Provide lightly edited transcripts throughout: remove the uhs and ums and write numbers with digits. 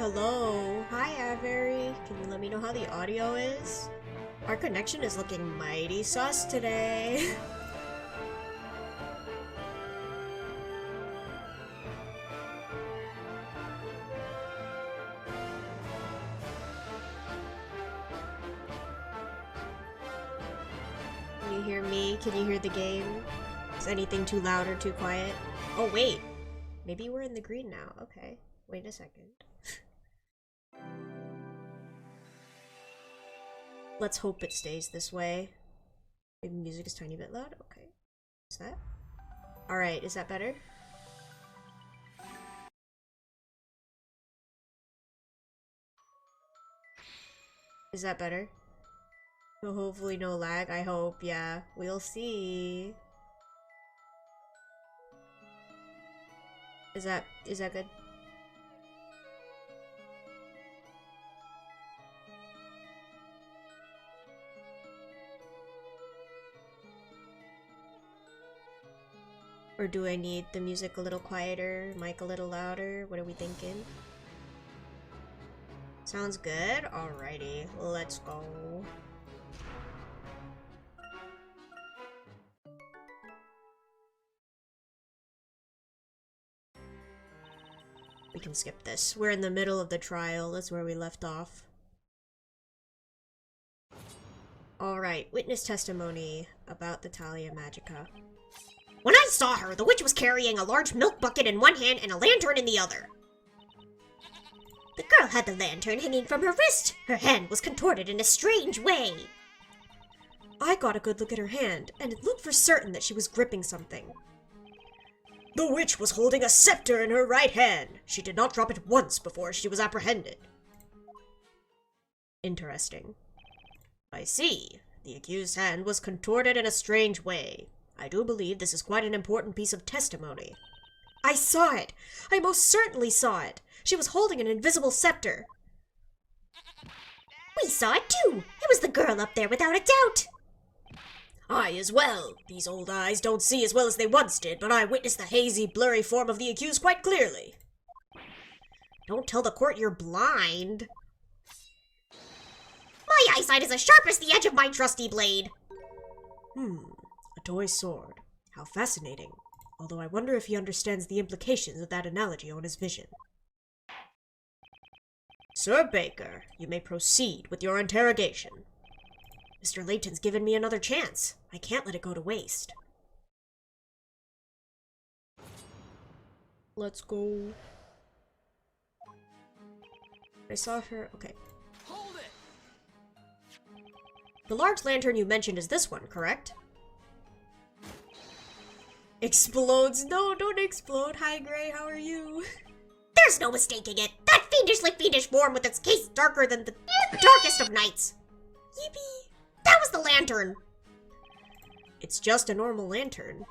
Hello. Hi, Avery. Can you let me know how the audio is? Our connection is looking mighty sus today. Can you hear me? Can you hear the game? Is anything too loud or too quiet? Oh, wait. Maybe we're in the green now. Okay. Wait a second. Let's hope it stays this way. Maybe music is a tiny bit loud. Okay. Is that? Alright, is that better? Is that better? So hopefully no lag, I hope. Yeah, we'll see. Is that good? Or do I need the music a little quieter, mic a little louder? What are we thinking? Sounds good? Alrighty, let's go. We can skip this. We're in the middle of the trial. That's where we left off. Alright, witness testimony about the Talia Magica. When I saw her, the witch was carrying a large milk bucket in one hand and a lantern in the other. The girl had the lantern hanging from her wrist. Her hand was contorted in a strange way. I got a good look at her hand, and it looked for certain that she was gripping something. The witch was holding a scepter in her right hand. She did not drop it once before she was apprehended. Interesting. I see. The accused's hand was contorted in a strange way. I do believe this is quite an important piece of testimony. I saw it! I most certainly saw it! She was holding an invisible scepter. We saw it too! It was the girl up there without a doubt! I as well. These old eyes don't see as well as they once did, but I witnessed the hazy, blurry form of the accused quite clearly. Don't tell the court you're blind. My eyesight is as sharp as the edge of my trusty blade. A toy sword. How fascinating. Although I wonder if he understands the implications of that analogy on his vision. Sir Baker, you may proceed with your interrogation. Mr. Layton's given me another chance. I can't let it go to waste. Let's go. I saw her. Okay. Hold it. The large lantern you mentioned is this one, correct? Explodes. No, don't explode. Hi, Gray. How are you? There's no mistaking it. That fiendish form with its case darker than the darkest of nights. Yippee. That was the lantern. It's just a normal lantern.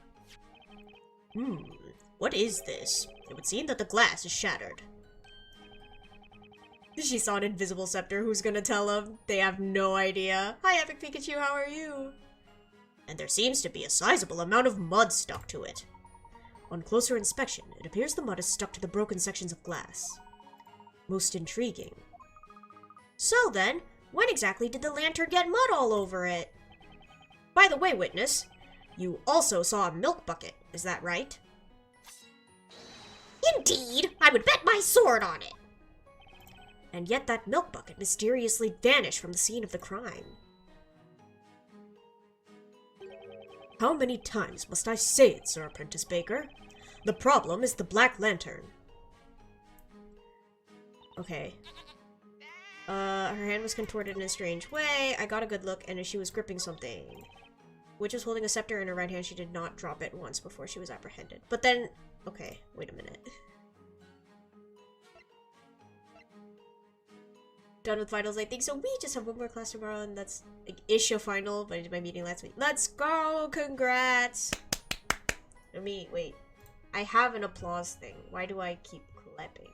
What is this? It would seem that the glass is shattered. She saw an invisible scepter. Who's gonna tell them? They have no idea. Hi, Epic Pikachu. How are you? And there seems to be a sizable amount of mud stuck to it. On closer inspection, it appears the mud is stuck to the broken sections of glass. Most intriguing. So then, when exactly did the lantern get mud all over it? By the way, witness, you also saw a milk bucket, is that right? Indeed! I would bet my sword on it! And yet that milk bucket mysteriously vanished from the scene of the crime. How many times must I say it, Sir Apprentice Baker? The problem is the black lantern. Okay. Her hand was contorted in a strange way. I got a good look, and she was gripping something. Witch was holding a scepter in her right hand. She did not drop it once before she was apprehended. But then... Okay, wait a minute. Done with finals, I think. So we just have one more class tomorrow, and that's like, ish a final, but I did my meeting last week. Let's go! Congrats! Let me... Wait. I have an applause thing. Why do I keep clapping?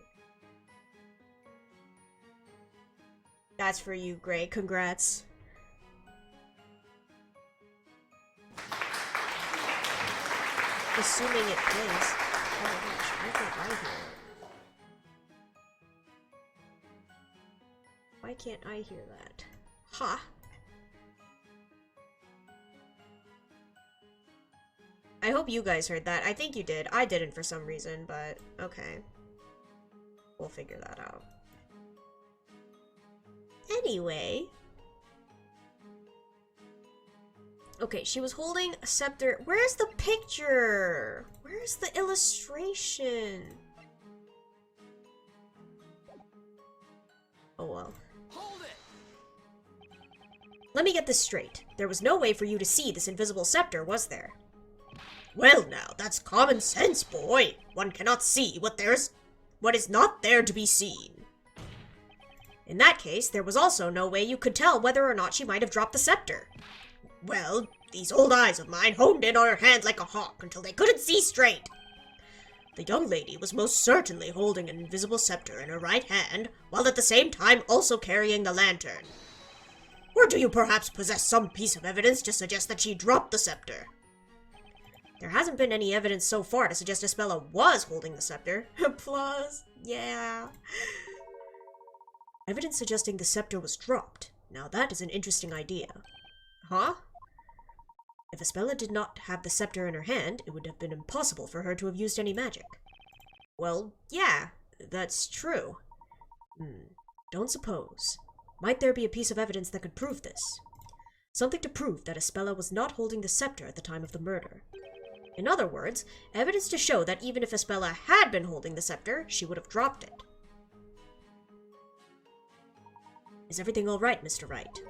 That's for you, Gray. Congrats. Assuming it plays. Oh my gosh, why can't I hear it? Why can't I hear that? Ha! I hope you guys heard that. I think you did. I didn't for some reason, but okay. We'll figure that out. Anyway. Okay, she was holding a scepter. Where's the picture? Where's the illustration? Oh well. Hold it. Let me get this straight. There was no way for you to see this invisible scepter, was there? Well now, that's common sense, boy. One cannot see what is not there to be seen. In that case, there was also no way you could tell whether or not she might have dropped the scepter. Well, these old eyes of mine honed in on her hand like a hawk until they couldn't see straight. The young lady was most certainly holding an invisible scepter in her right hand, while at the same time also carrying the lantern. Or do you perhaps possess some piece of evidence to suggest that she dropped the scepter? There hasn't been any evidence so far to suggest Espella was holding the scepter. Applause. Yeah. Evidence suggesting the scepter was dropped. Now that is an interesting idea. Huh? If Espella did not have the scepter in her hand, it would have been impossible for her to have used any magic. Well, yeah, that's true. Don't suppose. Might there be a piece of evidence that could prove this? Something to prove that Espella was not holding the scepter at the time of the murder. In other words, evidence to show that even if Espella had been holding the scepter, she would have dropped it. Is everything all right, Mr. Wright?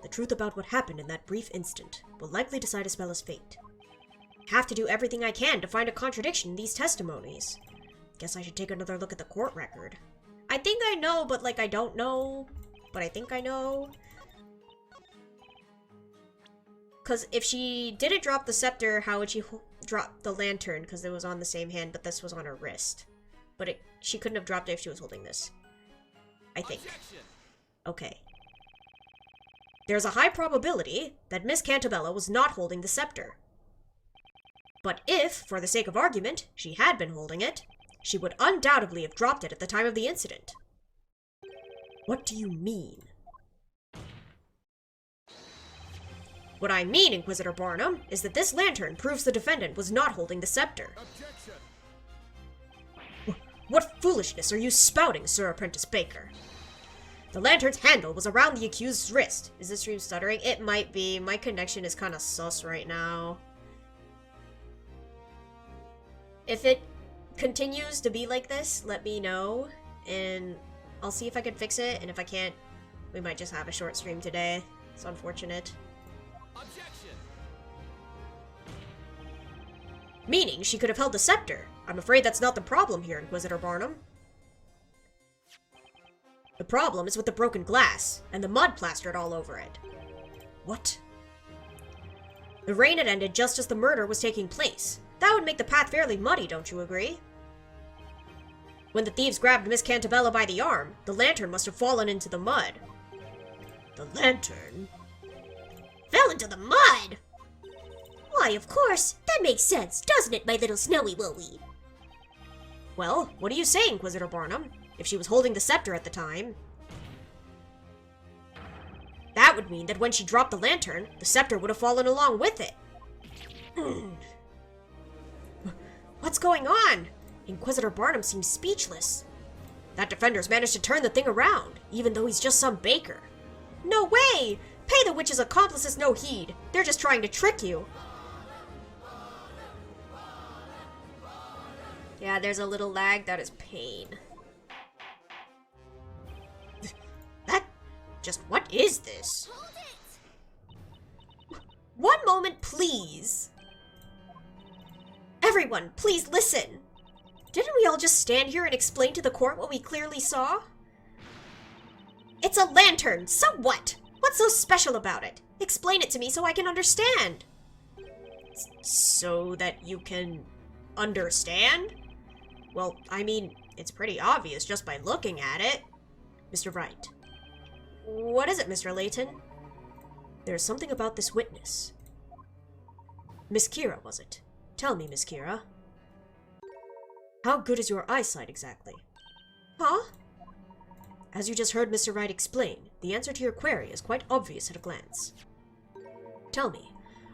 The truth about what happened in that brief instant will likely decide Espella's fate. I have to do everything I can to find a contradiction in these testimonies. Guess I should take another look at the court record. I think I know, but like I don't know. But I think I know. Because if she didn't drop the scepter, how would she drop the lantern? Because it was on the same hand, but this was on her wrist. But she couldn't have dropped it if she was holding this. I think. Okay. There's a high probability that Miss Cantabella was not holding the scepter. But if, for the sake of argument, she had been holding it, she would undoubtedly have dropped it at the time of the incident. What do you mean? What I mean, Inquisitor Barnum, is that this lantern proves the defendant was not holding the scepter. Objection. What foolishness are you spouting, Sir Apprentice Baker? The lantern's handle was around the accused's wrist. Is this stream stuttering? It might be. My connection is kind of sus right now. If it continues to be like this, let me know, and I'll see if I can fix it, and if I can't, we might just have a short stream today. It's unfortunate. Objection. Meaning she could have held the scepter. I'm afraid that's not the problem here, Inquisitor Barnum. The problem is with the broken glass, and the mud plastered all over it. What? The rain had ended just as the murder was taking place. That would make the path fairly muddy, don't you agree? When the thieves grabbed Miss Cantabella by the arm, the lantern must have fallen into the mud. The lantern? Fell into the mud? Why, of course. That makes sense, doesn't it, my little snowy wowie? Well, what do you say, Inquisitor Barnum? If she was holding the scepter at the time, that would mean that when she dropped the lantern, the scepter would have fallen along with it. What's going on? Inquisitor Barnum seems speechless. That defender's managed to turn the thing around, even though he's just some baker. No way! Pay the witch's accomplices no heed. They're just trying to trick you. Yeah, there's a little lag. That is pain. What is this? Hold it! One moment, please. Everyone, please listen. Didn't we all just stand here and explain to the court what we clearly saw? It's a lantern, so what? What's so special about it? Explain it to me so I can understand. So that you can understand? Well, I mean, it's pretty obvious just by looking at it. Mr. Wright. What is it, Mr. Layton? There's something about this witness. Miss Kira, was it? Tell me, Miss Kira. How good is your eyesight, exactly? Huh? As you just heard Mr. Wright explain, the answer to your query is quite obvious at a glance. Tell me,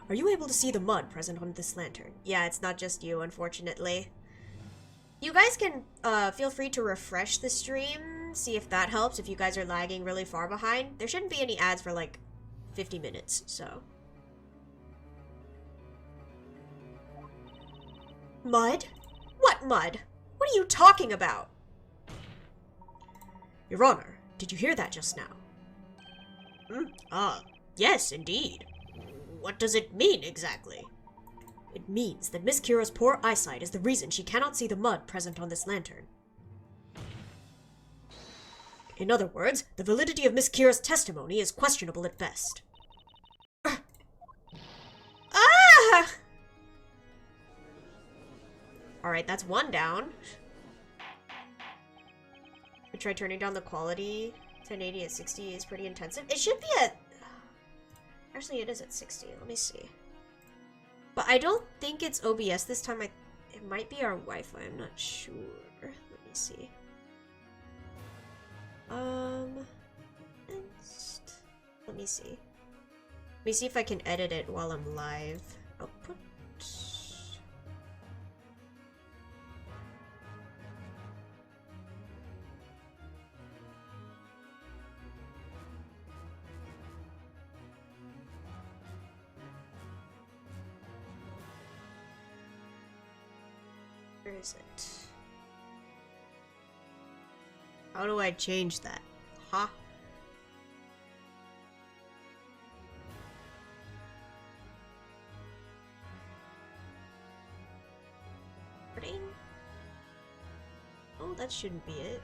are you able to see the mud present on this lantern? Yeah, it's not just you, unfortunately. You guys can feel free to refresh the stream, see if that helps, if you guys are lagging really far behind. There shouldn't be any ads for like 50 minutes, so. Mud? What mud? What are you talking about? Your Honor, did you hear that just now? Yes, indeed. What does it mean, exactly? It means that Miss Kira's poor eyesight is the reason she cannot see the mud present on this lantern. In other words, the validity of Miss Kira's testimony is questionable at best. Ah! Alright, that's one down. I tried turning down the quality. 1080 at 60 is pretty intensive. It should be at... Actually, it is at 60. Let me see. But I don't think it's OBS this time. It might be our Wi-Fi. I'm not sure. Let me see. Let me see. Let me see if I can edit it while I'm live. Output. Where is it? How do I change that? Huh? Oh, that shouldn't be it.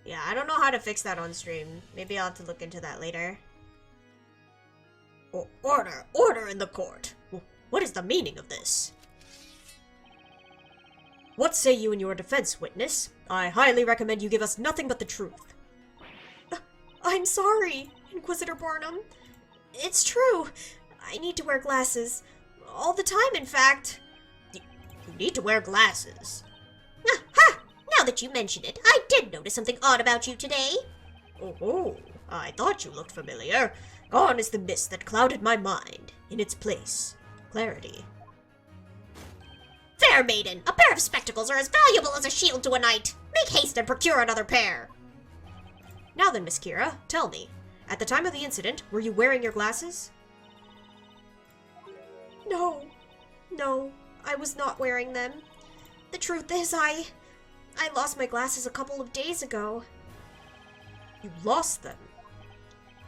Yeah, I don't know how to fix that on stream. Maybe I'll have to look into that later. Order! Order in the court! What is the meaning of this? What say you in your defense, witness? I highly recommend you give us nothing but the truth. I'm sorry, Inquisitor Barnum. It's true. I need to wear glasses. All the time, in fact. You need to wear glasses? Ha! Now that you mention it, I did notice something odd about you today. Oh, I thought you looked familiar. Gone is the mist that clouded my mind. In its place, clarity. Fair maiden, a pair of spectacles are as valuable as a shield to a knight. Make haste and procure another pair. Now then, Miss Kira, tell me, at the time of the incident, were you wearing your glasses? No, I was not wearing them. The truth is, I lost my glasses a couple of days ago. You lost them?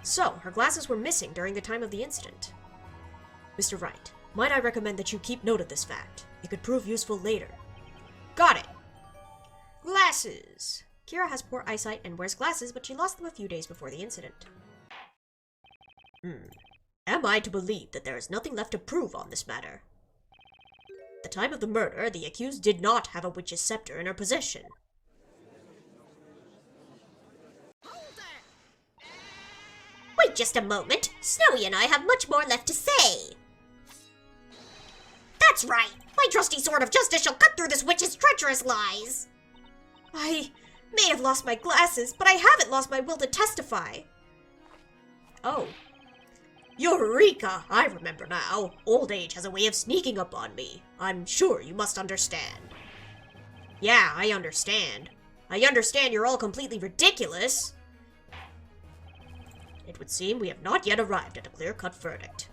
So, her glasses were missing during the time of the incident. Mr. Wright, might I recommend that you keep note of this fact? It could prove useful later. Got it! Glasses! Kira has poor eyesight and wears glasses, but she lost them a few days before the incident. Am I to believe that there is nothing left to prove on this matter? At the time of the murder, the accused did not have a witch's scepter in her possession. Wait just a moment. Snowy and I have much more left to say. That's right. My trusty sword of justice shall cut through this witch's treacherous lies. I may have lost my glasses, but I haven't lost my will to testify. Oh. Eureka! I remember now. Old age has a way of sneaking up on me. I'm sure you must understand. Yeah, I understand. I understand you're all completely ridiculous. It would seem we have not yet arrived at a clear-cut verdict.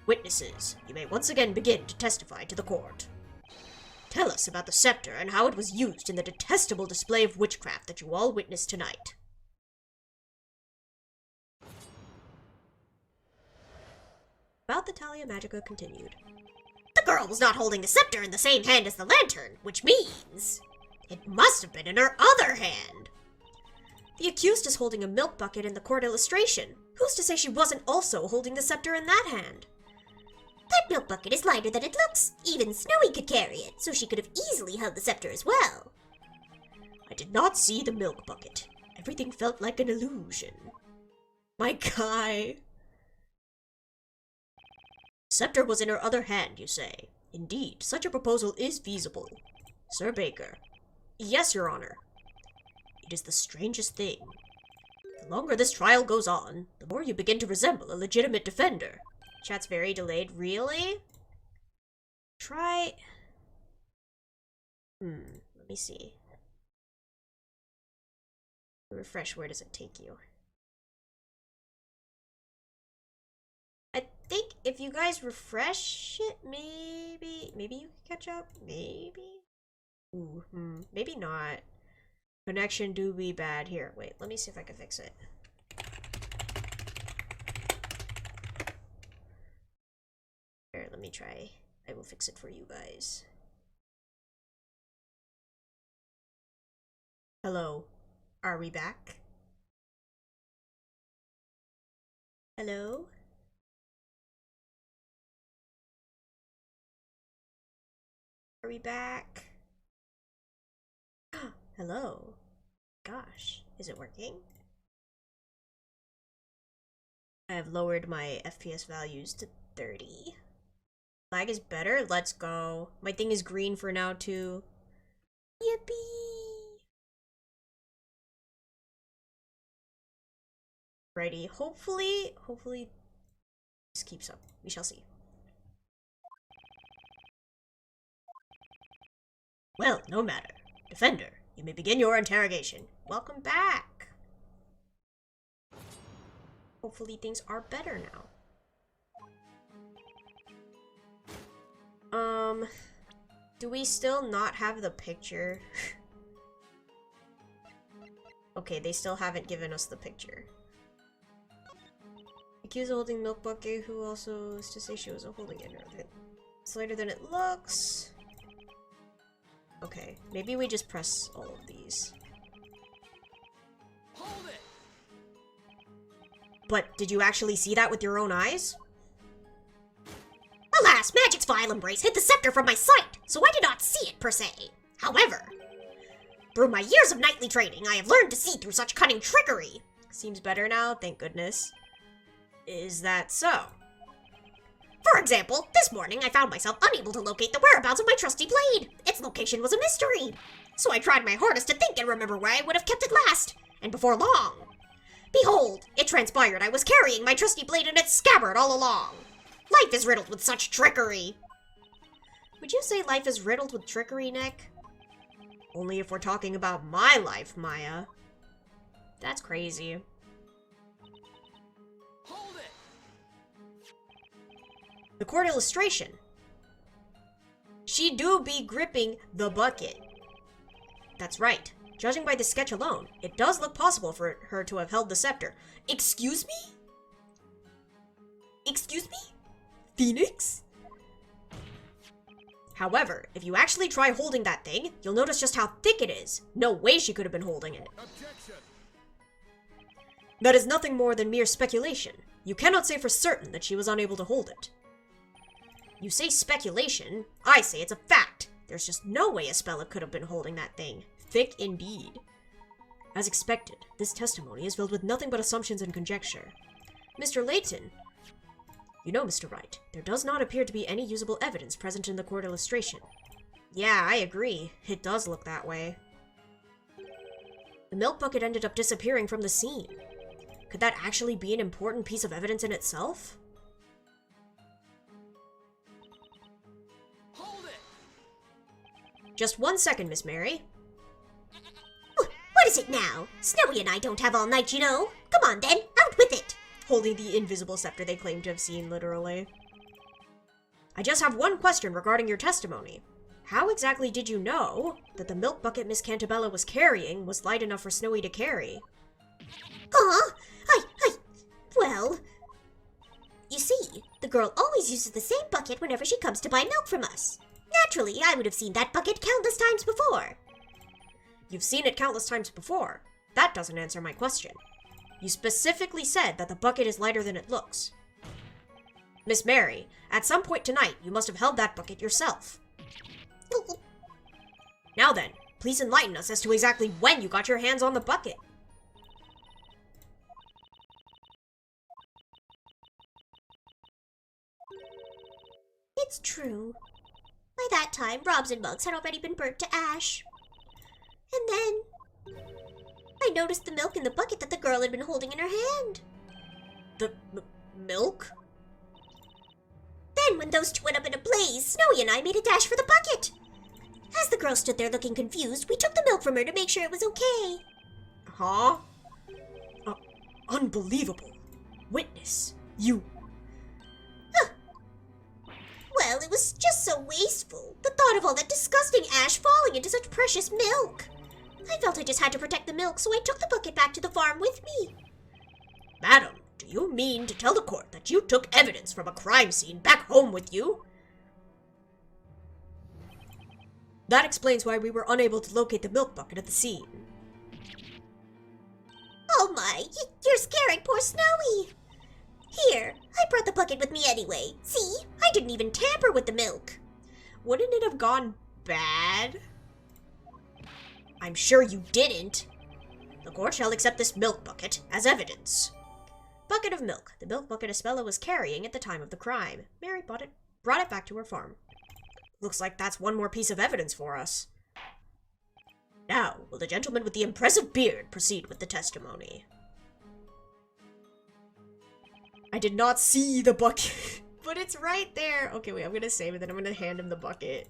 Witnesses, you may once again begin to testify to the court. Tell us about the scepter and how it was used in the detestable display of witchcraft that you all witnessed tonight. About the Talia Magica continued. The girl was not holding the scepter in the same hand as the lantern, which means it must have been in her other hand. The accused is holding a milk bucket in the court illustration. Who's to say she wasn't also holding the scepter in that hand? That milk bucket is lighter than it looks. Even Snowy could carry it, so she could have easily held the scepter as well. I did not see the milk bucket. Everything felt like an illusion. My guy. Scepter was in her other hand, you say. Indeed, such a proposal is feasible. Sir Baker. Yes, Your Honor. It is the strangest thing. The longer this trial goes on, the more you begin to resemble a legitimate defender. Chat's very delayed. Really? Try... let me see. Refresh, where does it take you? I think if you guys refresh it, maybe you can catch up? Maybe? Ooh, maybe not. Connection do be bad. Here, wait, let me see if I can fix it. Here, let me try. I will fix it for you guys. Hello. Are we back? Hello? Are we back? Hello. Gosh, is it working? I have lowered my FPS values to 30. Lag is better? Let's go. My thing is green for now too. Yippee! Righty, hopefully this keeps up. We shall see. Well, no matter. Defender, you may begin your interrogation. Welcome back. Hopefully things are better now. Do we still not have the picture? Okay, they still haven't given us the picture. Accused of holding milk bucket, who also is to say she wasn't holding it. It's lighter than it looks. Okay, maybe we just press all of these. Hold it. But did you actually see that with your own eyes? Alas, magic's vile embrace hid the scepter from my sight, so I did not see it per se. However, through my years of knightly training, I have learned to see through such cunning trickery. Seems better now, thank goodness. Is that so? For example, this morning I found myself unable to locate the whereabouts of my trusty blade. Its location was a mystery. So I tried my hardest to think and remember where I would have kept it last. And before long, behold, it transpired I was carrying my trusty blade in its scabbard all along. Life is riddled with such trickery. Would you say life is riddled with trickery, Nick? Only if we're talking about my life, Maya. That's crazy. Hold it. The court illustration. She do be gripping the bucket. That's right. Judging by the sketch alone, it does look possible for her to have held the scepter. Excuse me? Excuse me? Phoenix? However, if you actually try holding that thing, you'll notice just how thick it is. No way she could have been holding it. Objection. That is nothing more than mere speculation. You cannot say for certain that she was unable to hold it. You say speculation, I say it's a fact. There's just no way Espella could have been holding that thing. Thick indeed. As expected, this testimony is filled with nothing but assumptions and conjecture. Mr. Layton, you know, Mr. Wright, there does not appear to be any usable evidence present in the court illustration. Yeah, I agree. It does look that way. The milk bucket ended up disappearing from the scene. Could that actually be an important piece of evidence in itself? Hold it. Just 1 second, Miss Mary. What is it now? Snowy and I don't have all night, you know. Come on then, out with it. Holding the invisible scepter they claim to have seen, literally. I just have one question regarding your testimony. How exactly did you know that the milk bucket Miss Cantabella was carrying was light enough for Snowy to carry? Well, you see, the girl always uses the same bucket whenever she comes to buy milk from us. Naturally, I would have seen that bucket countless times before. You've seen it countless times before. That doesn't answer my question. You specifically said that the bucket is lighter than it looks. Miss Mary, at some point tonight, you must have held that bucket yourself. Now then, please enlighten us as to exactly when you got your hands on the bucket. It's true. By that time, Robs and mugs had already been burnt to ash. And then I noticed the milk in the bucket that the girl had been holding in her hand. The milk? Then, when those two went up in a blaze, Snowy and I made a dash for the bucket. As the girl stood there looking confused, we took the milk from her to make sure it was okay. Huh? Unbelievable. Witness, you... Well, it was just so wasteful. The thought of all that disgusting ash falling into such precious milk. I felt I just had to protect the milk, so I took the bucket back to the farm with me. Madam, do you mean to tell the court that you took evidence from a crime scene back home with you? That explains why we were unable to locate the milk bucket at the scene. Oh my, you're scaring poor Snowy. Here, I brought the bucket with me anyway. See, I didn't even tamper with the milk. Wouldn't it have gone bad? I'm sure you didn't. The court shall accept this milk bucket as evidence. Bucket of milk. The milk bucket Espella was carrying at the time of the crime. Mary brought it back to her farm. Looks like that's one more piece of evidence for us. Now, will the gentleman with the impressive beard proceed with the testimony? I did not see the bucket, but it's right there. Okay, wait, I'm gonna save it, then I'm gonna hand him the bucket.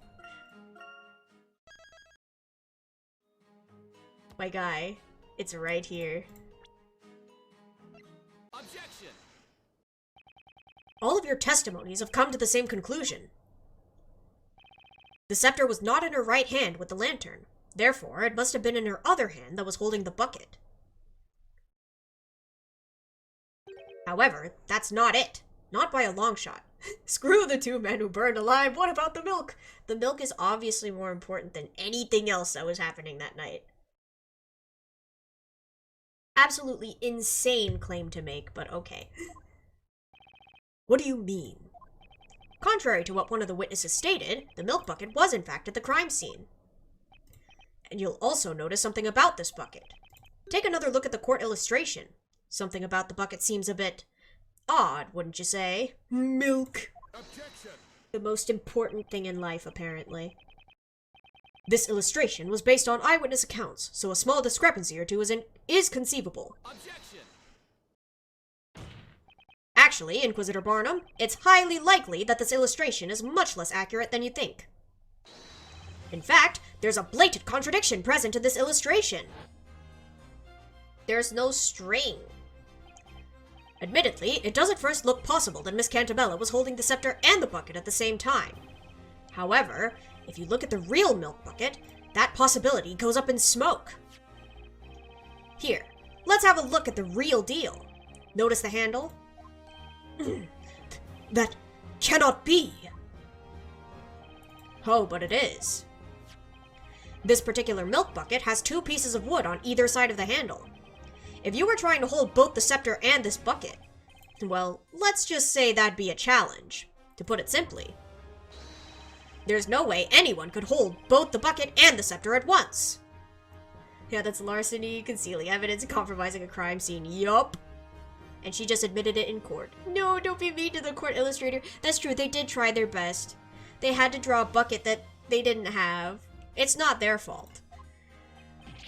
My guy, it's right here. Objection! All of your testimonies have come to the same conclusion. The scepter was not in her right hand with the lantern. Therefore, it must have been in her other hand that was holding the bucket. However, that's not it. Not by a long shot. Screw the two men who burned alive, what about the milk? The milk is obviously more important than anything else that was happening that night. Absolutely insane claim to make, but okay. What do you mean? Contrary to what one of the witnesses stated, the milk bucket was in fact at the crime scene. And you'll also notice something about this bucket. Take another look at the court illustration. Something about the bucket seems a bit odd, wouldn't you say? Milk. Objection! The most important thing in life, apparently. This illustration was based on eyewitness accounts, so a small discrepancy or two is conceivable. Objection! Actually, Inquisitor Barnum, it's highly likely that this illustration is much less accurate than you think. In fact, there's a blatant contradiction present in this illustration. There's no string. Admittedly, it does at first look possible that Miss Cantabella was holding the scepter and the bucket at the same time. However, if you look at the real milk bucket, that possibility goes up in smoke. Here, let's have a look at the real deal. Notice the handle? That cannot be. Oh, but it is. This particular milk bucket has two pieces of wood on either side of the handle. If you were trying to hold both the scepter and this bucket, well, let's just say that'd be a challenge, to put it simply. There's no way anyone could hold both the bucket and the scepter at once. Yeah, that's larceny, concealing evidence, compromising a crime scene, yup. And she just admitted it in court. No, don't be mean to the court illustrator. That's true, they did try their best. They had to draw a bucket that they didn't have. It's not their fault.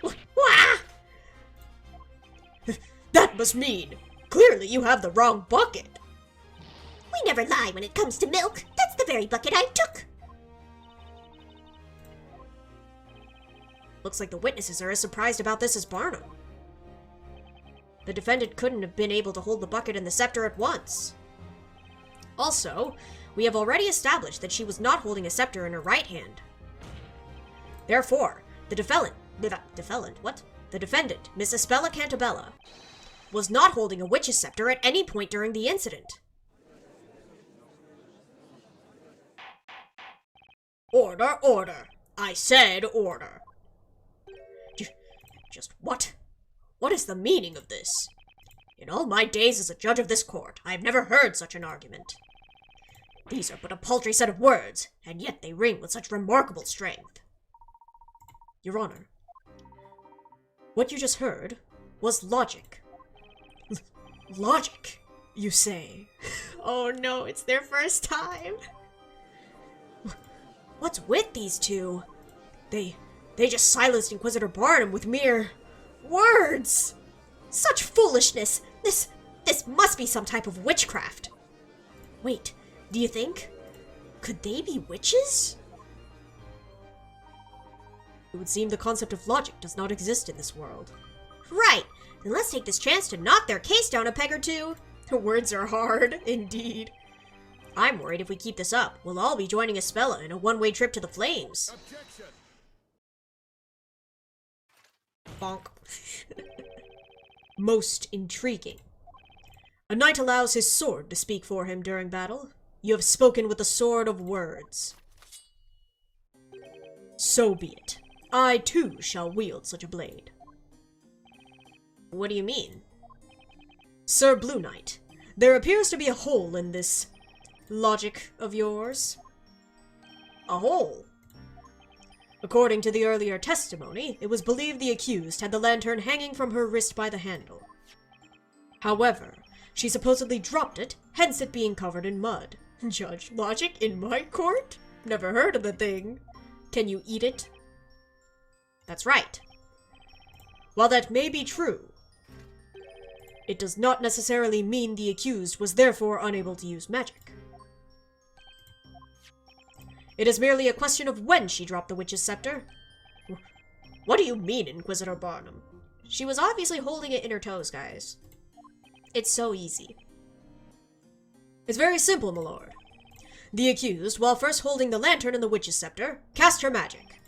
Wah! That must mean, clearly you have the wrong bucket. We never lie when it comes to milk. That's the very bucket I took. Looks like the witnesses are as surprised about this as Barnum. The defendant couldn't have been able to hold the bucket and the scepter at once. Also, we have already established that she was not holding a scepter in her right hand. Therefore, the defendant, Miss Espella Cantabella, was not holding a witch's scepter at any point during the incident. Order, order. I said order. Just what? What is the meaning of this? In all my days as a judge of this court, I have never heard such an argument. These are but a paltry set of words, and yet they ring with such remarkable strength. Your Honor, what you just heard was logic. Logic, you say? Oh no, it's their first time. What's with these two? They just silenced Inquisitor Barnum with mere words. Such foolishness. This must be some type of witchcraft. Wait, do you think? Could they be witches? It would seem the concept of logic does not exist in this world. Right! Then let's take this chance to knock their case down a peg or two. The words are hard, indeed. I'm worried if we keep this up, we'll all be joining Espella in a one-way trip to the flames. Objection. Bonk. Most intriguing. A knight allows his sword to speak for him during battle. You have spoken with the sword of words. So be it. I too shall wield such a blade. What do you mean? Sir Blue Knight, there appears to be a hole in this logic of yours. A hole? According to the earlier testimony, it was believed the accused had the lantern hanging from her wrist by the handle. However, she supposedly dropped it, hence it being covered in mud. Judge logic in my court? Never heard of the thing. Can you eat it? That's right. While that may be true, it does not necessarily mean the accused was therefore unable to use magic. It is merely a question of when she dropped the witch's scepter. What do you mean, Inquisitor Barnum? She was obviously holding it in her toes, guys. It's so easy. It's very simple, my lord. The accused, while first holding the lantern and the witch's scepter, cast her magic.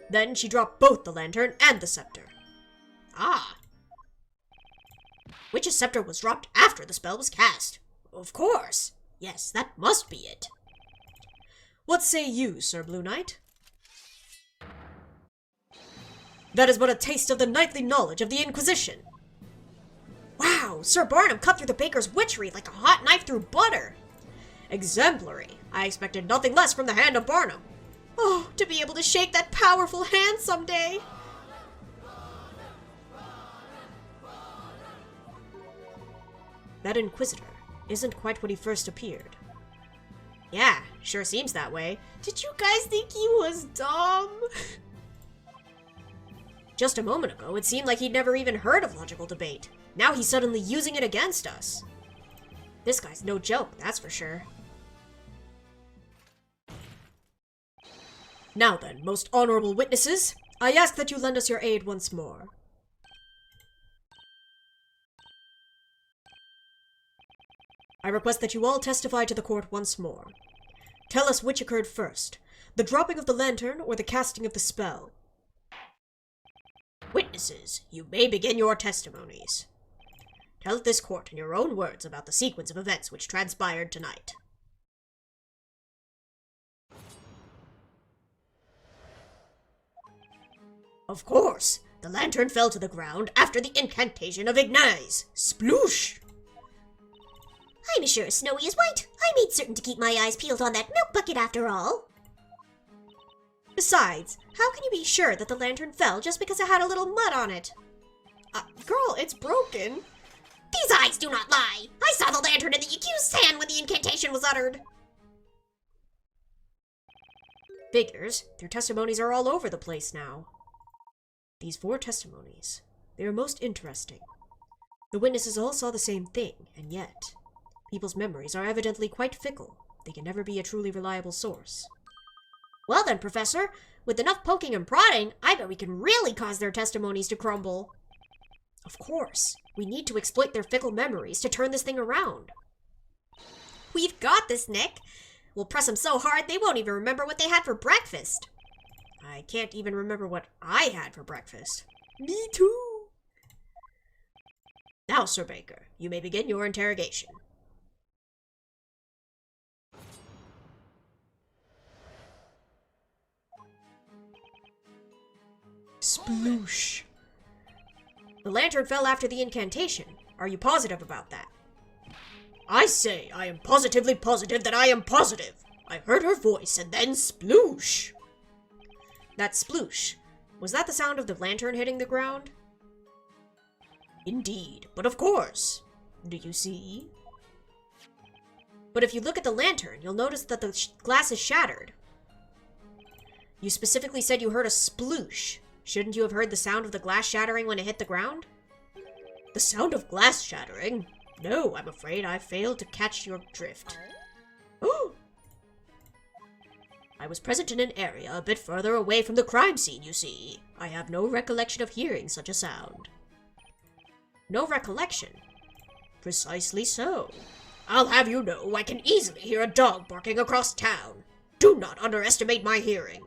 Then she dropped both the lantern and the scepter. Ah. Witch's scepter was dropped after the spell was cast. Of course. Yes, that must be it. What say you, Sir Blue Knight? That is but a taste of the knightly knowledge of the Inquisition. Wow, Sir Barnum cut through the baker's witchery like a hot knife through butter. Exemplary. I expected nothing less from the hand of Barnum. Oh, to be able to shake that powerful hand someday. That Inquisitor isn't quite what he first appeared. Yeah, sure seems that way. Did you guys think he was dumb? Just a moment ago, it seemed like he'd never even heard of logical debate. Now he's suddenly using it against us. This guy's no joke, that's for sure. Now then, most honorable witnesses, I ask that you lend us your aid once more. I request that you all testify to the court once more. Tell us which occurred first, the dropping of the lantern or the casting of the spell. Witnesses, you may begin your testimonies. Tell this court in your own words about the sequence of events which transpired tonight. Of course, the lantern fell to the ground after the incantation of Ignise. Sploosh! I'm as sure as Snowy is white. I made certain to keep my eyes peeled on that milk bucket after all. Besides, how can you be sure that the lantern fell just because it had a little mud on it? Girl, it's broken. These eyes do not lie. I saw the lantern in the accused's hand when the incantation was uttered. Figures, their testimonies are all over the place now. These 4 testimonies, they are most interesting. The witnesses all saw the same thing, and yet, people's memories are evidently quite fickle. They can never be a truly reliable source. Well then, Professor, with enough poking and prodding, I bet we can really cause their testimonies to crumble. Of course, we need to exploit their fickle memories to turn this thing around. We've got this, Nick. We'll press them so hard they won't even remember what they had for breakfast. I can't even remember what I had for breakfast. Me too. Now, Sir Baker, you may begin your interrogation. Sploosh. The lantern fell after the incantation. Are you positive about that? I say I am positively positive that I am positive. I heard her voice and then sploosh. That sploosh, was that the sound of the lantern hitting the ground? Indeed, but of course. Do you see? But if you look at the lantern, you'll notice that the glass is shattered. You specifically said you heard a sploosh. Shouldn't you have heard the sound of the glass shattering when it hit the ground? The sound of glass shattering? No, I'm afraid I failed to catch your drift. Oh! I was present in an area a bit further away from the crime scene, you see. I have no recollection of hearing such a sound. No recollection? Precisely so. I'll have you know I can easily hear a dog barking across town. Do not underestimate my hearing.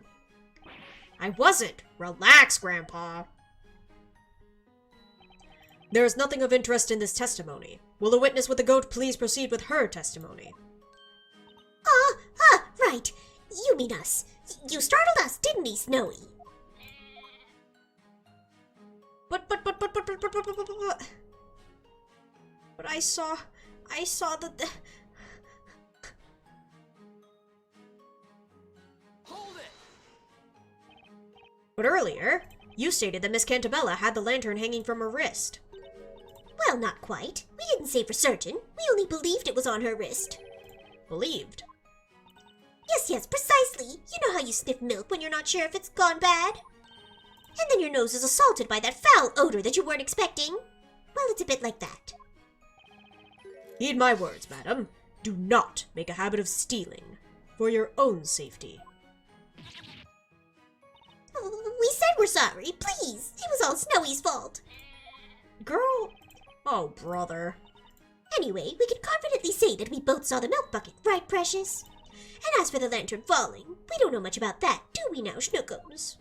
I wasn't. Relax, Grandpa. There is nothing of interest in this testimony. Will the witness with the goat please proceed with her testimony? Right. You mean us. You startled us, didn't he, Snowy? But I saw the... Hold it! But earlier, you stated that Miss Cantabella had the lantern hanging from her wrist. Well, not quite. We didn't say for certain. We only believed it was on her wrist. Believed. Yes, precisely. You know how you sniff milk when you're not sure if it's gone bad? And then your nose is assaulted by that foul odor that you weren't expecting. Well, it's a bit like that. Heed my words, madam. Do not make a habit of stealing. For your own safety. We said we're sorry, please. It was all Snowy's fault. Girl. Oh, brother. Anyway, we can confidently say that we both saw the milk bucket, right, Precious? And as for the lantern falling, we don't know much about that, do we now, Schnookums?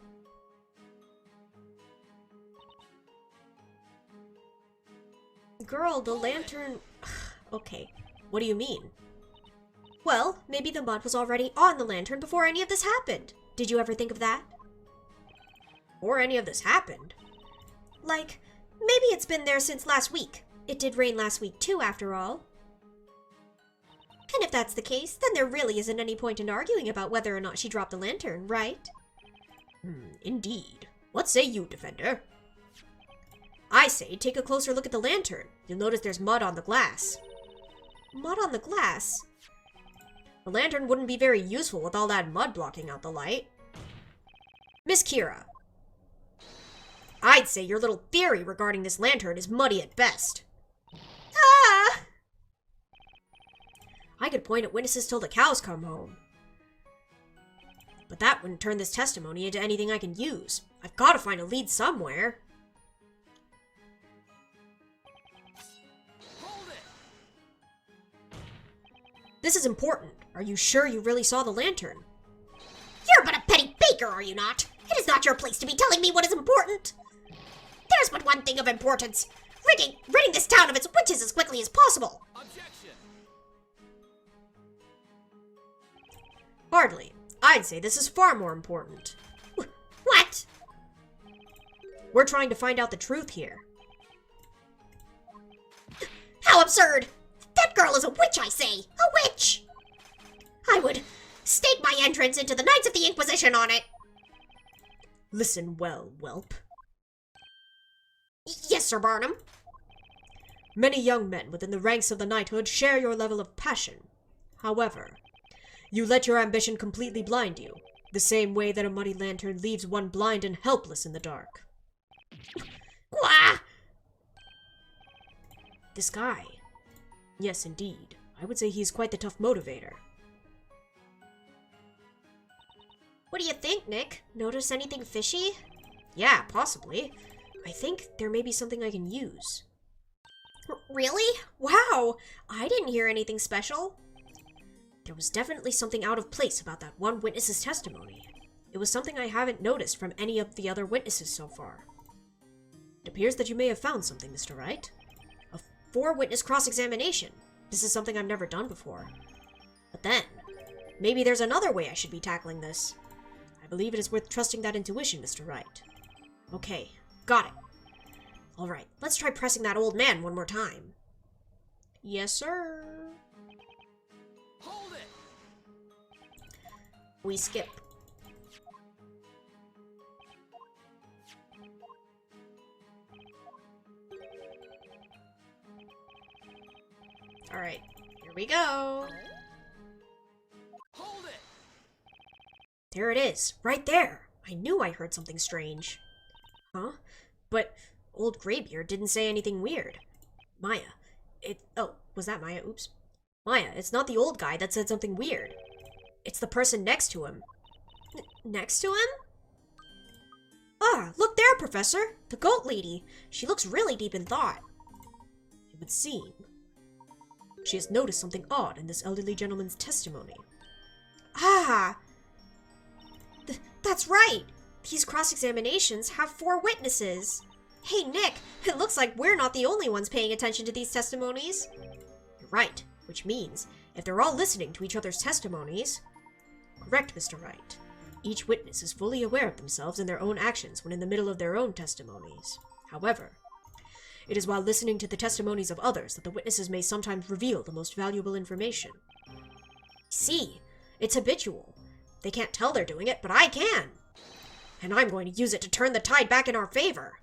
Girl, the lantern... Okay, what do you mean? Well, maybe the mud was already on the lantern before any of this happened. Did you ever think of that? Or any of this happened? Like, maybe it's been there since last week. It did rain last week too, after all. And if that's the case, then there really isn't any point in arguing about whether or not she dropped the lantern, right? Indeed. What say you, Defender? I say take a closer look at the lantern. You'll notice there's mud on the glass. Mud on the glass? The lantern wouldn't be very useful with all that mud blocking out the light. Miss Kira, I'd say your little theory regarding this lantern is muddy at best. Ah! I could point at witnesses till the cows come home. But that wouldn't turn this testimony into anything I can use. I've got to find a lead somewhere. Hold it! This is important. Are you sure you really saw the lantern? You're but a petty baker, are you not? It is not your place to be telling me what is important. There's but one thing of importance. Ridding this town of its witches as quickly as possible. Objection! Hardly. I'd say this is far more important. What? We're trying to find out the truth here. How absurd! That girl is a witch, I say! A witch! I would stake my entrance into the Knights of the Inquisition on it! Listen well, whelp. Yes, Sir Barnum. Many young men within the ranks of the knighthood share your level of passion. However, you let your ambition completely blind you, the same way that a muddy lantern leaves one blind and helpless in the dark. Wah! This guy. Yes, indeed. I would say he's quite the tough motivator. What do you think, Nick? Notice anything fishy? Yeah, possibly. I think there may be something I can use. Really? Wow! I didn't hear anything special. There was definitely something out of place about that one witness's testimony. It was something I haven't noticed from any of the other witnesses so far. It appears that you may have found something, Mr. Wright. A 4-witness cross-examination. This is something I've never done before. But then, maybe there's another way I should be tackling this. I believe it is worth trusting that intuition, Mr. Wright. Okay, got it. Alright, let's try pressing that old man one more time. Yes, sir. Hold it! We skip. Alright, here we go. There it is, right there. I knew I heard something strange. Huh? But old Graybeard didn't say anything weird. Maya, oh, was that Maya? Oops. Maya, it's not the old guy that said something weird. It's the person next to him. Next to him? Ah, look there, Professor! The goat lady! She looks really deep in thought. It would seem she has noticed something odd in this elderly gentleman's testimony. Ah! That's right! These cross-examinations have 4 witnesses. Hey, Nick, it looks like we're not the only ones paying attention to these testimonies. You're right, which means if they're all listening to each other's testimonies... Correct, Mr. Wright. Each witness is fully aware of themselves and their own actions when in the middle of their own testimonies. However, it is while listening to the testimonies of others that the witnesses may sometimes reveal the most valuable information. See, it's habitual. They can't tell they're doing it, but I can. And I'm going to use it to turn the tide back in our favor.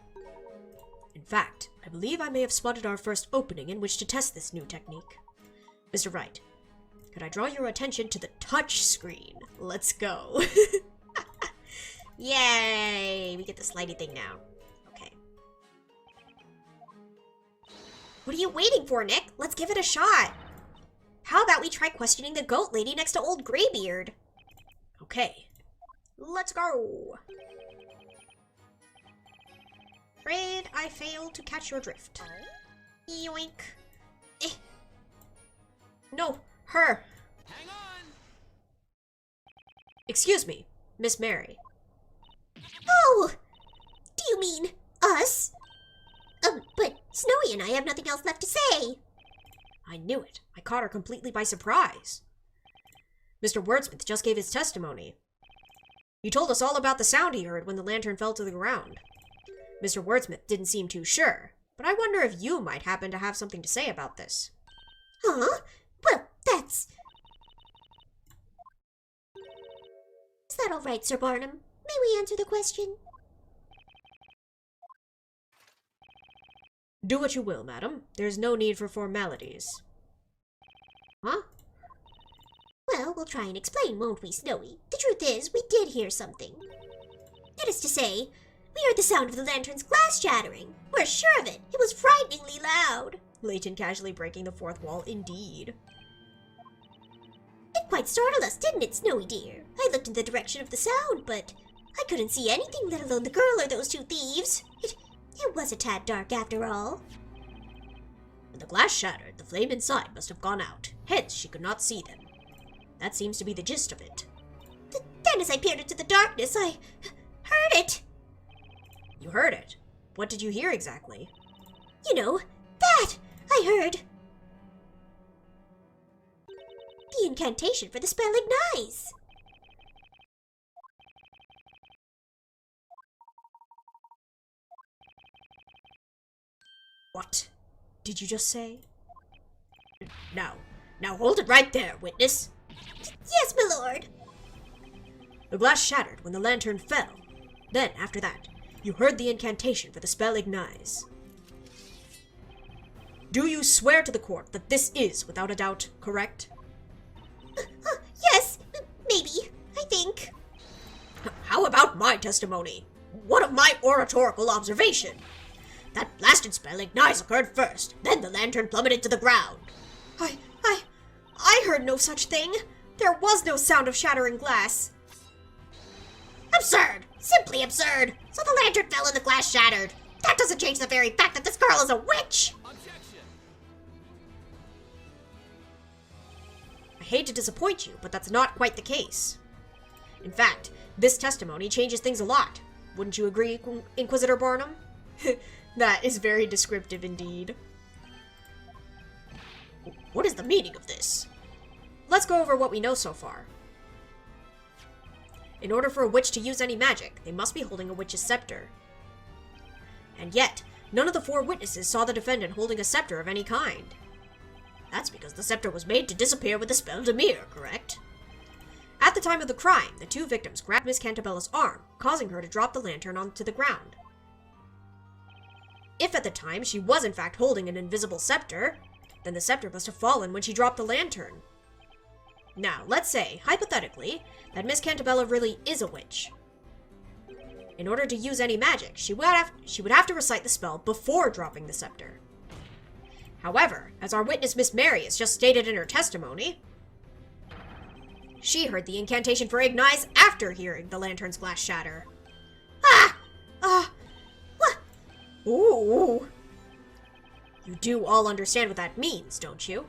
In fact, I believe I may have spotted our first opening in which to test this new technique. Mr. Wright, could I draw your attention to the touch screen? Let's go. Yay! We get the slidey thing now. Okay. What are you waiting for, Nick? Let's give it a shot. How about we try questioning the goat lady next to old Graybeard? Okay. Let's go. Afraid I failed to catch your drift. Yoink. Eh. No, her. Hang on! Excuse me, Miss Mary. Oh! Do you mean us? But Snowy and I have nothing else left to say. I knew it. I caught her completely by surprise. Mr. Wordsmith just gave his testimony. He told us all about the sound he heard when the lantern fell to the ground. Mr. Wordsmith didn't seem too sure, but I wonder if you might happen to have something to say about this. Huh? Well, that's... Is that all right, Sir Barnum? May we answer the question? Do what you will, madam. There's no need for formalities. Huh? Well, we'll try and explain, won't we, Snowy? The truth is, we did hear something. That is to say, we heard the sound of the lantern's glass shattering. We're sure of it. It was frighteningly loud. Layton casually breaking the fourth wall, indeed. It quite startled us, didn't it, Snowy dear? I looked in the direction of the sound, but I couldn't see anything, let alone the girl or those 2 thieves. It was a tad dark after all. When the glass shattered, the flame inside must have gone out. Hence, she could not see them. That seems to be the gist of it. Then as I peered into the darkness, I heard it. You heard it? What did you hear exactly? You know, that I heard. The incantation for the spell ignites. What did you just say? Now hold it right there, witness. Yes, my lord. The glass shattered when the lantern fell. Then, after that, you heard the incantation for the spell ignites. Do you swear to the court that this is, without a doubt, correct? Yes, maybe, I think. How about my testimony? What of my oratorical observation? That blasted spell ignites occurred first, then the lantern plummeted to the ground. I heard no such thing. There was no sound of shattering glass. Absurd! Simply absurd! So the lantern fell and the glass shattered. That doesn't change the very fact that this girl is a witch! Objection! I hate to disappoint you, but that's not quite the case. In fact, this testimony changes things a lot. Wouldn't you agree, Inquisitor Barnum? That is very descriptive indeed. What is the meaning of this? Let's go over what we know so far. In order for a witch to use any magic, they must be holding a witch's scepter. And yet, none of the 4 witnesses saw the defendant holding a scepter of any kind. That's because the scepter was made to disappear with the spell Demir, correct? At the time of the crime, the 2 victims grabbed Miss Cantabella's arm, causing her to drop the lantern onto the ground. If at the time she was in fact holding an invisible scepter, then the scepter must have fallen when she dropped the lantern. Now, let's say, hypothetically, that Miss Cantabella really is a witch. In order to use any magic, she would have to recite the spell before dropping the scepter. However, as our witness Miss Mary has just stated in her testimony, she heard the incantation for Ignize after hearing the lantern's glass shatter. What? Ooh. You do all understand what that means, don't you?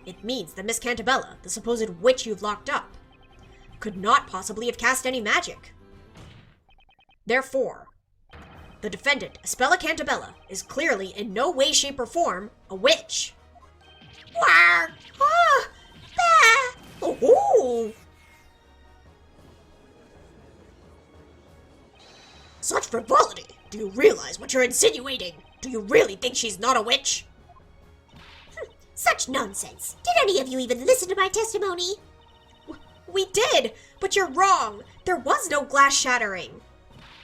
It means that Miss Cantabella, the supposed witch you've locked up, could not possibly have cast any magic. Therefore, the defendant, Espella Cantabella, is clearly in no way, shape, or form a witch. Wah! Ah! Bah! Oh! Such frivolity! Do you realize what you're insinuating? Do you really think she's not a witch? Such nonsense. Did any of you even listen to my testimony? We did, but you're wrong. There was no glass shattering.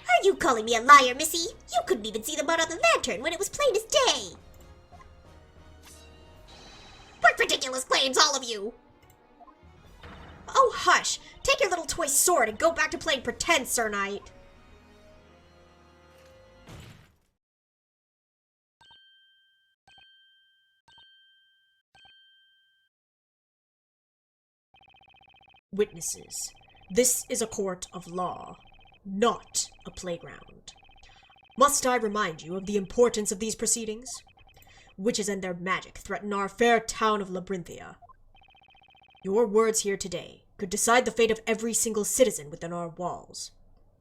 Are you calling me a liar, Missy? You couldn't even see the mud on the lantern when it was plain as day. What ridiculous claims, all of you! Oh, hush. Take your little toy sword and go back to playing pretend, Sir Knight. Witnesses, this is a court of law, not a playground. Must I remind you of the importance of these proceedings? Witches and their magic threaten our fair town of Labyrinthia. Your words here today could decide the fate of every single citizen within our walls.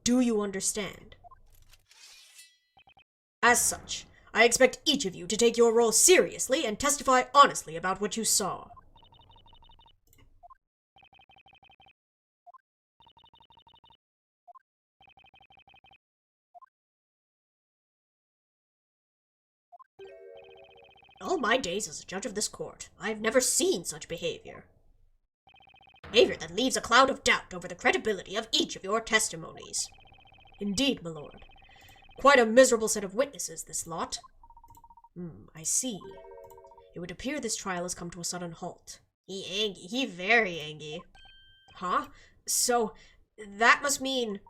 Do you understand? As such, I expect each of you to take your role seriously and testify honestly about what you saw. All my days as a judge of this court, I have never seen such behavior. Behavior that leaves a cloud of doubt over the credibility of each of your testimonies. Indeed, my lord. Quite a miserable set of witnesses, this lot. I see. It would appear this trial has come to a sudden halt. He very angry. Huh? So, that must mean...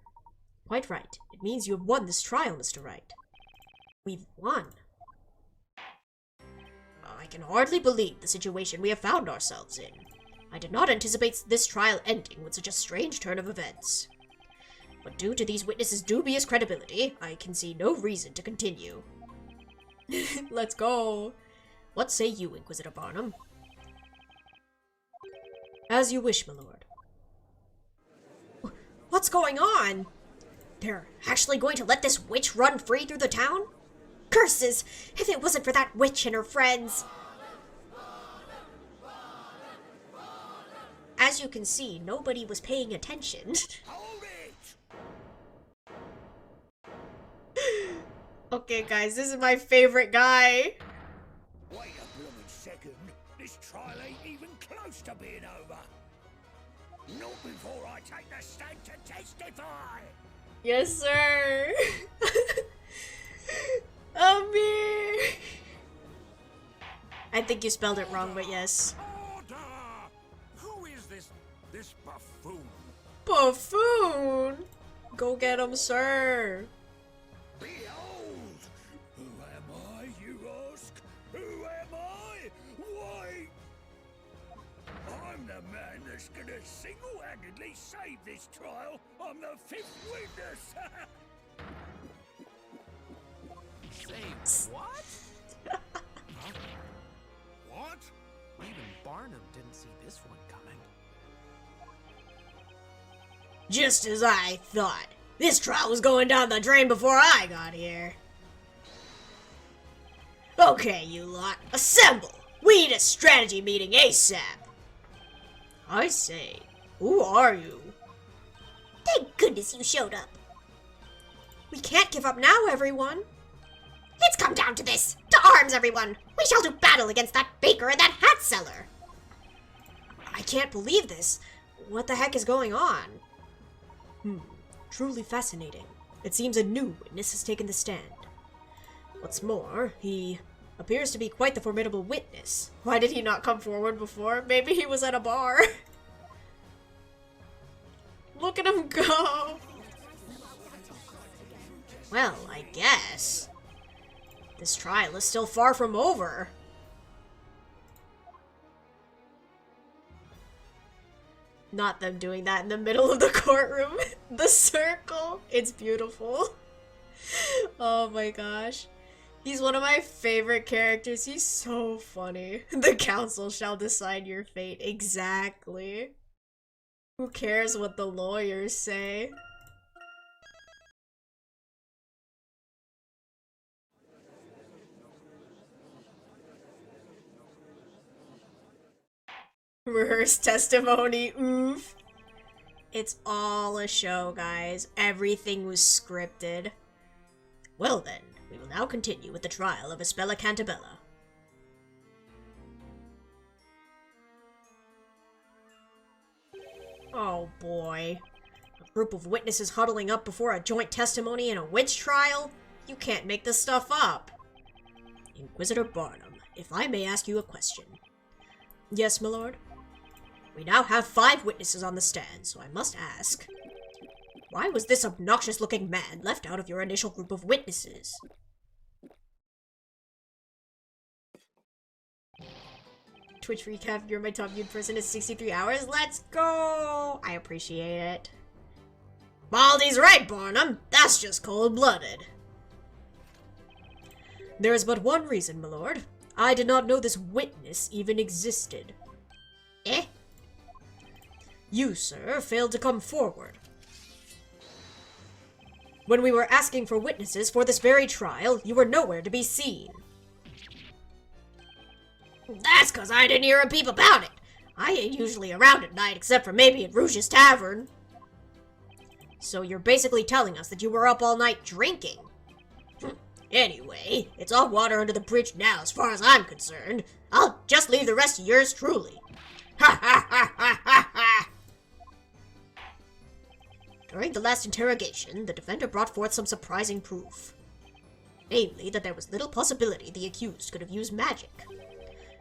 Quite right. It means you have won this trial, Mr. Wright. We've won. I can hardly believe the situation we have found ourselves in. I did not anticipate this trial ending with such a strange turn of events. But due to these witnesses' dubious credibility, I can see no reason to continue. Let's go. What say you, Inquisitor Barnum? As you wish, my lord. What's going on? They're actually going to let this witch run free through the town? Curses! If it wasn't for that witch and her friends... As you can see, nobody was paying attention. Hold it! Okay, guys, this is my favorite guy. Wait a blooming second. This trial ain't even close to being over. Not before I take the stand to testify. Yes, sir. Amir. I think you spelled it wrong, but yes. Order! Who is this buffoon? Buffoon? Go get him, sir. Behold! Who am I, you ask? Who am I? Why? I'm the man that's gonna single-handedly save this trial. I'm the fifth witness. Say what? Huh? What? Even Barnum didn't see this one coming. Just as I thought. This trial was going down the drain before I got here. Okay, you lot, assemble! We need a strategy meeting ASAP! I say, who are you? Thank goodness you showed up. We can't give up now, everyone! It's come down to this. To arms, everyone. We shall do battle against that baker and that hat seller. I can't believe this. What the heck is going on? Truly fascinating. It seems a new witness has taken the stand. What's more, he appears to be quite the formidable witness. Why did he not come forward before? Maybe he was at a bar. Look at him go! Well, I guess. This trial is still far from over. Not them doing that in the middle of the courtroom. The circle. It's beautiful. Oh my gosh. He's one of my favorite characters. He's so funny. The council shall decide your fate. Exactly. Who cares what the lawyers say? Rehearsed testimony, oof. It's all a show, guys. Everything was scripted. Well then, we will now continue with the trial of Espella Cantabella. Oh boy. A group of witnesses huddling up before a joint testimony in a witch trial? You can't make this stuff up. Inquisitor Barnum, if I may ask you a question. Yes, my lord? We now have 5 witnesses on the stand, so I must ask, why was this obnoxious-looking man left out of your initial group of witnesses? Twitch recap, you're my top viewed person in 63 hours? Let's go! I appreciate it. Baldy's right, Barnum. That's just cold-blooded. There is but one reason, my lord. I did not know this witness even existed. Eh? You, sir, failed to come forward. When we were asking for witnesses for this very trial, you were nowhere to be seen. That's 'cause I didn't hear a peep about it. I ain't usually around at night except for maybe at Rouge's Tavern. So you're basically telling us that you were up all night drinking. Anyway, it's all water under the bridge now as far as I'm concerned. I'll just leave the rest to yours truly. Ha ha ha ha ha ha! During the last interrogation, the defender brought forth some surprising proof. Namely, that there was little possibility the accused could have used magic.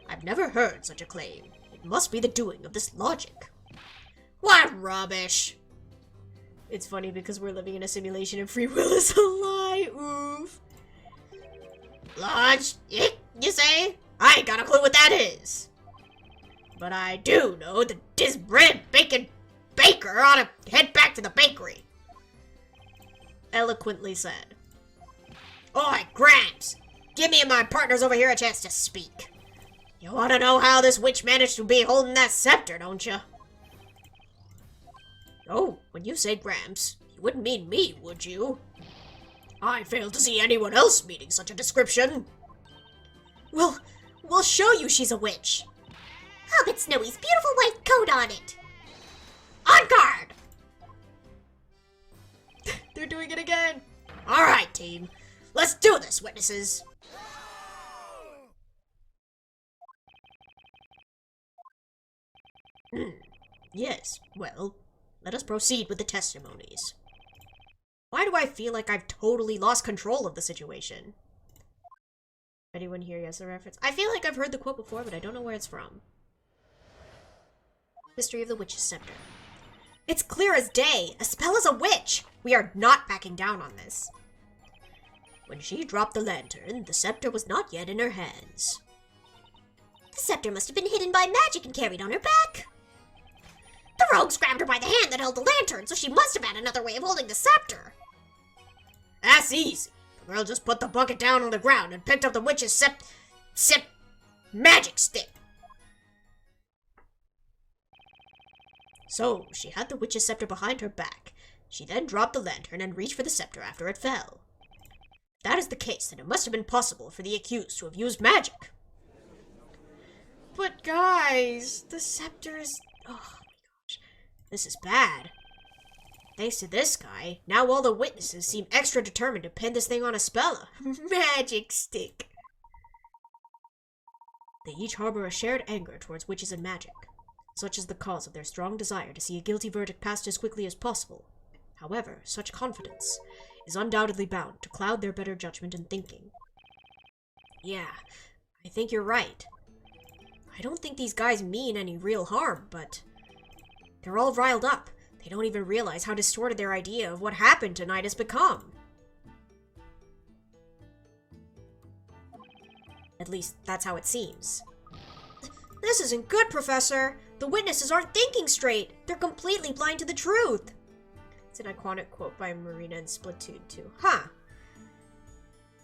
I've never heard such a claim. It must be the doing of this logic. What rubbish! It's funny because we're living in a simulation and free will is a lie, oof. Lodge, you say? I ain't got a clue what that is. But I do know that this bread bacon baker ought to head back to the bakery. Eloquently said. Oi, Gramps! Give me and my partners over here a chance to speak. You want to know how this witch managed to be holding that scepter, don't you? Oh, when you say Gramps, you wouldn't mean me, would you? I fail to see anyone else meeting such a description. Well, we'll show you she's a witch. Hobbit Snowy's beautiful white coat on it. On guard! They're doing it again. All right, team. Let's do this, witnesses. Yes, well, let us proceed with the testimonies. Why do I feel like I've totally lost control of the situation? Anyone here has a reference? I feel like I've heard the quote before, but I don't know where it's from. History of the Witch's Scepter. It's clear as day. Espella's a witch. We are not backing down on this. When she dropped the lantern, the scepter was not yet in her hands. The scepter must have been hidden by magic and carried on her back. The rogues grabbed her by the hand that held the lantern, so she must have had another way of holding the scepter. That's easy. The girl just put the bucket down on the ground and picked up the witch's magic stick. So, she had the witch's scepter behind her back. She then dropped the lantern and reached for the scepter after it fell. If that is the case, then it must have been possible for the accused to have used magic. But guys, the scepter is... Oh my gosh. This is bad. Thanks to this guy, now all the witnesses seem extra determined to pin this thing on Espella. Magic stick. They each harbor a shared anger towards witches and magic. Such is the cause of their strong desire to see a guilty verdict passed as quickly as possible. However, such confidence is undoubtedly bound to cloud their better judgment and thinking. Yeah, I think you're right. I don't think these guys mean any real harm, but they're all riled up. They don't even realize how distorted their idea of what happened tonight has become. At least, that's how it seems. This isn't good, Professor! The witnesses aren't thinking straight! They're completely blind to the truth! It's an iconic quote by Marina in Splatoon 2. Huh.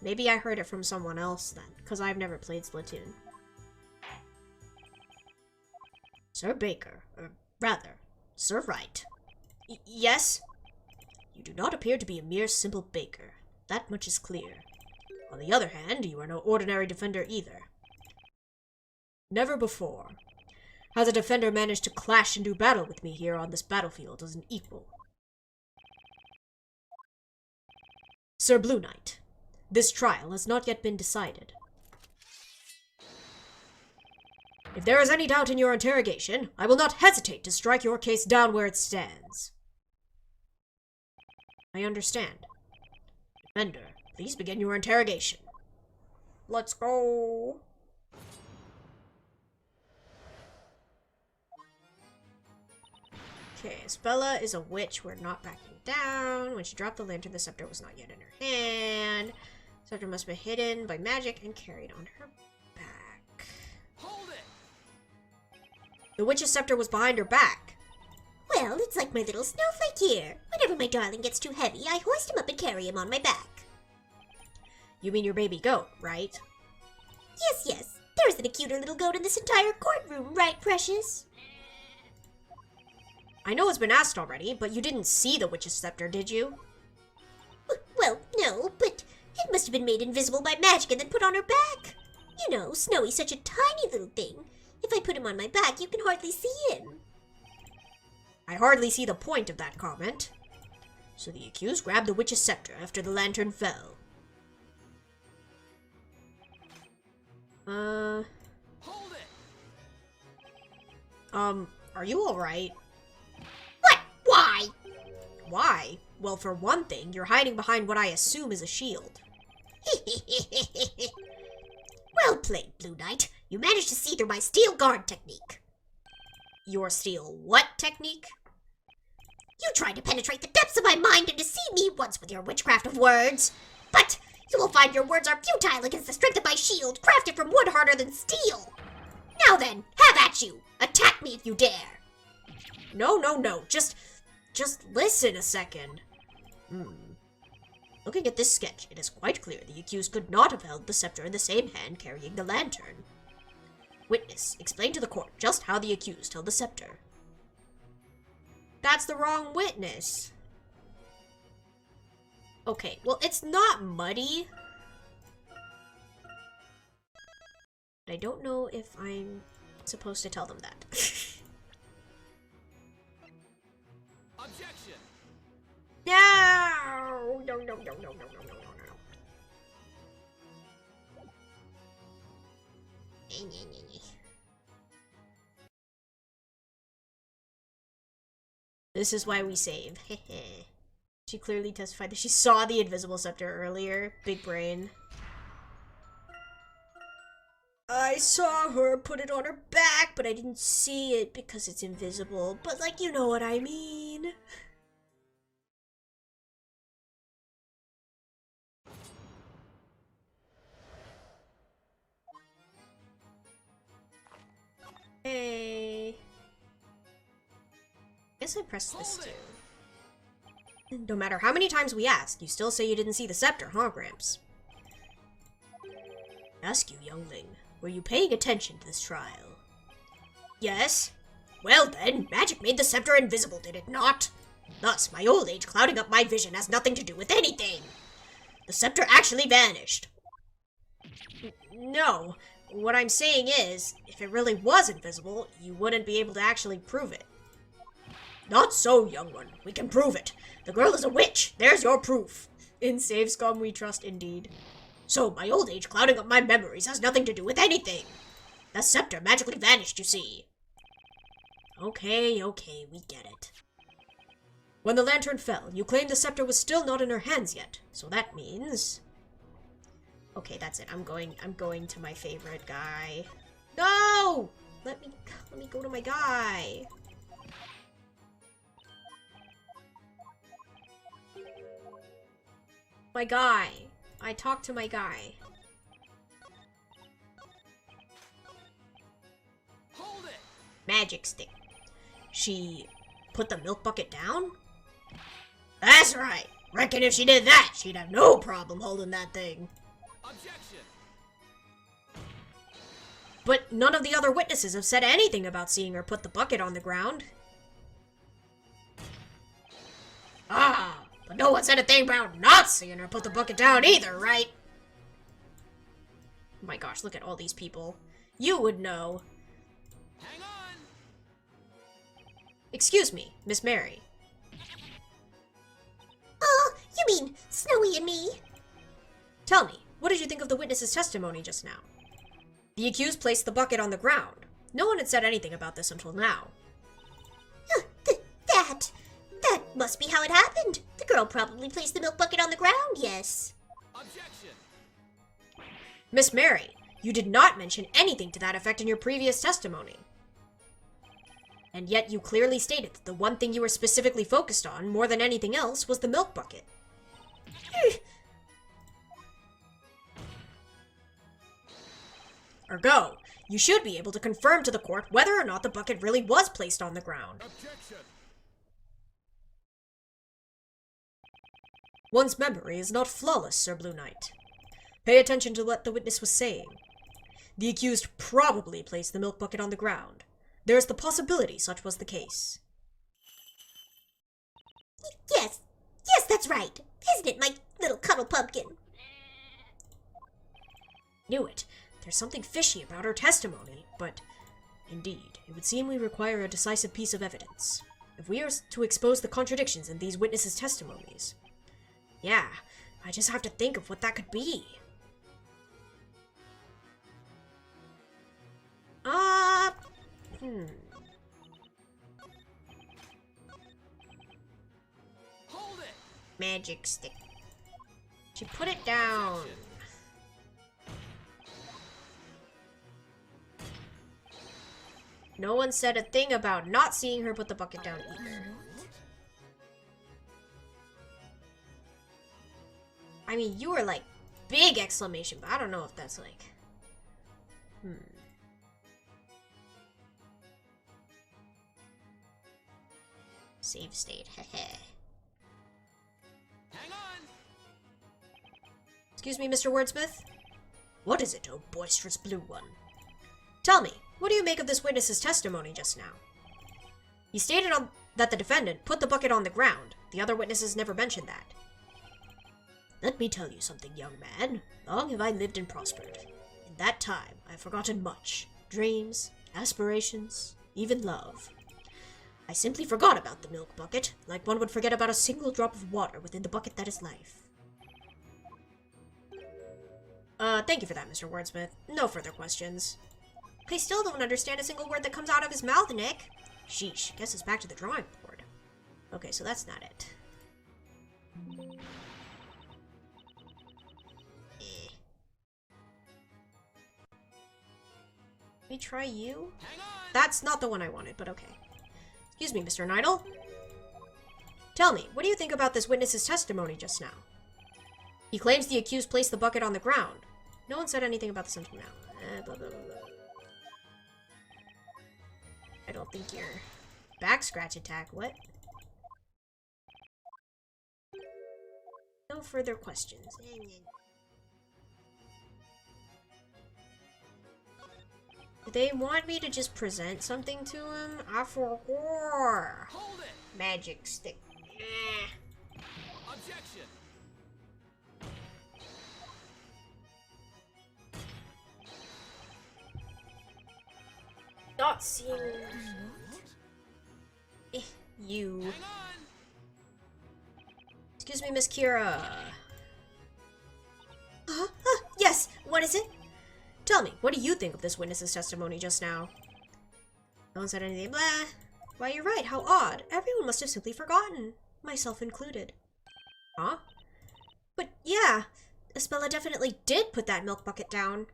Maybe I heard it from someone else then, because I've never played Splatoon. Sir Baker, or rather, Sir Wright. Yes? You do not appear to be a mere simple baker. That much is clear. On the other hand, you are no ordinary defender either. Never before has a defender managed to clash and do battle with me here on this battlefield as an equal. Sir Blue Knight, this trial has not yet been decided. If there is any doubt in your interrogation, I will not hesitate to strike your case down where it stands. I understand. Defender, please begin your interrogation. Let's go. Okay, Spella is a witch. We're not backing down. When she dropped the lantern, the scepter was not yet in her hand. The scepter must be hidden by magic and carried on her back. Hold it! The witch's scepter was behind her back. Well, it's like my little snowflake here. Whenever my darling gets too heavy, I hoist him up and carry him on my back. You mean your baby goat, right? Yes, yes. There isn't a cuter little goat in this entire courtroom, right, Precious? I know it's been asked already, but you didn't see the witch's scepter, did you? Well, no, but it must have been made invisible by magic and then put on her back. You know, Snowy's such a tiny little thing. If I put him on my back, you can hardly see him. I hardly see the point of that comment. So the accused grabbed the witch's scepter after the lantern fell. Hold it! Are you alright? What? Why? Why? Well, for one thing, you're hiding behind what I assume is a shield. Well played, Blue Knight. You managed to see through my steel guard technique. Your steel what technique? You tried to penetrate the depths of my mind and deceive me once with your witchcraft of words. But you will find your words are futile against the strength of my shield, crafted from wood harder than steel. Now then, have at you. Attack me if you dare. No. Just listen a second. Looking at this sketch, it is quite clear the accused could not have held the scepter in the same hand carrying the lantern. Witness, explain to the court just how the accused held the scepter. That's the wrong witness. Okay, well, it's not muddy. But I don't know if I'm supposed to tell them that. Objection! No! No. This is why we save. She clearly testified that she saw the invisible scepter earlier. Big brain. I saw her put it on her back, but I didn't see it because it's invisible. But, like, you know what I mean. Hey. Guess I pressed this too. No matter how many times we ask, you still say you didn't see the scepter, huh, Gramps? Ask you, youngling, were you paying attention to this trial? Yes. Well then, magic made the scepter invisible, did it not? Thus, my old age clouding up my vision has nothing to do with anything. The scepter actually vanished. No. What I'm saying is, if it really was invisible, you wouldn't be able to actually prove it. Not so, young one. We can prove it. The girl is a witch. There's your proof. In Save Scum we trust indeed. So, my old age clouding up my memories has nothing to do with anything. The scepter magically vanished, you see. Okay, we get it. When the lantern fell, you claimed the scepter was still not in her hands yet. So that means... Okay, that's it. I'm going to my favorite guy. No! Let me go to my guy. My guy. I talked to my guy. Hold it! Magic stick. She put the milk bucket down? That's right. Reckon if she did that, she'd have no problem holding that thing. Objection! But none of the other witnesses have said anything about seeing her put the bucket on the ground. Ah, but no one said a thing about not seeing her put the bucket down either, right? Oh my gosh, look at all these people. You would know. Hang on! Excuse me, Miss Mary. Oh, you mean Snowy and me? Tell me, what did you think of the witness's testimony just now? The accused placed the bucket on the ground. No one had said anything about this until now. That must be how it happened. The girl probably placed the milk bucket on the ground, yes. Objection! Miss Mary, you did not mention anything to that effect in your previous testimony. And yet you clearly stated that the one thing you were specifically focused on, more than anything else, was the milk bucket. Ergo, you should be able to confirm to the court whether or not the bucket really was placed on the ground. Objection! One's memory is not flawless, Sir Blue Knight. Pay attention to what the witness was saying. The accused probably placed the milk bucket on the ground. There is the possibility such was the case. Yes, that's right. Isn't it, my little cuddle pumpkin? Knew it. There's something fishy about her testimony, but indeed, it would seem we require a decisive piece of evidence. If we are to expose the contradictions in these witnesses' testimonies. Yeah, I just have to think of what that could be. Hold it! Magic stick. She put it down. No one said a thing about not seeing her put the bucket down either. I mean, you were like, big exclamation, but I don't know if that's like... Save state, heh. Hang on! Excuse me, Mr. Wordsmith? What is it, oh boisterous blue one? Tell me, what do you make of this witness's testimony just now? He stated that the defendant put the bucket on the ground. The other witnesses never mentioned that. Let me tell you something, young man. Long have I lived and prospered. In that time, I have forgotten much. Dreams, aspirations, even love. I simply forgot about the milk bucket, like one would forget about a single drop of water within the bucket that is life. Thank you for that, Mr. Wordsmith. No further questions. I still don't understand a single word that comes out of his mouth, Nick. Sheesh, guess it's back to the drawing board. Okay, so that's not it. Let me try you? Hang on! That's not the one I wanted, but okay. Excuse me, Mr. Neidle. Tell me, what do you think about this witness's testimony just now? He claims the accused placed the bucket on the ground. No one said anything about this until now. Blah, blah, blah, blah. I don't think your back scratch attack, what? No further questions. Do they want me to just present something to him? I forgot. Hold it! Magic stick. Objection! Not seeing... you. Hang on! Excuse me, Miss Kira. Yes, what is it? Tell me, what do you think of this witness's testimony just now? No one said anything. Blah. Why, you're right. How odd. Everyone must have simply forgotten. Myself included. Huh? But yeah, Isabella definitely did put that milk bucket down.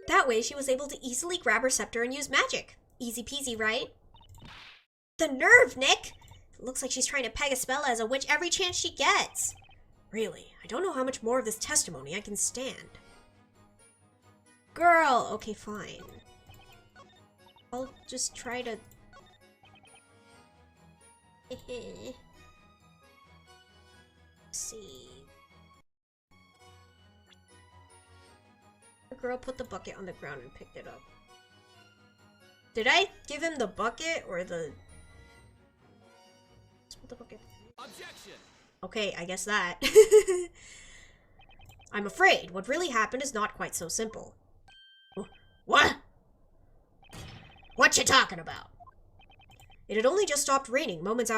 That way, she was able to easily grab her scepter and use magic. Easy peasy, right? The nerve, Nick! It looks like she's trying to peg Isabella as a witch every chance she gets. Really, I don't know how much more of this testimony I can stand. Girl! Okay, fine. I'll just try to... see. The girl put the bucket on the ground and picked it up. Did I give him the bucket or the... Let's put the bucket. Objection! Okay, I guess that. I'm afraid what really happened is not quite so simple. What? What you talking about? It had only just stopped raining moments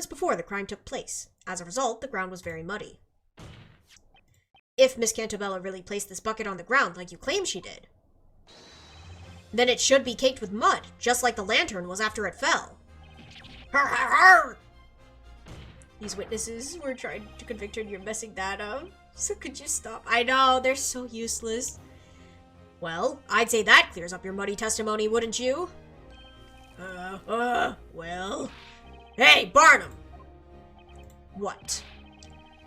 before the crime took place. As a result, the ground was very muddy. If Miss Cantabella really placed this bucket on the ground like you claim she did, then it should be caked with mud, just like the lantern was after it fell. Har har har! These witnesses were trying to convict her and you're messing that up. So could you stop? I know, they're so useless. Well, I'd say that clears up your muddy testimony, wouldn't you? Well... Hey, Barnum! What?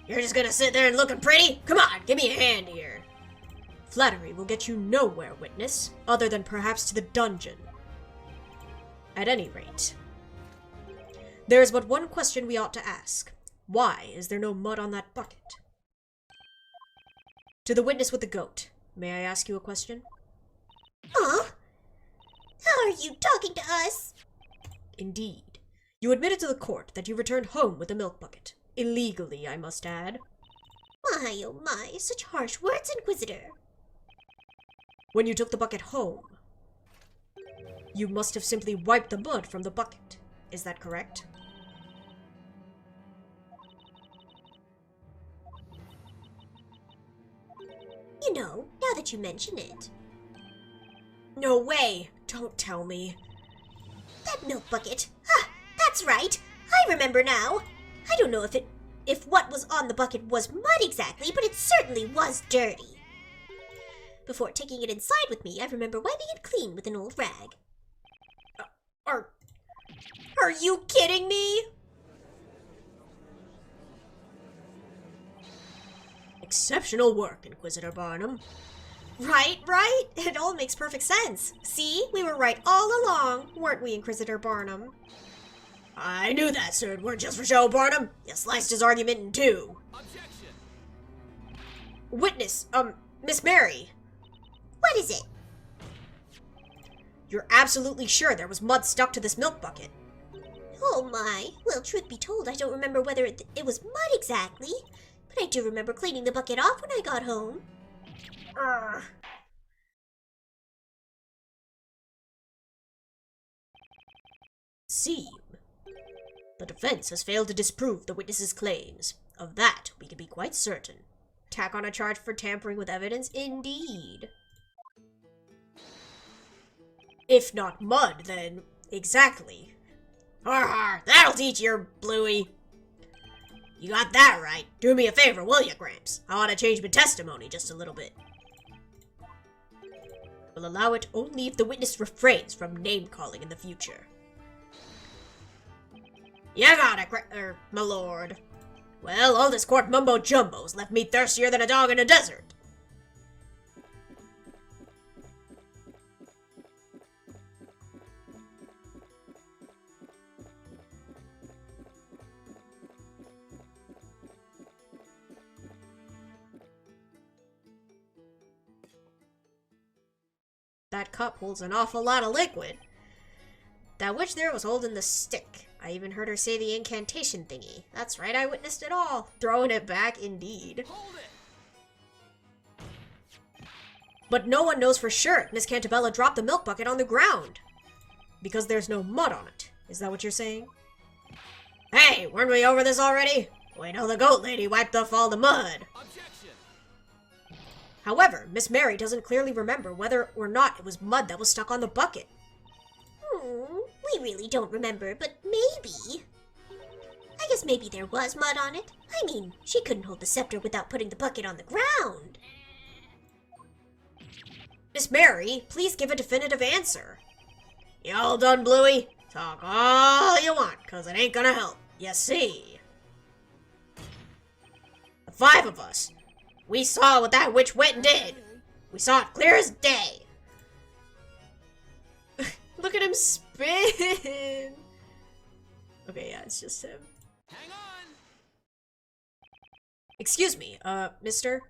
You're just gonna sit there and looking pretty? Come on, give me a hand here. Flattery will get you nowhere, witness, other than perhaps to the dungeon. At any rate, there is but one question we ought to ask. Why is there no mud on that bucket? To the witness with the goat, may I ask you a question? Huh? How are you talking to us? Indeed. You admitted to the court that you returned home with the milk bucket. Illegally, I must add. My, oh my, such harsh words, Inquisitor. When you took the bucket home, you must have simply wiped the mud from the bucket. Is that correct? You know, now that you mention it. No way! Don't tell me. That milk bucket. Ha! That's right! I remember now! I don't know if what was on the bucket was mud exactly, but it certainly was dirty. Before taking it inside with me, I remember wiping it clean with an old rag. Are you kidding me? Exceptional work, Inquisitor Barnum. Right? It all makes perfect sense. See? We were right all along, weren't we, Inquisitor Barnum? I knew that, sir. It weren't just for show, Barnum. You sliced his argument in two. Objection! Witness, Miss Mary. What is it? You're absolutely sure there was mud stuck to this milk bucket? Oh my. Well, truth be told, I don't remember whether it was mud exactly, but I do remember cleaning the bucket off when I got home. See, the defense has failed to disprove the witness's claims. Of that, we can be quite certain. Tack on a charge for tampering with evidence? Indeed. If not mud, then exactly. Har har, that'll teach your Bluey. You got that right. Do me a favor, will ya, Gramps? I want to change my testimony just a little bit. We'll allow it only if the witness refrains from name-calling in the future. You got it, my lord. Well, all this court mumbo-jumbo's left me thirstier than a dog in a desert. That cup holds an awful lot of liquid. That witch there was holding the stick. I even heard her say the incantation thingy. That's right, I witnessed it all. Throwing it back, indeed. Hold it! But no one knows for sure if Miss Cantabella dropped the milk bucket on the ground. Because there's no mud on it. Is that what you're saying? Hey, weren't we over this already? We know the goat lady wiped off all the mud. Objection! However, Miss Mary doesn't clearly remember whether or not it was mud that was stuck on the bucket. We really don't remember, but maybe. I guess maybe there was mud on it. I mean, she couldn't hold the scepter without putting the bucket on the ground. Miss Mary, please give a definitive answer. You all done, Bluey? Talk all you want, 'cause it ain't gonna help. You see. The 5 of us. We saw what that witch went and did. We saw it clear as day. Look at him spin. Okay, yeah, it's just him. Hang on. Excuse me, mister?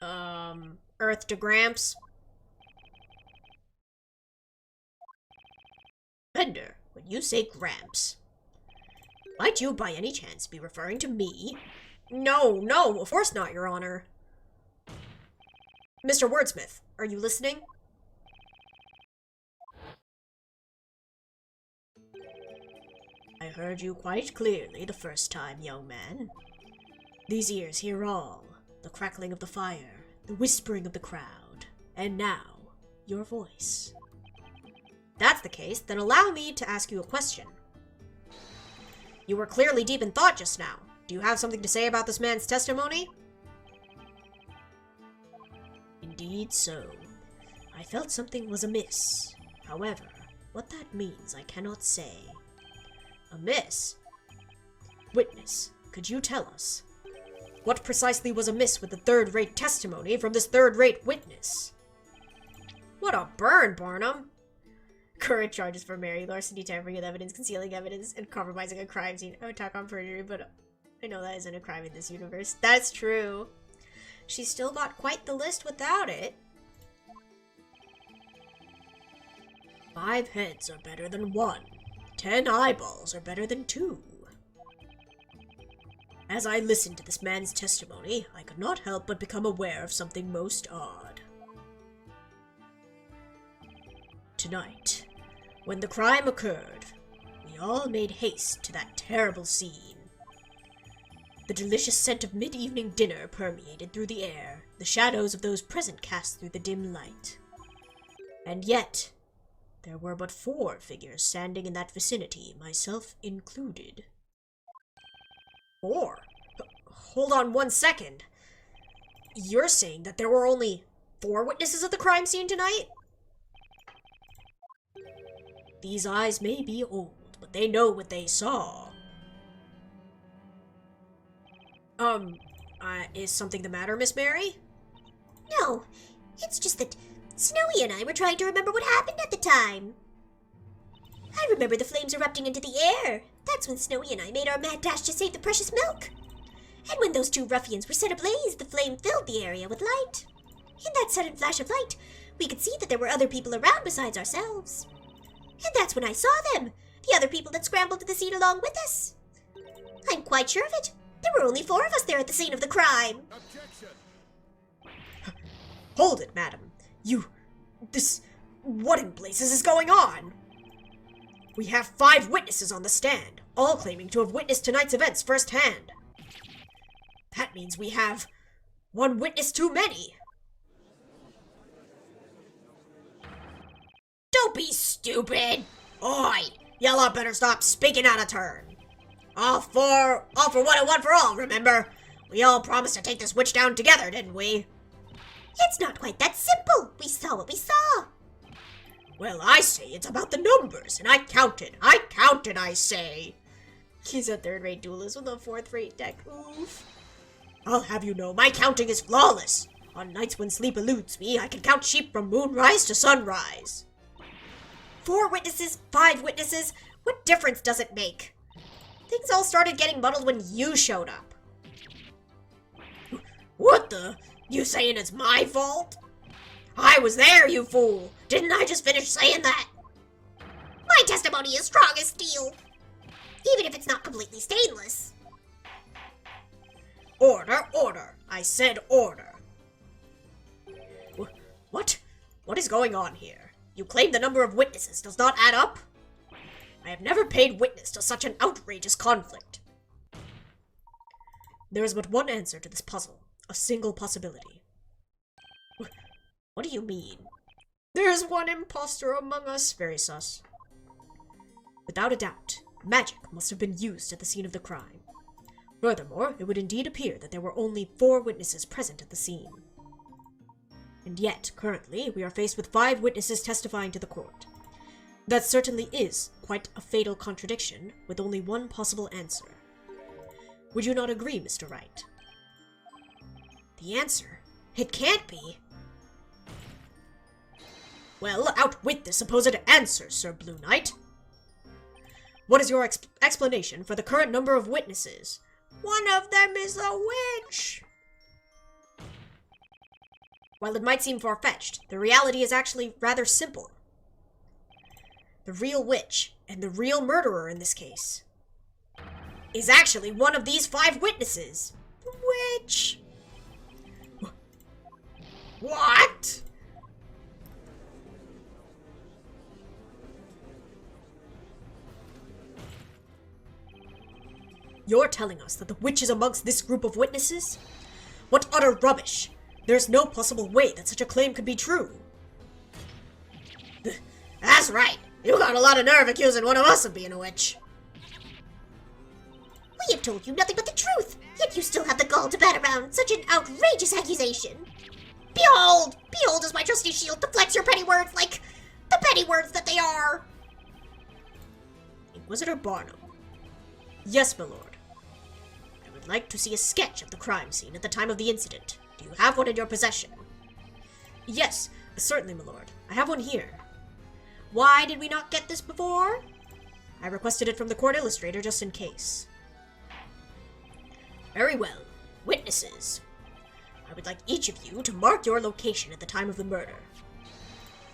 Earth to Gramps? Bender, when you say Gramps, might you by any chance be referring to me? No, no, of course not, Your Honor. Mr. Wordsmith, are you listening? I heard you quite clearly the first time, young man. These ears hear all, the crackling of the fire, the whispering of the crowd, and now, your voice. That's the case, then allow me to ask you a question. You were clearly deep in thought just now. Do you have something to say about this man's testimony? Indeed so. I felt something was amiss. However, what that means I cannot say. Amiss? Witness, could you tell us? What precisely was amiss with the third-rate testimony from this third-rate witness? What a burn, Barnum! Current charges for Mary, larceny, tampering with evidence, concealing evidence, and compromising a crime scene. I would talk on perjury, but I know that isn't a crime in this universe. That's true. She's still got quite the list without it. 5 heads are better than 1. 10 eyeballs are better than 2. As I listened to this man's testimony, I could not help but become aware of something most odd. Tonight, when the crime occurred, we all made haste to that terrible scene. The delicious scent of mid-evening dinner permeated through the air, the shadows of those present cast through the dim light. And yet, there were but 4 figures standing in that vicinity, myself included. 4? Hold on 1 second. You're saying that there were only 4 witnesses at the crime scene tonight? These eyes may be old, but they know what they saw. Is something the matter, Miss Mary? No, it's just that Snowy and I were trying to remember what happened at the time. I remember the flames erupting into the air. That's when Snowy and I made our mad dash to save the precious milk. And when those 2 ruffians were set ablaze, the flame filled the area with light. In that sudden flash of light, we could see that there were other people around besides ourselves. And that's when I saw them, the other people that scrambled to the scene along with us. I'm quite sure of it. There were only 4 of us there at the scene of the crime. Objection. Hold it, madam. What in blazes is going on? We have 5 witnesses on the stand, all claiming to have witnessed tonight's events firsthand. That means we have 1 witness too many. Don't be stupid! Oi! Y'all lot better stop speaking out of turn. All for one and one for all, remember? We all promised to take this witch down together, didn't we? It's not quite that simple. We saw what we saw. Well, I say it's about the numbers, and I counted, I say. He's a third-rate duelist with a 4th-rate deck, oof. I'll have you know, my counting is flawless. On nights when sleep eludes me, I can count sheep from moonrise to sunrise. 4 witnesses, 5 witnesses, what difference does it make? Things all started getting muddled when you showed up. What the? You saying it's my fault? I was there, you fool! Didn't I just finish saying that? My testimony is strong as steel, even if it's not completely stainless. Order, order! I said order. What? What is going on here? You claim the number of witnesses does not add up? I have never paid witness to such an outrageous conflict. There is but one answer to this puzzle, a single possibility. What do you mean? There's one impostor among us, very sus. Without a doubt, magic must have been used at the scene of the crime. Furthermore, it would indeed appear that there were only 4 witnesses present at the scene. And yet, currently, we are faced with 5 witnesses testifying to the court. That certainly is quite a fatal contradiction, with only one possible answer. Would you not agree, Mr. Wright? The answer? It can't be. Well, outwit the supposed answer, Sir Blue Knight. What is your explanation for the current number of witnesses? One of them is a witch! While it might seem far-fetched, the reality is actually rather simple. The real witch, and the real murderer in this case, is actually one of these 5 witnesses. Which... What? You're telling us that the witch is amongst this group of witnesses? What utter rubbish! There's no possible way that such a claim could be true. That's right. You got a lot of nerve accusing one of us of being a witch. We have told you nothing but the truth, yet you still have the gall to bat around such an outrageous accusation. Behold! Behold as my trusty shield deflects your petty words like the petty words that they are! Inquisitor Barnum. Yes, my lord. I would like to see a sketch of the crime scene at the time of the incident. Do you have one in your possession? Yes, certainly, my lord. I have one here. Why did we not get this before? I requested it from the court illustrator just in case. Very well. Witnesses. I would like each of you to mark your location at the time of the murder.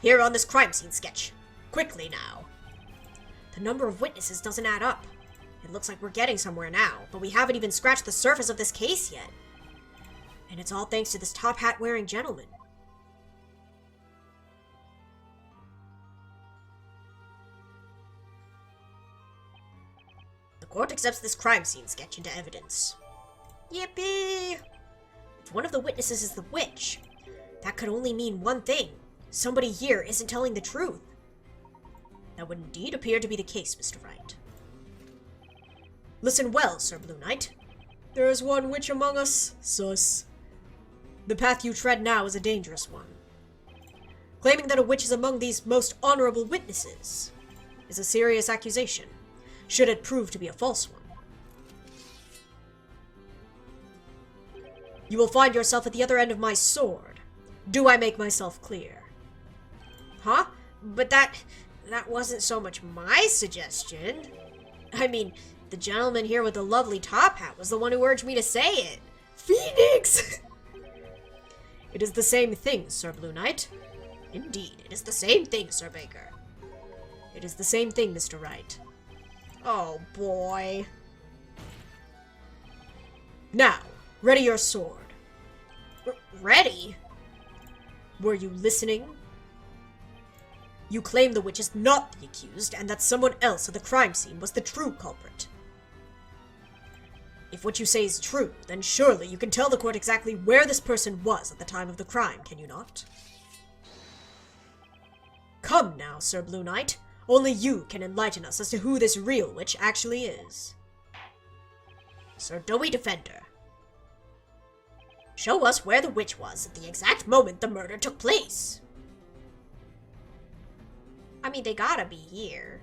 Here on this crime scene sketch. Quickly now. The number of witnesses doesn't add up. It looks like we're getting somewhere now, but we haven't even scratched the surface of this case yet. And it's all thanks to this top hat wearing gentleman. The court accepts this crime scene sketch into evidence. Yippee! If one of the witnesses is the witch, that could only mean one thing. Somebody here isn't telling the truth. That would indeed appear to be the case, Mr. Wright. Listen well, Sir Blue Knight. There is one witch among us, sus. The path you tread now is a dangerous one. Claiming that a witch is among these most honorable witnesses is a serious accusation, should it prove to be a false one. You will find yourself at the other end of my sword. Do I make myself clear? Huh? But that wasn't so much my suggestion. I mean, the gentleman here with the lovely top hat was the one who urged me to say it. Phoenix! It is the same thing, Sir Blue Knight. Indeed, it is the same thing, Sir Baker. It is the same thing, Mr. Wright. Oh, boy. Now, ready your sword. Ready? Were you listening? You claim the witch is not the accused, and that someone else at the crime scene was the true culprit. If what you say is true, then surely you can tell the court exactly where this person was at the time of the crime, can you not? Come now, Sir Blue Knight. Only you can enlighten us as to who this real witch actually is. Sir Doughy Defender. Show us where the witch was at the exact moment the murder took place. I mean, they gotta be here.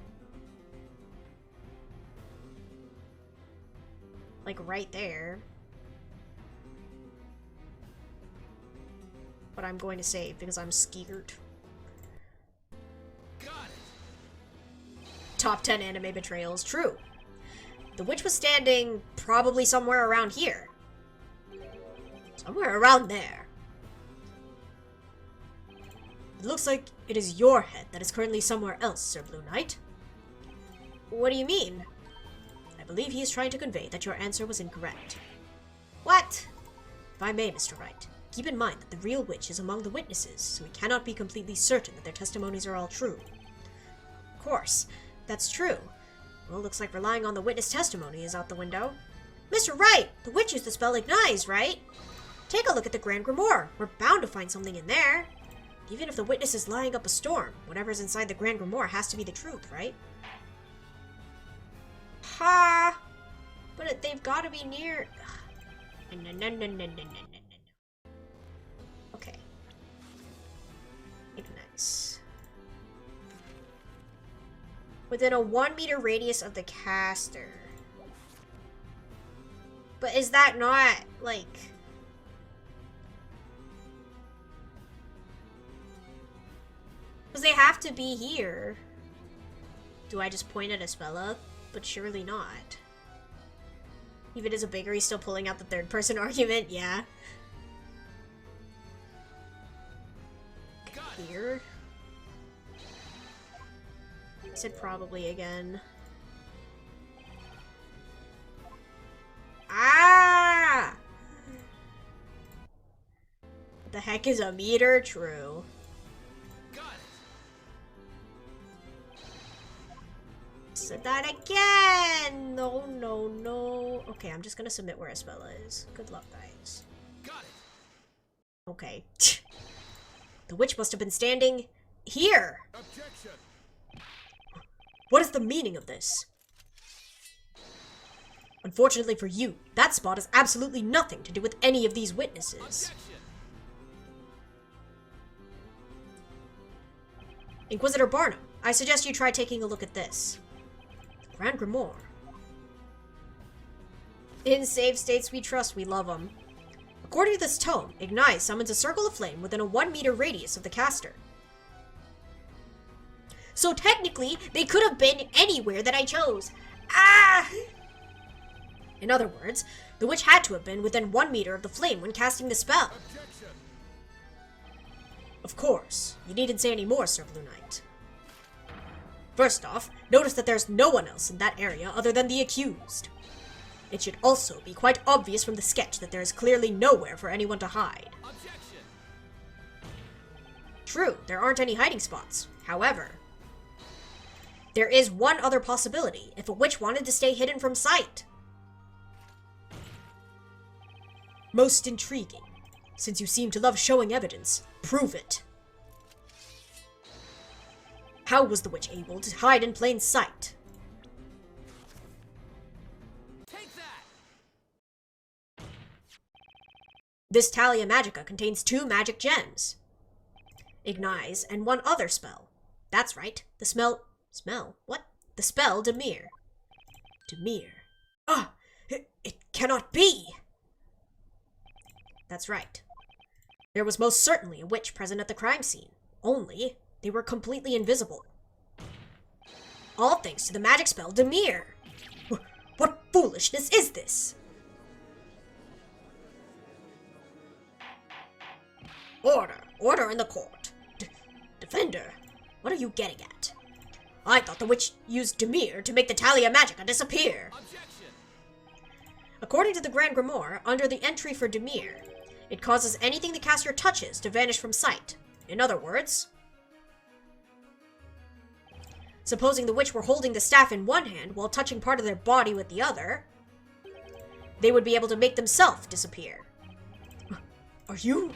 Like, right there. But I'm going to save because I'm scared. Got it. Top 10 anime betrayals, true. The witch was standing probably somewhere around here. Somewhere around there. It looks like it is your head that is currently somewhere else, Sir Blue Knight. What do you mean? I believe he is trying to convey that your answer was incorrect. What? If I may, Mr. Wright, keep in mind that the real witch is among the witnesses, so we cannot be completely certain that their testimonies are all true. Of course, that's true. Well, looks like relying on the witness testimony is out the window. Mr. Wright, the witch used the spell Ignise, right? Take a look at the Grand Grimoire. We're bound to find something in there. Even if the witness is lying up a storm, whatever's inside the Grand Grimoire has to be the truth, right? Ha! But they've got to be near... No. Okay. Ignite. Within a 1 meter radius of the caster. But is that not, like... Because they have to be here. Do I just point at Espella? But surely not. Even as a bakery still pulling out the third-person argument, yeah. Here. I said probably again. Ah! What the heck is a meter? True. Said that again! No, no, no. Okay, I'm just gonna submit where Espella is. Good luck, guys. Got it. Okay. The witch must have been standing here! Objection. What is the meaning of this? Unfortunately for you, that spot has absolutely nothing to do with any of these witnesses. Objection. Inquisitor Barnum, I suggest you try taking a look at this. The Grand Grimoire. In safe states we trust, we love them. According to this tome, Ignite summons a circle of flame within a 1 meter radius of the caster. So technically, they could have been anywhere that I chose. Ah! In other words, the witch had to have been within 1 meter of the flame when casting the spell. Objection. Of course, you needn't say any more, Sir Blue Knight. First off, notice that there's no one else in that area other than the accused. It should also be quite obvious from the sketch that there is clearly nowhere for anyone to hide. Objection. True, there aren't any hiding spots. However, there is one other possibility if a witch wanted to stay hidden from sight. Most intriguing. Since you seem to love showing evidence, prove it. How was the witch able to hide in plain sight? Take that. This Talia Magica contains 2 magic gems. Ignize and 1 other spell. That's right, the smell... What? The spell Demir. Demir. Ah! It cannot be! That's right. There was most certainly a witch present at the crime scene. Only, they were completely invisible. All thanks to the magic spell Demir. What foolishness is this? Order! Order in the court! Defender, what are you getting at? I thought the witch used Demir to make the Talia Magica disappear. Objection. According to the Grand Grimoire, under the entry for Demir, it causes anything the caster touches to vanish from sight. In other words, supposing the witch were holding the staff in one hand while touching part of their body with the other, they would be able to make themselves disappear. Are you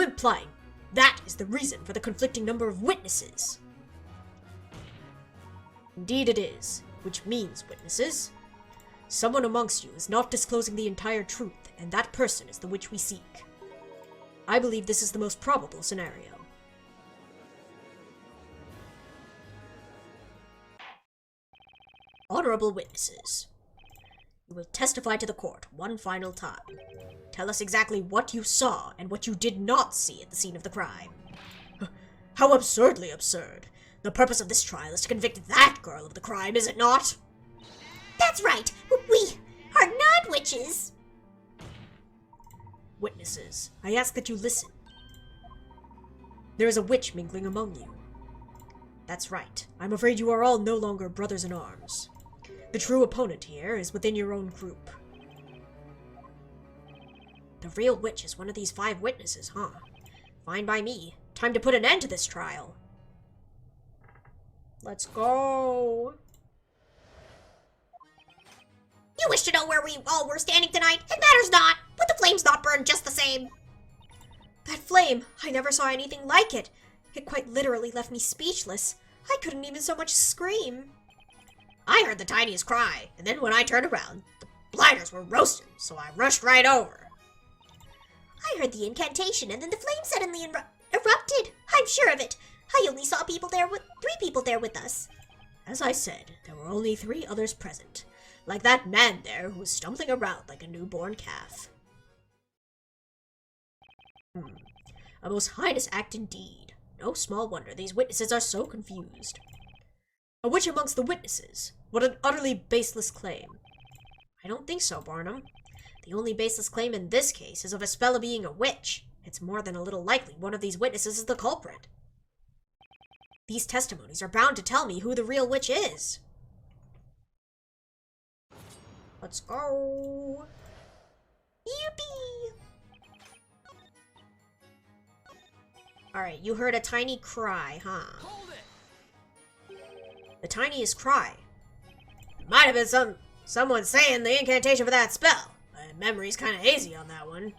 implying that is the reason for the conflicting number of witnesses? Indeed it is, which means, witnesses, someone amongst you is not disclosing the entire truth, and that person is the witch we seek. I believe this is the most probable scenario. Honorable witnesses, you will testify to the court one final time. Tell us exactly what you saw and what you did not see at the scene of the crime. How absurdly absurd. The purpose of this trial is to convict that girl of the crime, is it not? That's right. We are not witches. Witnesses, I ask that you listen. There is a witch mingling among you. That's right. I'm afraid you are all no longer brothers in arms. The true opponent here is within your own group. The real witch is one of these 5 witnesses, huh? Fine by me. Time to put an end to this trial. Let's go. You wish to know where we all were standing tonight? It matters not. Would the flames not burn just the same? That flame! I never saw anything like it. It quite literally left me speechless. I couldn't even so much scream. I heard the tiniest cry, and then when I turned around, the blinders were roasted, so I rushed right over. I heard the incantation, and then the flame suddenly erupted. I'm sure of it. I only saw 3 people there with us. As I said, there were only 3 others present. Like that man there who was stumbling around like a newborn calf. A most heinous act indeed. No small wonder these witnesses are so confused. A witch amongst the witnesses? What an utterly baseless claim. I don't think so, Barnum. The only baseless claim in this case is of Espella being a witch. It's more than a little likely one of these witnesses is the culprit. These testimonies are bound to tell me who the real witch is. Let's go. Yippee! Alright, you heard a tiny cry, huh? Hold it! The tiniest cry. Might have been someone saying the incantation for that spell. My memory's kinda hazy on that one.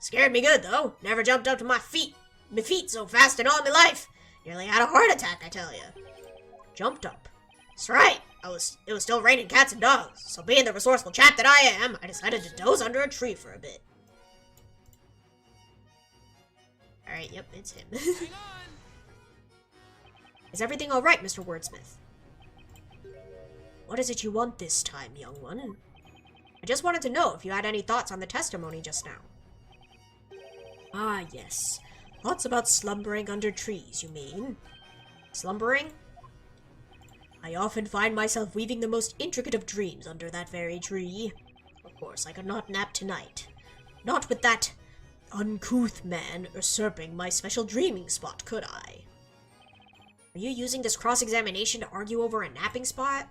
Scared me good, though. Never jumped up to my feet so fast in all my life. Nearly had a heart attack, I tell you. Jumped up. That's right. It was still raining cats and dogs, so being the resourceful chap that I am, I decided to doze under a tree for a bit. Alright, yep, it's him. Hang on! Is everything alright, Mr. Wordsmith? What is it you want this time, young one? I just wanted to know if you had any thoughts on the testimony just now. Ah, yes. Thoughts about slumbering under trees, you mean? Slumbering? I often find myself weaving the most intricate of dreams under that very tree. Of course, I could not nap tonight. Not with that uncouth man usurping my special dreaming spot, could I? Are you using this cross-examination to argue over a napping spot?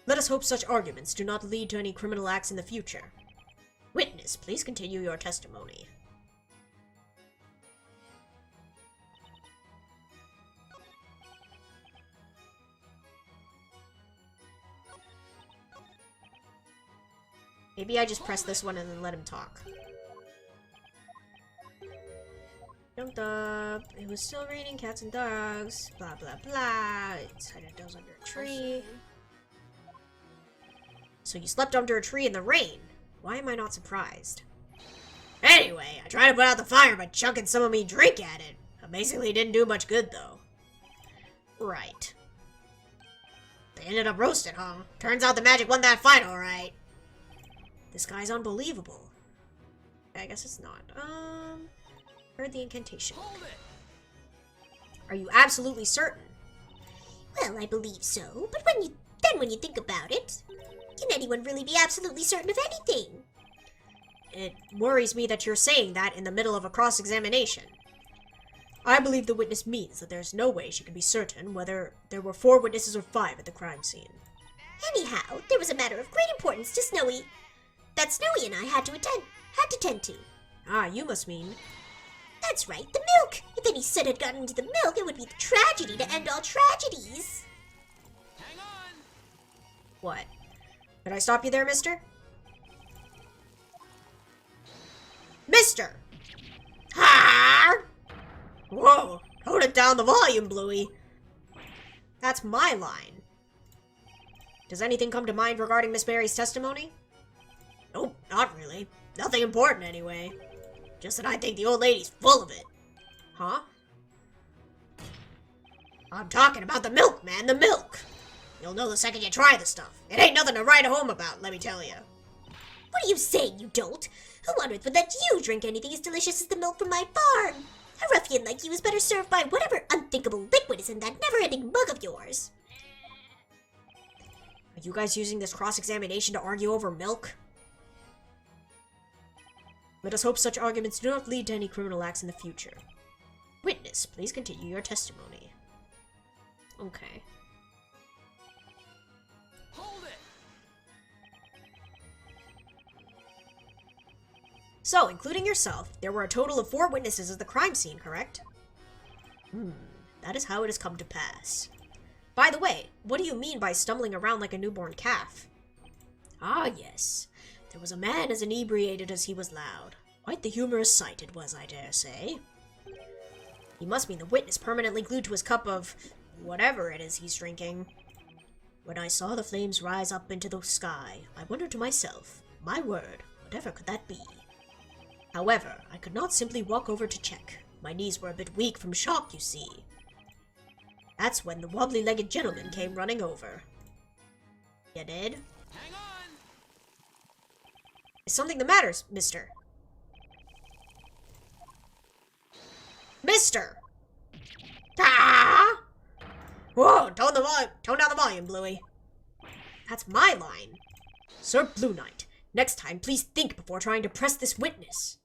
Let us hope such arguments do not lead to any criminal acts in the future. Witness, please continue your testimony. Maybe I just press this one and then let him talk. Jumped up. It was still raining cats and dogs. Blah, blah, blah. It decided to doze under a tree. So you slept under a tree in the rain. Why am I not surprised? Anyway, I tried to put out the fire by chucking some of me drink at it. Amazingly didn't do much good, though. Right. They ended up roasted, huh? Turns out the magic won that fight, alright. This guy's unbelievable. I guess it's not. Heard the incantation. Hold it! Are you absolutely certain? Well, I believe so, but when you think about it, can anyone really be absolutely certain of anything? It worries me that you're saying that in the middle of a cross-examination. I believe the witness means that there's no way she can be certain whether there were 4 witnesses or 5 at the crime scene. Anyhow, there was a matter of great importance to Snowy that Snowy and I had to tend to. Ah, you must mean... That's right, the milk! If any sin had gotten into the milk, it would be the tragedy to end all tragedies. Hang on! What? Could I stop you there, mister? Mister! Ha! Whoa! Hold it down the volume, Bluey. That's my line. Does anything come to mind regarding Miss Barry's testimony? Nope, not really. Nothing important, anyway. Just that I think the old lady's full of it. Huh? I'm talking about the milk, man, the milk! You'll know the second you try the stuff. It ain't nothing to write home about, let me tell you. What are you saying, you dolt? Who on earth would let you drink anything as delicious as the milk from my farm? A ruffian like you is better served by whatever unthinkable liquid is in that never-ending mug of yours. Are you guys using this cross-examination to argue over milk? Let us hope such arguments do not lead to any criminal acts in the future. Witness, please continue your testimony. Okay. Hold it! So, including yourself, there were a total of 4 witnesses at the crime scene, correct? That is how it has come to pass. By the way, what do you mean by stumbling around like a newborn calf? Ah, yes. There was a man as inebriated as he was loud. Quite the humorous sight it was, I dare say. He must mean the witness permanently glued to his cup of whatever it is he's drinking. When I saw the flames rise up into the sky, I wondered to myself, my word, whatever could that be? However, I could not simply walk over to check. My knees were a bit weak from shock, you see. That's when the wobbly-legged gentleman came running over. You did? Hang on! Is something the matter, mister? Mister! Ah! Whoa, tone down the volume, Bluey. That's my line. Sir Blue Knight, next time please think before trying to press this witness.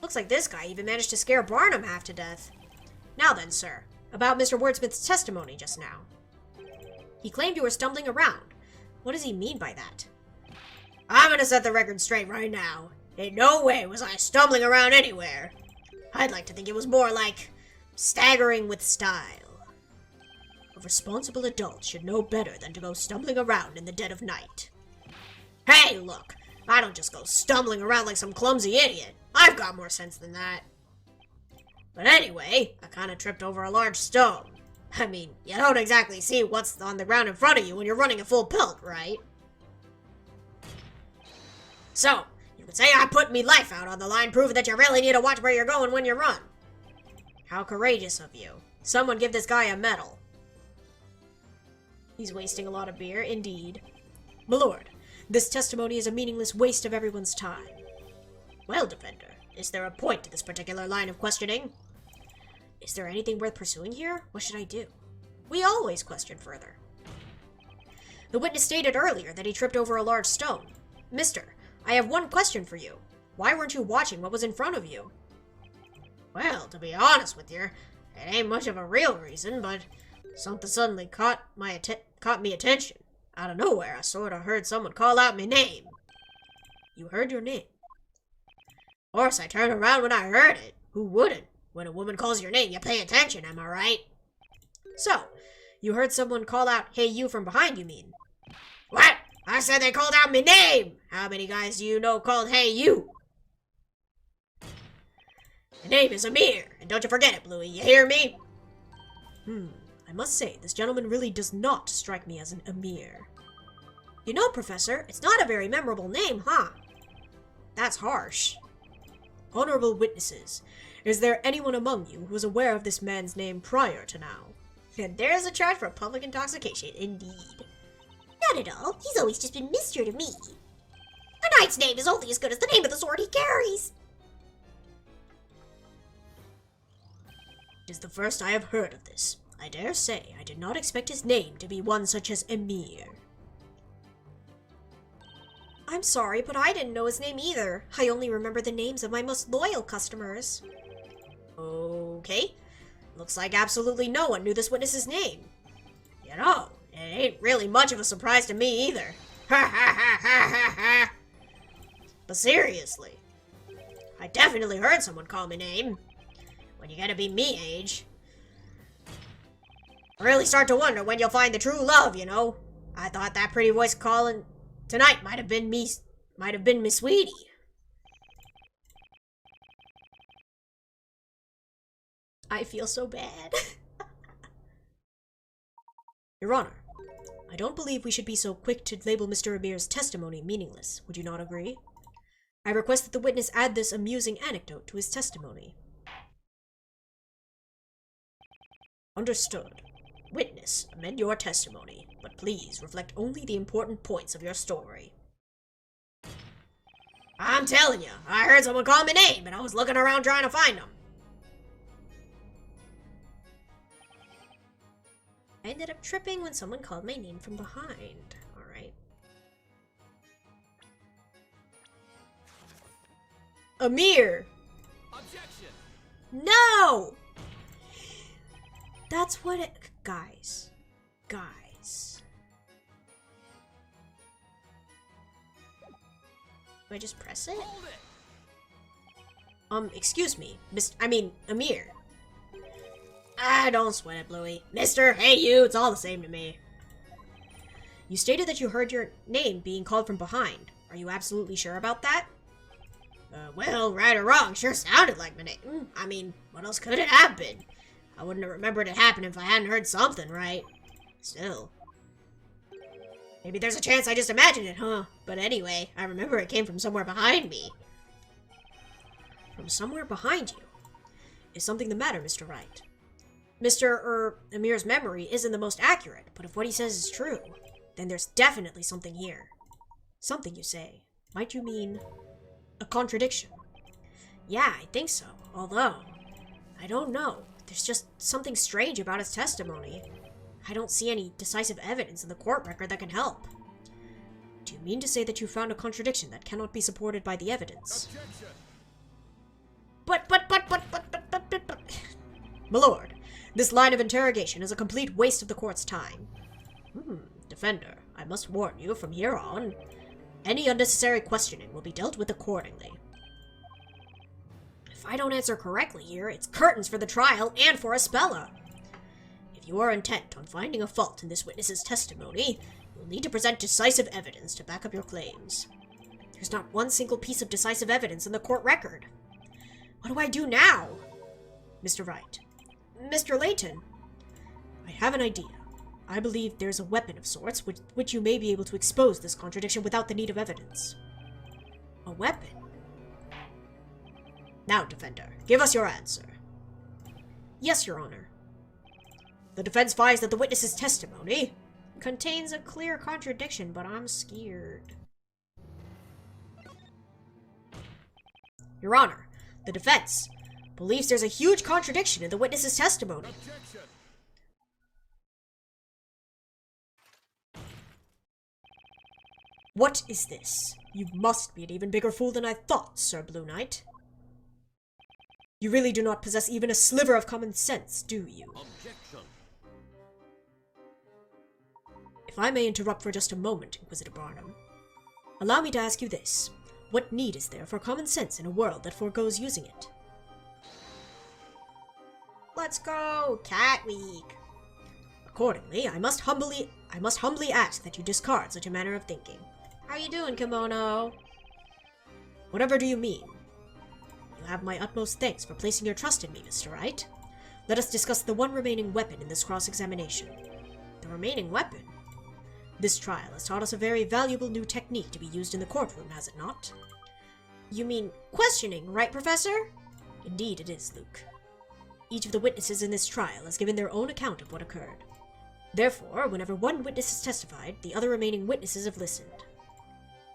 Looks like this guy even managed to scare Barnum half to death. Now then, sir, about Mr. Wordsmith's testimony just now. He claimed you were stumbling around. What does he mean by that? I'm gonna set the record straight right now. In no way was I stumbling around anywhere. I'd like to think it was more like staggering with style. A responsible adult should know better than to go stumbling around in the dead of night. Hey, look, I don't just go stumbling around like some clumsy idiot. I've got more sense than that. But anyway, I kind of tripped over a large stone. I mean, you don't exactly see what's on the ground in front of you when you're running a full pelt, right? So, you could say I put me life out on the line, proving that you really need to watch where you're going when you run. How courageous of you. Someone give this guy a medal. He's wasting a lot of beer, indeed. My lord, this testimony is a meaningless waste of everyone's time. Well, Defender, is there a point to this particular line of questioning? Is there anything worth pursuing here? What should I do? We always question further. The witness stated earlier that he tripped over a large stone. Mister, I have one question for you. Why weren't you watching what was in front of you? Well, to be honest with you, it ain't much of a real reason, but something suddenly caught me attention. Out of nowhere, I sort of heard someone call out my name. You heard your name? Of course, I turned around when I heard it. Who wouldn't? When a woman calls your name, you pay attention, am I right? So, you heard someone call out, "Hey, you," from behind, you mean? What? I said they called out my name! How many guys do you know called "Hey, you"? The name is Amir, and don't you forget it, Bluey, you hear me? I must say, this gentleman really does not strike me as an Amir. You know, Professor, it's not a very memorable name, huh? That's harsh. Honorable witnesses, is there anyone among you who was aware of this man's name prior to now? And there's a charge for public intoxication, indeed. Not at all. He's always just been Mr. to me. A knight's name is only as good as the name of the sword he carries. It is the first I have heard of this. I dare say I did not expect his name to be one such as Emir. I'm sorry, but I didn't know his name either. I only remember the names of my most loyal customers. Okay. Looks like absolutely no one knew this witness's name. You know, it ain't really much of a surprise to me either. Ha ha ha ha ha ha! But seriously, I definitely heard someone call my name. When you gotta be me age, I really start to wonder when you'll find the true love, you know? I thought that pretty voice calling tonight might have been Miss Sweetie. I feel so bad. Your Honor, I don't believe we should be so quick to label Mr. Amir's testimony meaningless. Would you not agree? I request that the witness add this amusing anecdote to his testimony. Understood. Witness, amend your testimony, but please reflect only the important points of your story. I'm telling you, I heard someone call my name, and I was looking around trying to find him. I ended up tripping when someone called my name from behind. Alright. Amir! Objection! No! That's what it... Guys. Do I just press it? Hold it! Excuse me, Amir. Don't sweat it, Bluey. Mister, hey you, it's all the same to me. You stated that you heard your name being called from behind. Are you absolutely sure about that? Well, right or wrong, sure sounded like my name. I mean, what else could it have been? I wouldn't have remembered it happened if I hadn't heard something, right? Still. Maybe there's a chance I just imagined it, huh? But anyway, I remember it came from somewhere behind me. From somewhere behind you? Is something the matter, Mr. Wright? Amir's memory isn't the most accurate, but if what he says is true... Then there's definitely something here. Something, you say? Might you mean a contradiction? Yeah, I think so. Although, I don't know. There's just something strange about his testimony. I don't see any decisive evidence in the court record that can help. Do you mean to say that you found a contradiction that cannot be supported by the evidence? Objection. But. My lord, this line of interrogation is a complete waste of the court's time. Defender, I must warn you from here on, any unnecessary questioning will be dealt with accordingly. If I don't answer correctly here, it's curtains for the trial and for Espella. If you are intent on finding a fault in this witness's testimony, you'll need to present decisive evidence to back up your claims. There's not one single piece of decisive evidence in the court record. What do I do now? Mr. Wright. Mr. Layton. I have an idea. I believe there's a weapon of sorts with which you may be able to expose this contradiction without the need of evidence. A weapon? Now, defender, give us your answer. Yes, Your Honor. The defense finds that the witness's testimony contains a clear contradiction, but I'm scared. Your Honor, the defense believes there's a huge contradiction in the witness's testimony. Objection. What is this? You must be an even bigger fool than I thought, Sir Blue Knight. You really do not possess even a sliver of common sense, do you? Objection. If I may interrupt for just a moment, Inquisitor Barnum, allow me to ask you this. What need is there for common sense in a world that forgoes using it? Let's go, Cat Week! Accordingly, I must humbly ask that you discard such a manner of thinking. How you doing, Kimono? Whatever do you mean? You have my utmost thanks for placing your trust in me, Mr. Wright. Let us discuss the one remaining weapon in this cross-examination. The remaining weapon? This trial has taught us a very valuable new technique to be used in the courtroom, has it not? You mean questioning, right, Professor? Indeed it is, Luke. Each of the witnesses in this trial has given their own account of what occurred. Therefore, whenever one witness has testified, the other remaining witnesses have listened.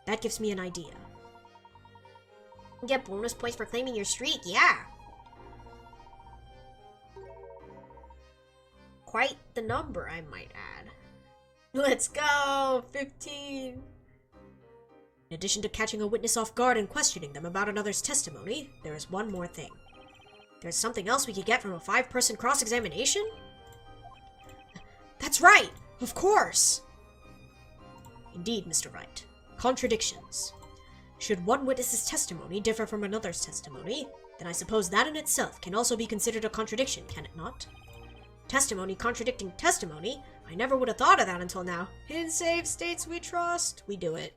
That gives me an idea. Get bonus points for claiming your streak, yeah! Quite the number, I might add. Let's go! 15! In addition to catching a witness off guard and questioning them about another's testimony, there is one more thing. There's something else we could get from a 5-person cross-examination? That's right! Of course! Indeed, Mr. Wright. Contradictions. Should one witness's testimony differ from another's testimony, then I suppose that in itself can also be considered a contradiction, can it not? Testimony contradicting testimony? I never would have thought of that until now. In safe states we trust, we do it.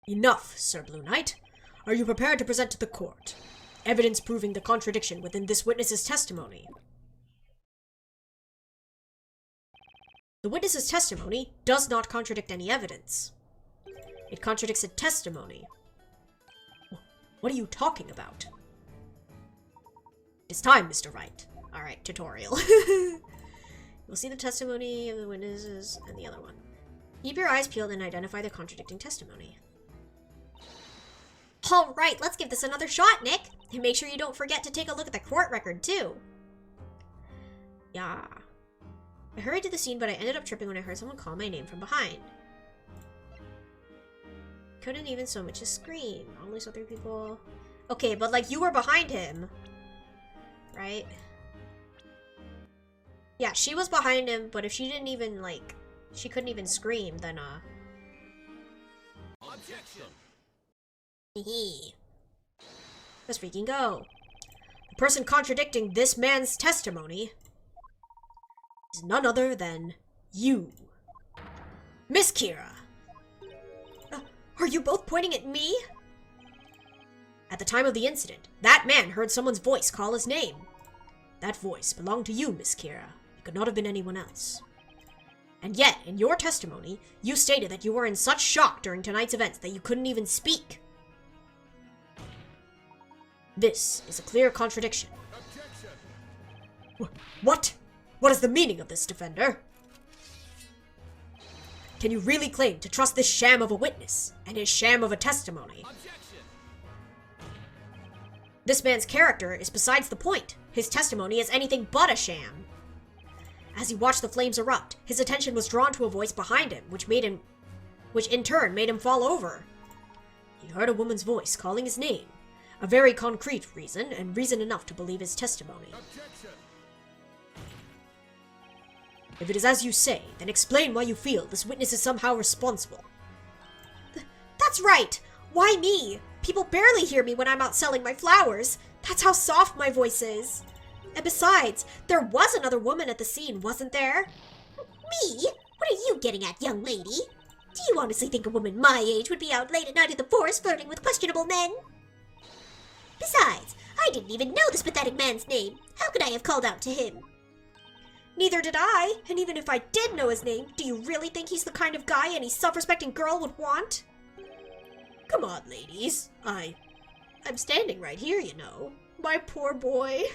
Enough, Sir Blue Knight. Are you prepared to present to the court evidence proving the contradiction within this witness's testimony? The witness's testimony does not contradict any evidence. It contradicts a testimony. What are you talking about? It's time, Mr. Wright. Alright, tutorial. We'll see the testimony of the witnesses and the other one. Keep your eyes peeled and identify the contradicting testimony. Alright, let's give this another shot, Nick! And make sure you don't forget to take a look at the court record, too. Yeah. I hurried to the scene, but I ended up tripping when I heard someone call my name from behind. Couldn't even so much as scream. Only saw 3 people. Okay, but like you were behind him. Right? Yeah, she was behind him, but if she didn't even like, she couldn't even scream, then Objection. Hee. Let's freaking go. The person contradicting this man's testimony is none other than you. Miss Kira. Are you both pointing at me? At the time of the incident, that man heard someone's voice call his name. That voice belonged to you, Miss Kira. It could not have been anyone else. And yet, in your testimony, you stated that you were in such shock during tonight's events that you couldn't even speak. This is a clear contradiction. Objection. What? What is the meaning of this, defender? Can you really claim to trust this sham of a witness and his sham of a testimony? Objection. This man's character is besides the point. His testimony is anything but a sham. As he watched the flames erupt, his attention was drawn to a voice behind him, which in turn made him fall over. He heard a woman's voice calling his name. A very concrete reason, and reason enough to believe his testimony. Objection. If it is as you say, then explain why you feel this witness is somehow responsible. That's right! Why me? People barely hear me when I'm out selling my flowers. That's how soft my voice is. And besides, there was another woman at the scene, wasn't there? Me? What are you getting at, young lady? Do you honestly think a woman my age would be out late at night in the forest flirting with questionable men? Besides, I didn't even know this pathetic man's name. How could I have called out to him? Neither did I, and even if I did know his name, do you really think he's the kind of guy any self-respecting girl would want? Come on, ladies. I'm standing right here, you know. My poor boy.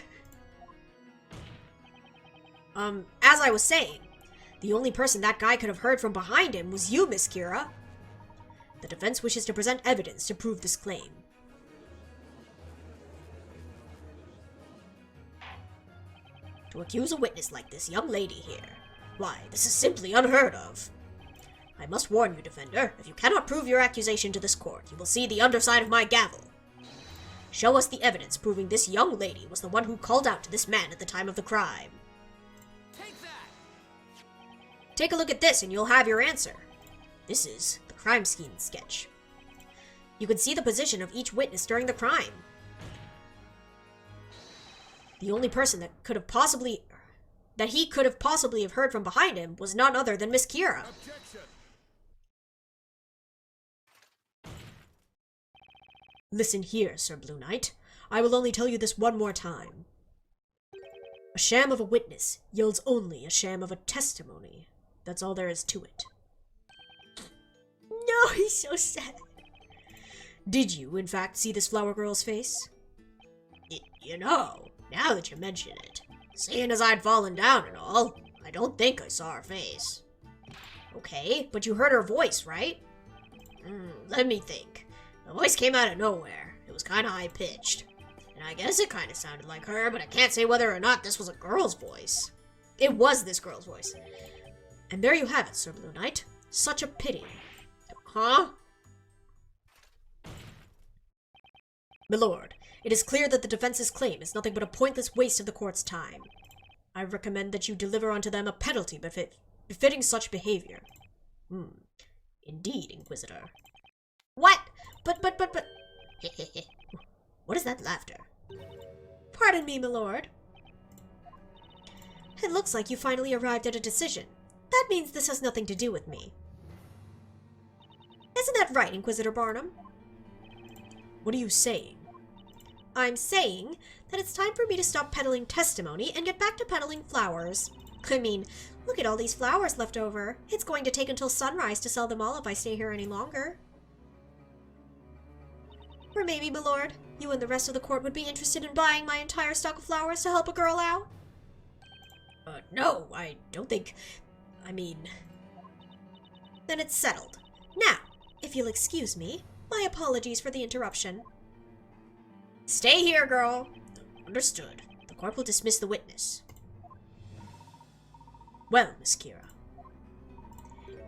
As I was saying, the only person that guy could have heard from behind him was you, Miss Kira. The defense wishes to present evidence to prove this claim. To accuse a witness like this young lady here, why, this is simply unheard of. I must warn you, defender, if you cannot prove your accusation to this court, you will see the underside of my gavel. Show us the evidence proving this young lady was the one who called out to this man at the time of the crime. Take that. Take a look at this and you'll have your answer. This is the crime scene sketch. You can see the position of each witness during the crime. The only person that he could have possibly have heard from behind him was none other than Miss Kira. Objection. Listen here, Sir Blue Knight. I will only tell you this one more time. A sham of a witness yields only a sham of a testimony. That's all there is to it. No, he's so sad. Did you, in fact, see this flower girl's face? You know, now that you mention it, seeing as I'd fallen down and all, I don't think I saw her face. Okay, but you heard her voice, right? Let me think. The voice came out of nowhere. It was kind of high-pitched. And I guess it kind of sounded like her, but I can't say whether or not this was a girl's voice. It was this girl's voice. And there you have it, Sir Blue Knight. Such a pity. Huh? Milord, it is clear that the defense's claim is nothing but a pointless waste of the court's time. I recommend that you deliver unto them a penalty befitting such behavior. Indeed, Inquisitor. What? But... What is that laughter? Pardon me, milord. It looks like you finally arrived at a decision. That means this has nothing to do with me. Isn't that right, Inquisitor Barnum? What are you saying? I'm saying that it's time for me to stop peddling testimony and get back to peddling flowers. I mean, look at all these flowers left over. It's going to take until sunrise to sell them all if I stay here any longer. Or maybe, milord, you and the rest of the court would be interested in buying my entire stock of flowers to help a girl out? No, I don't think... I mean... Then it's settled. Now, if you'll excuse me, my apologies for the interruption. Stay here, girl. Understood. The court will dismiss the witness. Well, Miss Kira,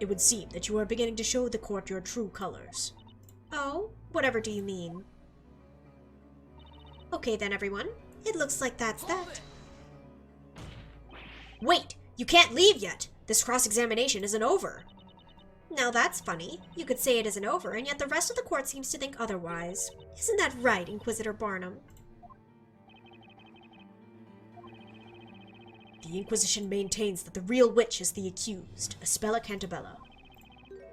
it would seem that you are beginning to show the court your true colors. Oh? Whatever do you mean? Okay then, everyone. It looks like that's that. Wait! You can't leave yet! This cross-examination isn't over. Now that's funny. You could say it isn't over, and yet the rest of the court seems to think otherwise. Isn't that right, Inquisitor Barnum? The Inquisition maintains that the real witch is the accused, Espella Cantabella.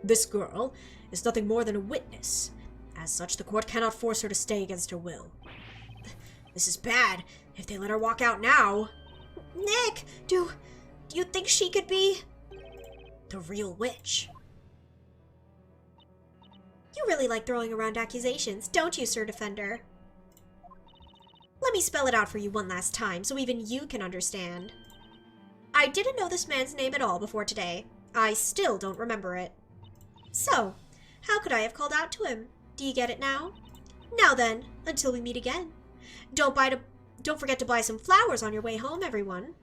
This girl is nothing more than a witness. As such, the court cannot force her to stay against her will. This is bad. If they let her walk out now... Nick, do you think she could be... the real witch? You really like throwing around accusations, don't you, Sir Defender? Let me spell it out for you one last time, so even you can understand. I didn't know this man's name at all before today. I still don't remember it. So, how could I have called out to him? Do you get it now? Now then, until we meet again. Don't forget to buy some flowers on your way home, everyone.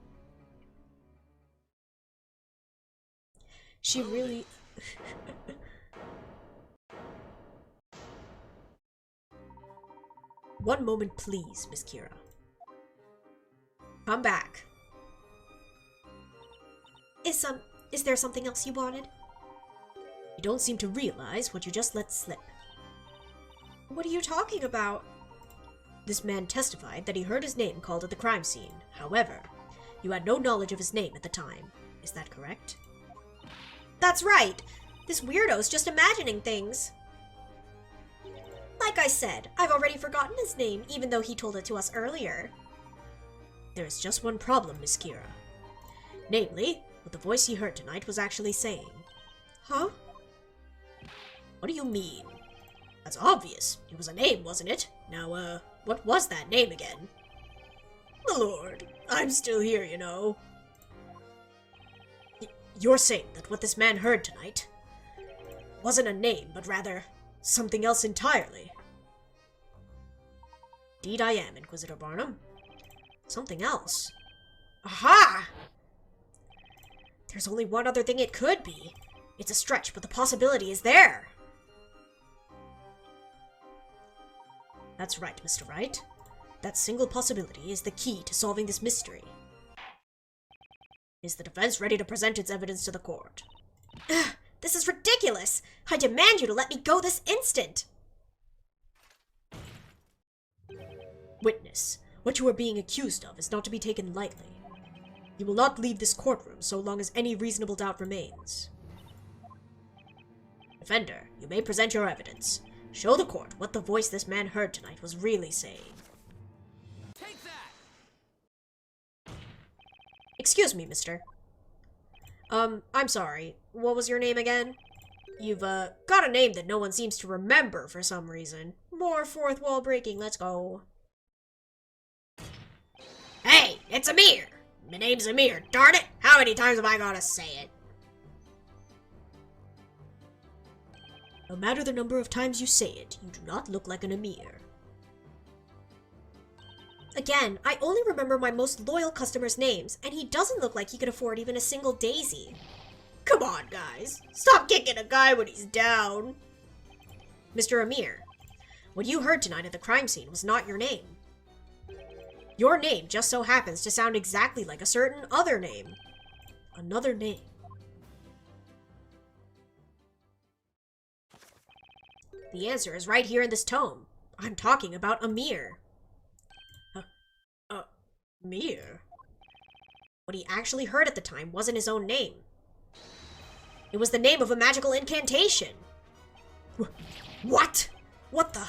She really... One moment, please, Miss Kira. Come back. Is there something else you wanted? You don't seem to realize what you just let slip. What are you talking about? This man testified that he heard his name called at the crime scene. However, you had no knowledge of his name at the time. Is that correct? That's right. This weirdo's just imagining things. Like I said, I've already forgotten his name, even though he told it to us earlier. There is just one problem, Miss Kira. Namely, what the voice he heard tonight was actually saying. Huh? What do you mean? That's obvious. It was a name, wasn't it? Now, what was that name again? My lord, I'm still here, you know. You're saying that what this man heard tonight wasn't a name, but rather something else entirely. Indeed I am, Inquisitor Barnum. Something else. Aha! There's only one other thing it could be. It's a stretch, but the possibility is there. That's right, Mr. Wright. That single possibility is the key to solving this mystery. Is the defense ready to present its evidence to the court? Ugh, this is ridiculous! I demand you to let me go this instant! Witness, what you are being accused of is not to be taken lightly. You will not leave this courtroom so long as any reasonable doubt remains. Defender, you may present your evidence. Show the court what the voice this man heard tonight was really saying. Take that! Excuse me, mister. I'm sorry. What was your name again? You've, got a name that no one seems to remember for some reason. More fourth wall breaking, let's go. Hey, it's Amir! My name's Amir, darn it! How many times have I gotta say it? No matter the number of times you say it, you do not look like an Amir. Again, I only remember my most loyal customers' names, and he doesn't look like he could afford even a single daisy. Come on, guys. Stop kicking a guy when he's down. Mr. Amir, what you heard tonight at the crime scene was not your name. Your name just so happens to sound exactly like a certain other name. Another name. The answer is right here in this tome. I'm talking about Amir. Amir? What he actually heard at the time wasn't his own name. It was the name of a magical incantation. What? What the?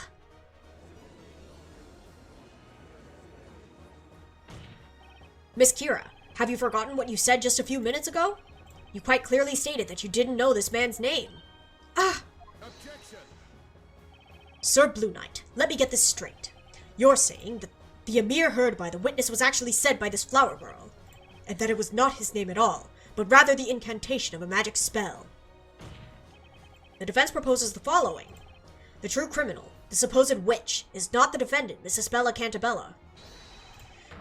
Miss Kira, have you forgotten what you said just a few minutes ago? You quite clearly stated that you didn't know this man's name. Ah! Objection! Sir Blue Knight, let me get this straight. You're saying that the Amir heard by the witness was actually said by this flower girl, and that it was not his name at all, but rather the incantation of a magic spell. The defense proposes the following. The true criminal, the supposed witch, is not the defendant, Miss Isabella Cantabella,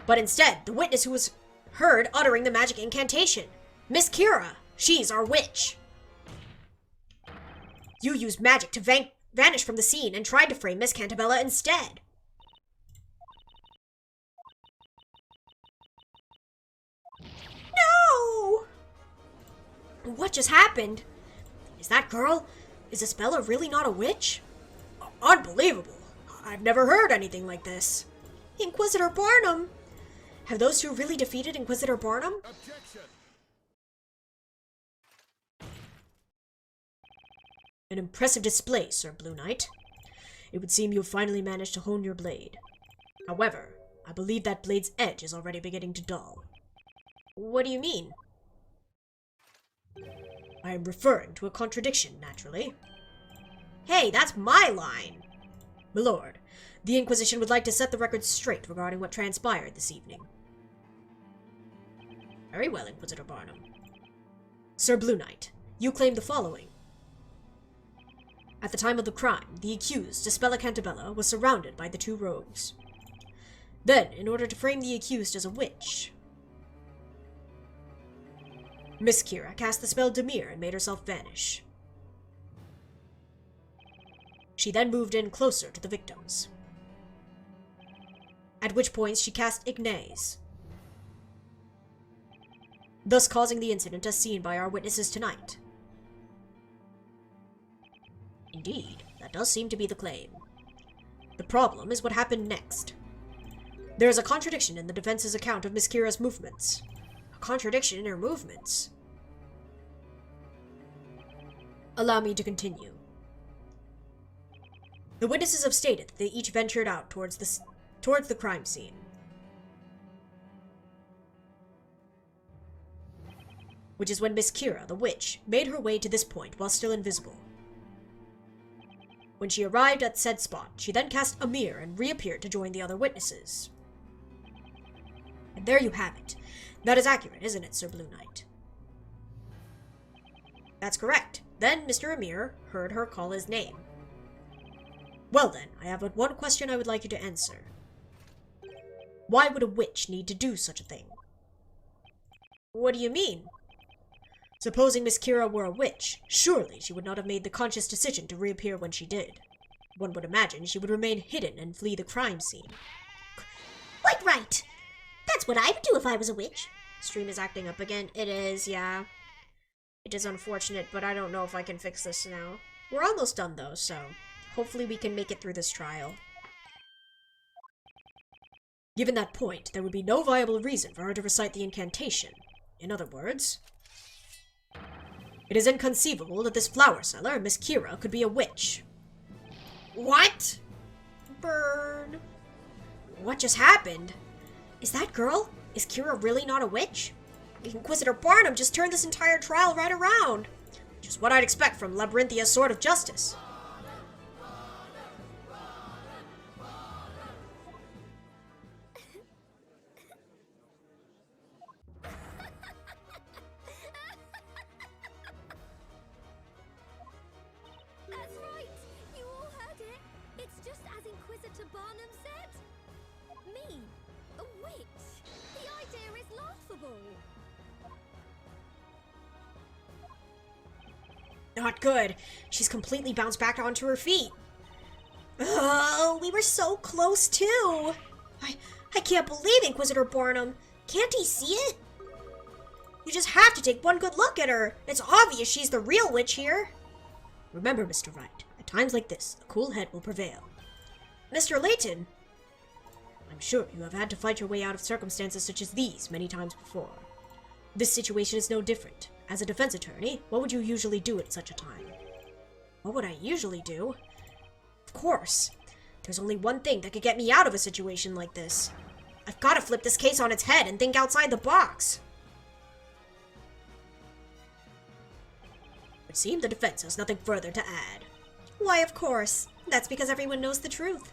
but instead the witness who was heard uttering the magic incantation. Miss Kira, she's our witch. You used magic to vanish from the scene and tried to frame Miss Cantabella instead. No! What just happened? Is that girl? Is Isabella really not a witch? Unbelievable. I've never heard anything like this. Inquisitor Barnum! Have those two really defeated Inquisitor Barnum? Objection! An impressive display, Sir Blue Knight. It would seem you have finally managed to hone your blade. However, I believe that blade's edge is already beginning to dull. What do you mean? I am referring to a contradiction, naturally. Hey, that's my line! My lord, the Inquisition would like to set the record straight regarding what transpired this evening. Very well, Inquisitor Barnum. Sir Blue Knight, you claim the following. At the time of the crime, the accused, Dispella Cantabella, was surrounded by the two rogues. Then, in order to frame the accused as a witch, Miss Kira cast the spell Demir and made herself vanish. She then moved in closer to the victims, at which points she cast Ignace, thus causing the incident as seen by our witnesses tonight. Indeed, that does seem to be the claim. The problem is what happened next. There is a contradiction in the defense's account of Miss Kira's movements. A contradiction in her movements. Allow me to continue. The witnesses have stated that they each ventured out towards the crime scene. Which is when Miss Kira, the witch, made her way to this point while still invisible. When she arrived at said spot, she then cast a mirror and reappeared to join the other witnesses. And there you have it. That is accurate, isn't it, Sir Blue Knight? That's correct. Then Mr. Amir heard her call his name. Well then, I have but one question I would like you to answer. Why would a witch need to do such a thing? What do you mean? Supposing Miss Kira were a witch, surely she would not have made the conscious decision to reappear when she did. One would imagine she would remain hidden and flee the crime scene. Quite right. That's what I would do if I was a witch. Stream is acting up again. It is, yeah. It is unfortunate, but I don't know if I can fix this now. We're almost done though, so hopefully we can make it through this trial. Given that point, there would be no viable reason for her to recite the incantation. In other words, it is inconceivable that this flower seller, Miss Kira, could be a witch. What? Burn. What just happened? Is that girl? Is Kira really not a witch? Inquisitor Barnum just turned this entire trial right around. Just what I'd expect from Labyrinthia's Sword of Justice. That's right! You all heard it! It's just as Inquisitor Barnum said! Me, a witch! The idea is laughable! Not good. She's completely bounced back onto her feet. Oh, we were so close too. I can't believe Inquisitor Barnum. Can't he see it? You just have to take one good look at her. It's obvious she's the real witch here. Remember, Mr. Wright, at times like this, a cool head will prevail. Mr. Layton, I'm sure you have had to fight your way out of circumstances such as these many times before. This situation is no different. As a defense attorney, what would you usually do at such a time? What would I usually do? Of course. There's only one thing that could get me out of a situation like this. I've got to flip this case on its head and think outside the box. It seems the defense has nothing further to add. Why, of course. That's because everyone knows the truth.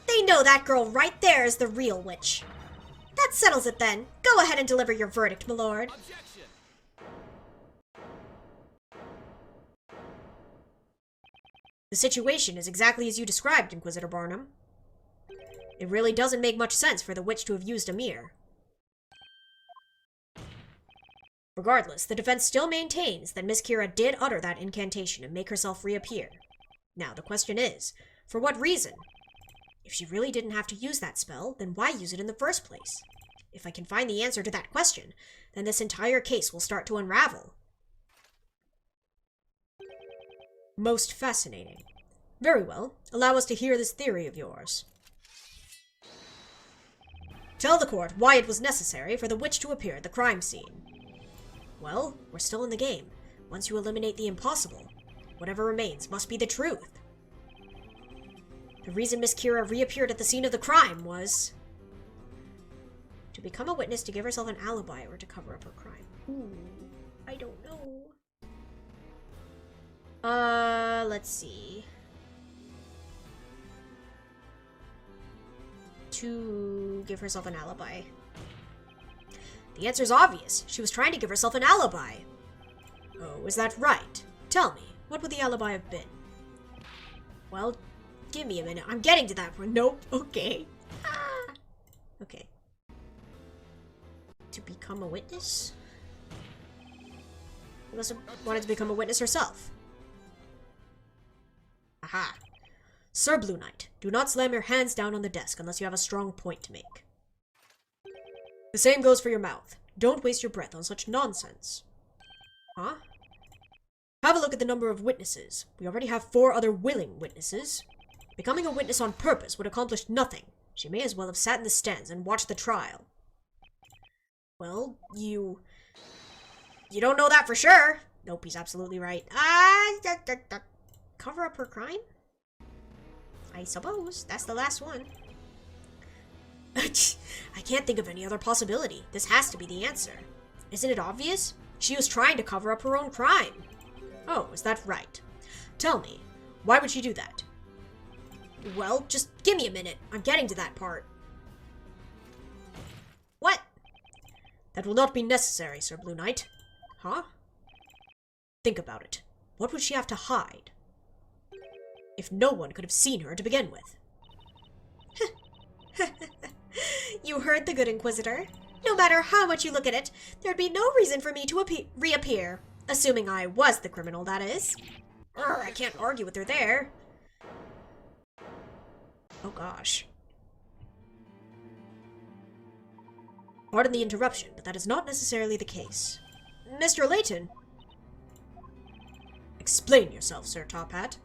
They know that girl right there is the real witch. That settles it then. Go ahead and deliver your verdict, my lord. Objection! The situation is exactly as you described, Inquisitor Barnum. It really doesn't make much sense for the witch to have used a mirror. Regardless, the defense still maintains that Miss Kira did utter that incantation and make herself reappear. Now, the question is, for what reason? If she really didn't have to use that spell, then why use it in the first place? If I can find the answer to that question, then this entire case will start to unravel. Most fascinating. Very well, allow us to hear this theory of yours. Tell the court why it was necessary for the witch to appear at the crime scene. Well, we're still in the game. Once you eliminate the impossible, whatever remains must be the truth. The reason Miss Kira reappeared at the scene of the crime was to become a witness, to give herself an alibi, or to cover up her crime. Ooh, I don't know. Let's see. To give herself an alibi. The answer's obvious. She was trying to give herself an alibi. Oh, is that right? Tell me, what would the alibi have been? Well, give me a minute. I'm getting to that point. Nope. Okay. Ah. Okay. To become a witness? She must have wanted to become a witness herself. Aha. Sir Blue Knight, do not slam your hands down on the desk unless you have a strong point to make. The same goes for your mouth. Don't waste your breath on such nonsense. Huh? Have a look at the number of witnesses. We already have 4 other willing witnesses. Becoming a witness on purpose would accomplish nothing. She may as well have sat in the stands and watched the trial. Well, you don't know that for sure. Nope, he's absolutely right. Cover up her crime? I suppose. That's the last one. I can't think of any other possibility. This has to be the answer. Isn't it obvious? She was trying to cover up her own crime. Oh, is that right? Tell me, why would she do that? Well, just give me a minute. I'm getting to that part. What? That will not be necessary, Sir Blue Knight. Huh? Think about it. What would she have to hide? If no one could have seen her to begin with. You heard the good Inquisitor. No matter how much you look at it, there'd be no reason for me to reappear. Assuming I was the criminal, that is. I can't argue with her there. Oh gosh. Pardon the interruption, but that is not necessarily the case. Mr. Layton! Explain yourself, Sir Top Hat.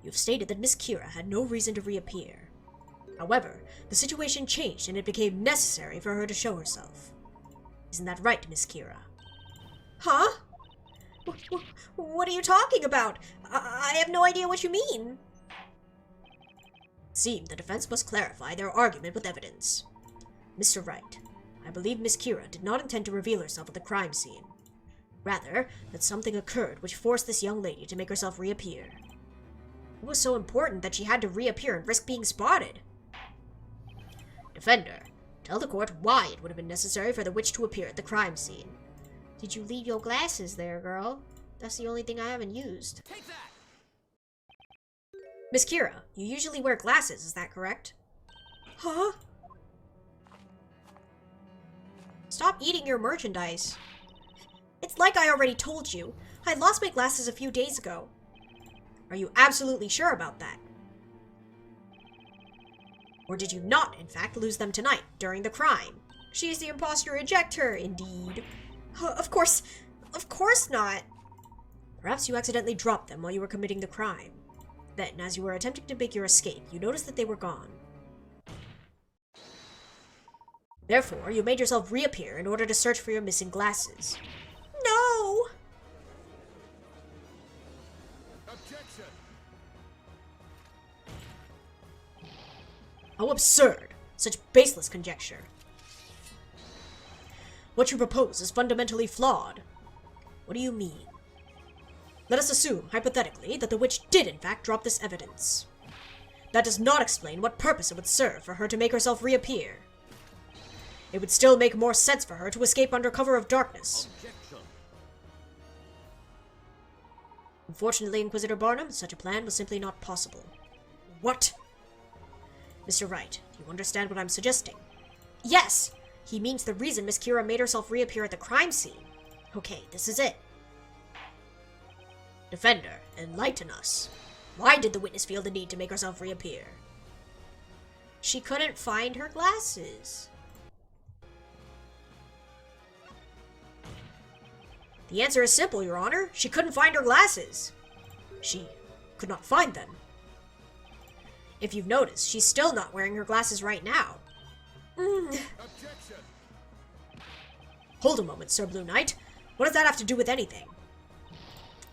You've stated that Miss Kira had no reason to reappear. However, the situation changed and it became necessary for her to show herself. Isn't that right, Miss Kira? Huh? What are you talking about? I have no idea what you mean. It seemed the defense must clarify their argument with evidence. Mr. Wright, I believe Miss Kira did not intend to reveal herself at the crime scene. Rather, that something occurred which forced this young lady to make herself reappear. It was so important that she had to reappear and risk being spotted. Defender, tell the court why it would have been necessary for the witch to appear at the crime scene. Did you leave your glasses there, girl? That's the only thing I haven't used. Take that! Miss Kira, you usually wear glasses, is that correct? Huh? Stop eating your merchandise. It's like I already told you. I lost my glasses a few days ago. Are you absolutely sure about that? Or did you not, in fact, lose them tonight, during the crime? She's the imposter, eject her, indeed. Of course not. Perhaps you accidentally dropped them while you were committing the crime. Then, as you were attempting to make your escape, you noticed that they were gone. Therefore, you made yourself reappear in order to search for your missing glasses. No! Objection! How absurd! Such baseless conjecture. What you propose is fundamentally flawed. What do you mean? Let us assume, hypothetically, that the witch did in fact drop this evidence. That does not explain what purpose it would serve for her to make herself reappear. It would still make more sense for her to escape under cover of darkness. Objection! Unfortunately, Inquisitor Barnum, such a plan was simply not possible. What? Mr. Wright, do you understand what I'm suggesting? Yes! He means the reason Miss Kira made herself reappear at the crime scene. Okay, this is it. Defender, enlighten us. Why did the witness feel the need to make herself reappear? She couldn't find her glasses. The answer is simple, Your Honor. She couldn't find her glasses. She could not find them. If you've noticed, she's still not wearing her glasses right now. Objection! Hold a moment, Sir Blue Knight. What does that have to do with anything?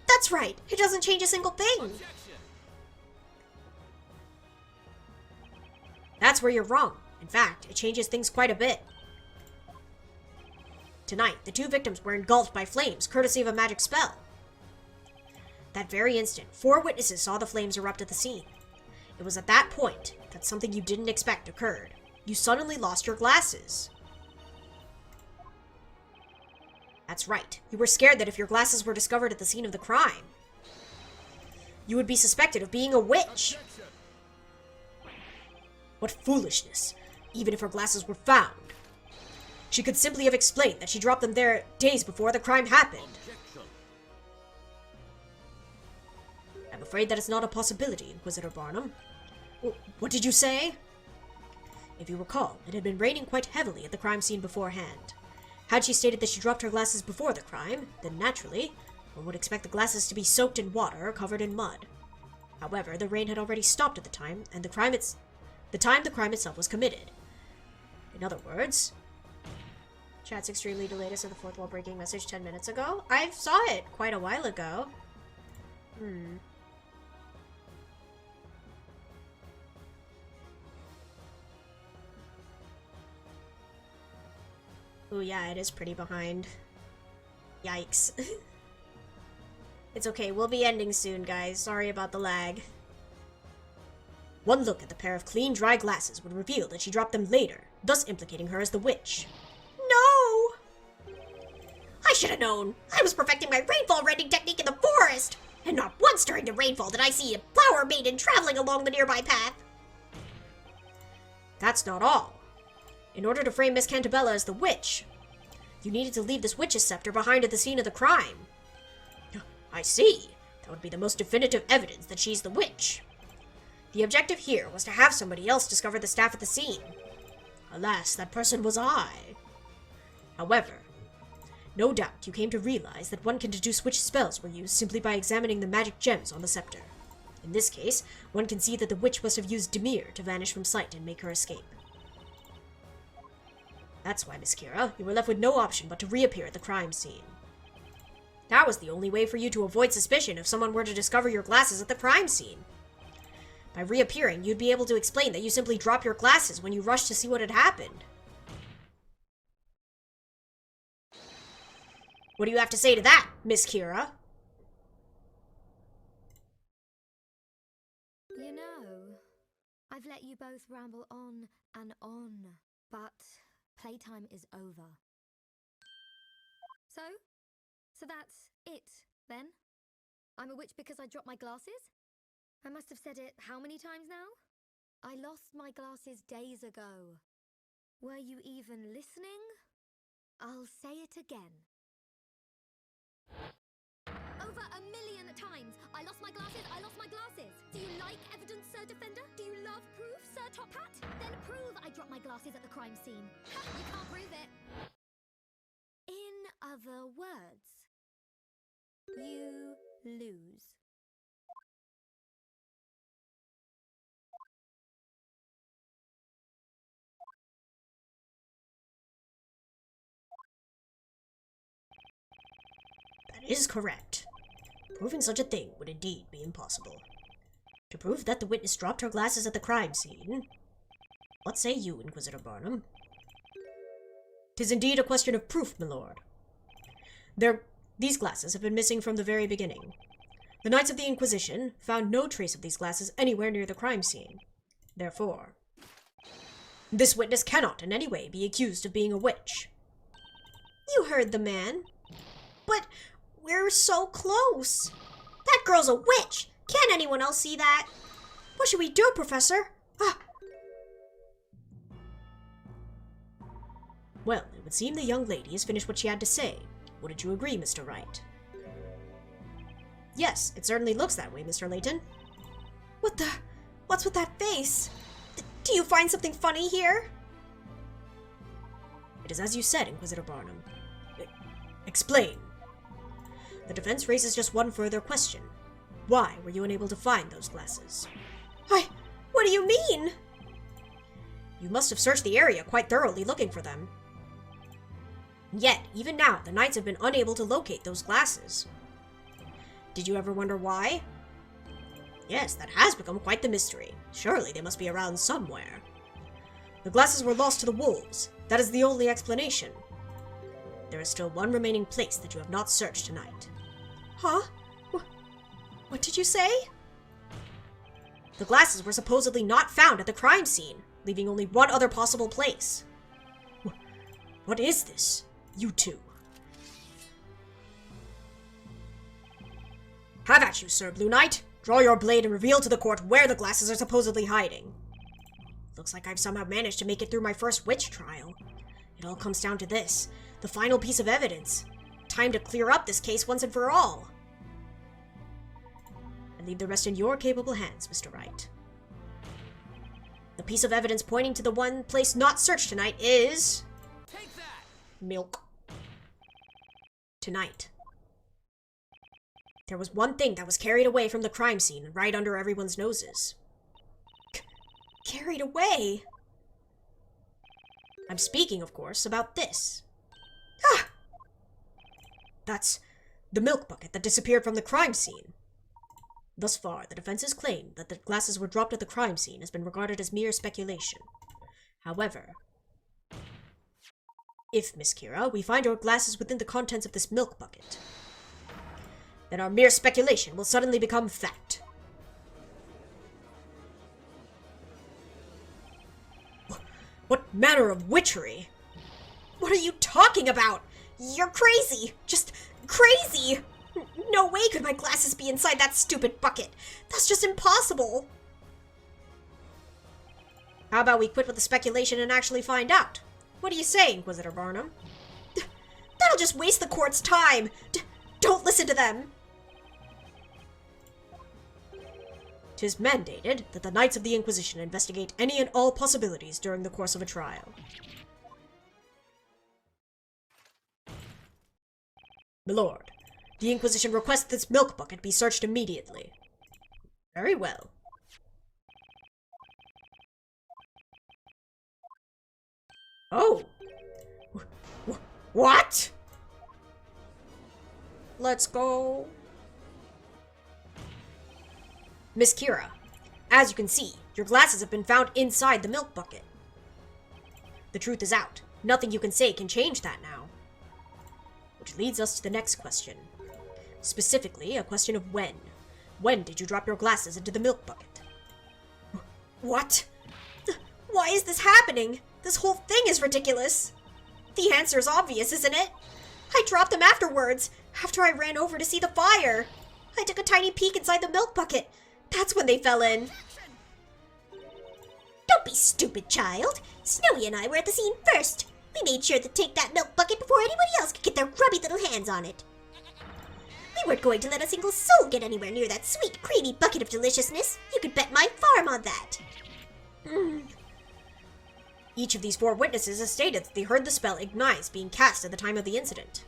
That's right. It doesn't change a single thing. Objection! That's where you're wrong. In fact, it changes things quite a bit. Tonight, the 2 victims were engulfed by flames, courtesy of a magic spell. That very instant, 4 witnesses saw the flames erupt at the scene. It was at that point that something you didn't expect occurred. You suddenly lost your glasses. That's right. You were scared that if your glasses were discovered at the scene of the crime, you would be suspected of being a witch. Objection! What foolishness. Even if her glasses were found, she could simply have explained that she dropped them there days before the crime happened. Objection! I'm afraid that is not a possibility, Inquisitor Barnum. What did you say? If you recall, it had been raining quite heavily at the crime scene beforehand. Had she stated that she dropped her glasses before the crime, then naturally, one would expect the glasses to be soaked in water or covered in mud. However, the rain had already stopped at the time, and the crime itself was committed. In other words, chat's extremely delayed us at the fourth wall breaking message 10 minutes ago. I saw it quite a while ago. Ooh, yeah, it is pretty behind. Yikes. It's okay, we'll be ending soon, guys. Sorry about the lag. One look at the pair of clean, dry glasses would reveal that she dropped them later, thus implicating her as the witch. No! I should have known! I was perfecting my rainfall rending technique in the forest! And not once during the rainfall did I see a flower maiden traveling along the nearby path! That's not all. In order to frame Miss Cantabella as the witch, you needed to leave this witch's scepter behind at the scene of the crime. I see. That would be the most definitive evidence that she's the witch. The objective here was to have somebody else discover the staff at the scene. Alas, that person was I. However, no doubt you came to realize that one can deduce which spells were used simply by examining the magic gems on the scepter. In this case, one can see that the witch must have used Demir to vanish from sight and make her escape. That's why, Miss Kira, you were left with no option but to reappear at the crime scene. That was the only way for you to avoid suspicion if someone were to discover your glasses at the crime scene. By reappearing, you'd be able to explain that you simply dropped your glasses when you rushed to see what had happened. What do you have to say to that, Miss Kira? You know, I've let you both ramble on and on, but playtime is over. So that's it, then? I'm a witch because I dropped my glasses? I must have said it how many times now? I lost my glasses days ago. Were you even listening? I'll say it again. Over 1,000,000 times! I lost my glasses! I lost my glasses! Do you like evidence, Sir Defender? Do you love proof, Sir Top Hat? Then prove I dropped my glasses at the crime scene. Ha! You can't prove it! In other words, you lose. That is correct. Proving such a thing would indeed be impossible. To prove that the witness dropped her glasses at the crime scene, what say you, Inquisitor Barnum? 'Tis indeed a question of proof, my lord. These glasses have been missing from the very beginning. The Knights of the Inquisition found no trace of these glasses anywhere near the crime scene. Therefore, this witness cannot in any way be accused of being a witch. You heard the man. But we're so close. That girl's a witch. Can't anyone else see that? What should we do, Professor? Well, it would seem the young lady has finished what she had to say. Wouldn't you agree, Mr. Wright? Yes, it certainly looks that way, Mr. Layton. What's with that face? Do you find something funny here? It is as you said, Inquisitor Barnum. Explain. The defense raises just one further question. Why were you unable to find those glasses? What do you mean? You must have searched the area quite thoroughly looking for them. Yet, even now, the Knights have been unable to locate those glasses. Did you ever wonder why? Yes, that has become quite the mystery. Surely they must be around somewhere. The glasses were lost to the wolves. That is the only explanation. There is still one remaining place that you have not searched tonight. Huh? What did you say? The glasses were supposedly not found at the crime scene, leaving only one other possible place. What is this, you two? Have at you, Sir Blue Knight. Draw your blade and reveal to the court where the glasses are supposedly hiding. Looks like I've somehow managed to make it through my first witch trial. It all comes down to this, the final piece of evidence. Time to clear up this case once and for all. I leave the rest in your capable hands, Mr. Wright. The piece of evidence pointing to the one place not searched tonight is... Take that! Milk. Tonight, there was one thing that was carried away from the crime scene right under everyone's noses. Carried away? I'm speaking, of course, about this. Ah! That's the milk bucket that disappeared from the crime scene. Thus far, the defense's claim that the glasses were dropped at the crime scene has been regarded as mere speculation. However, if, Miss Kira, we find your glasses within the contents of this milk bucket, then our mere speculation will suddenly become fact. What manner of witchery? What are you talking about? You're crazy! Just crazy! No way could my glasses be inside that stupid bucket. That's just impossible. How about we quit with the speculation and actually find out? What do you say, Inquisitor Barnum? That'll just waste the court's time. Don't listen to them. 'Tis mandated that the Knights of the Inquisition investigate any and all possibilities during the course of a trial. Milord, the Inquisition requests this milk bucket be searched immediately. Very well. Oh! What? Let's go. Miss Kira, as you can see, your glasses have been found inside the milk bucket. The truth is out. Nothing you can say can change that now. Which leads us to the next question. Specifically, a question of when. When did you drop your glasses into the milk bucket? What? Why is this happening? This whole thing is ridiculous. The answer is obvious, isn't it? I dropped them afterwards, after I ran over to see the fire. I took a tiny peek inside the milk bucket. That's when they fell in. Don't be stupid, child. Snowy and I were at the scene first. We made sure to take that milk bucket before anybody else could get their grubby little hands on it. We weren't going to let a single soul get anywhere near that sweet, creamy bucket of deliciousness. You could bet my farm on that. Each of these 4 witnesses has stated that they heard the spell Ignize being cast at the time of the incident.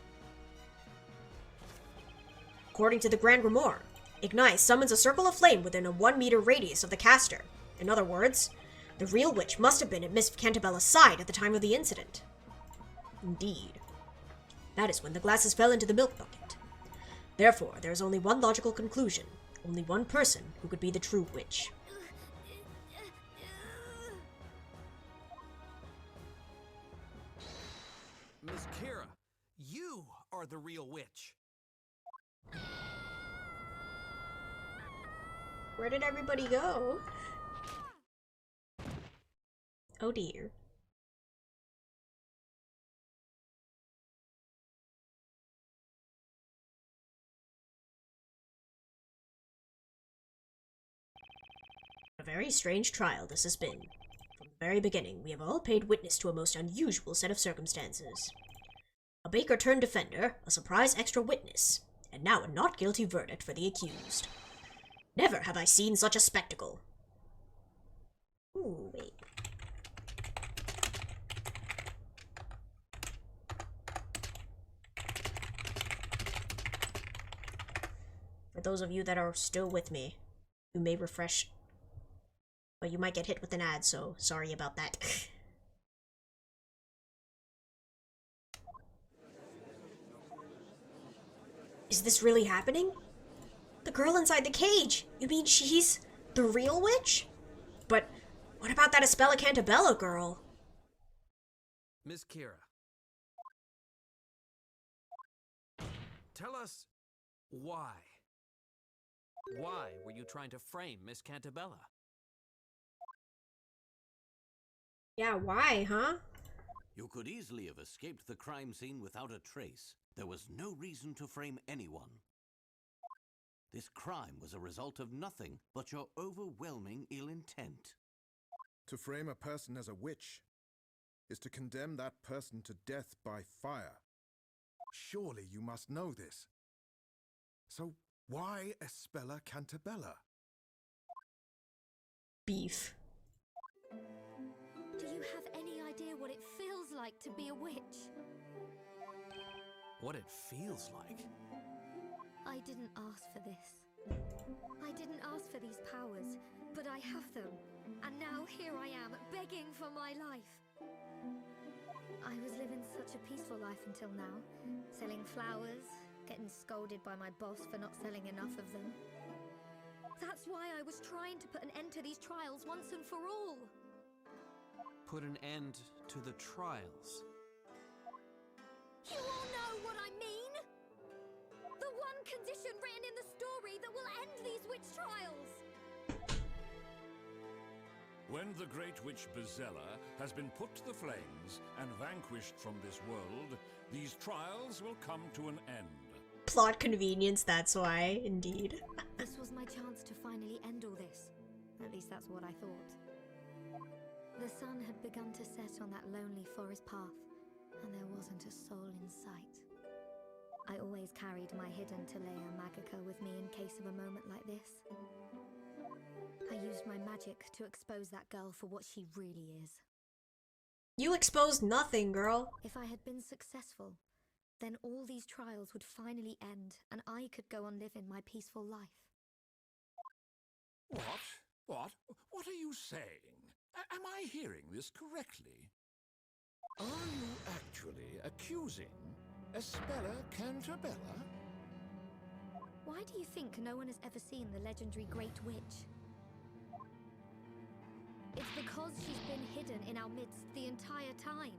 According to the Grand Grimoire, Ignize summons a circle of flame within a 1-meter radius of the caster. In other words, the real witch must have been at Miss Cantabella's side at the time of the incident. Indeed. That is when the glasses fell into the milk bucket. Therefore, there is only one logical conclusion. Only one person who could be the true witch. Miss Kira, you are the real witch. Where did everybody go? Oh dear. A very strange trial this has been. From the very beginning, we have all paid witness to a most unusual set of circumstances. A baker turned defender, a surprise extra witness, and now a not guilty verdict for the accused. Never have I seen such a spectacle. Ooh, wait. For those of you that are still with me, you may refresh, but you might get hit with an ad, so sorry about that. Is this really happening? The girl inside the cage! You mean she's the real witch? But what about that Espella Cantabella girl? Miss Kira, tell us why. Why were you trying to frame Miss Cantabella? Yeah, why, huh? You could easily have escaped the crime scene without a trace. There was no reason to frame anyone. This crime was a result of nothing but your overwhelming ill intent. To frame a person as a witch is to condemn that person to death by fire. Surely you must know this. So why Espella Cantabella? Beef. Do you have any idea what it feels like to be a witch? What it feels like? I didn't ask for this. I didn't ask for these powers, but I have them. And now here I am, begging for my life. I was living such a peaceful life until now. Selling flowers, getting scolded by my boss for not selling enough of them. That's why I was trying to put an end to these trials once and for all. Put an end to the trials. You all know what I mean? The one condition written in the story that will end these witch trials. When the great witch Bezella has been put to the flames and vanquished from this world, these trials will come to an end. Plot convenience, that's why, indeed. This was my chance to finally end all this. At least that's what I thought. The sun had begun to set on that lonely forest path, and there wasn't a soul in sight. I always carried my hidden Talea Magica with me in case of a moment like this. I used my magic to expose that girl for what she really is. You exposed nothing, girl. If I had been successful, then all these trials would finally end, and I could go on living my peaceful life. What? What are you saying? Am I hearing this correctly? Are you actually accusing Espella Cantabella? Why do you think no one has ever seen the legendary Great Witch? It's because she's been hidden in our midst the entire time.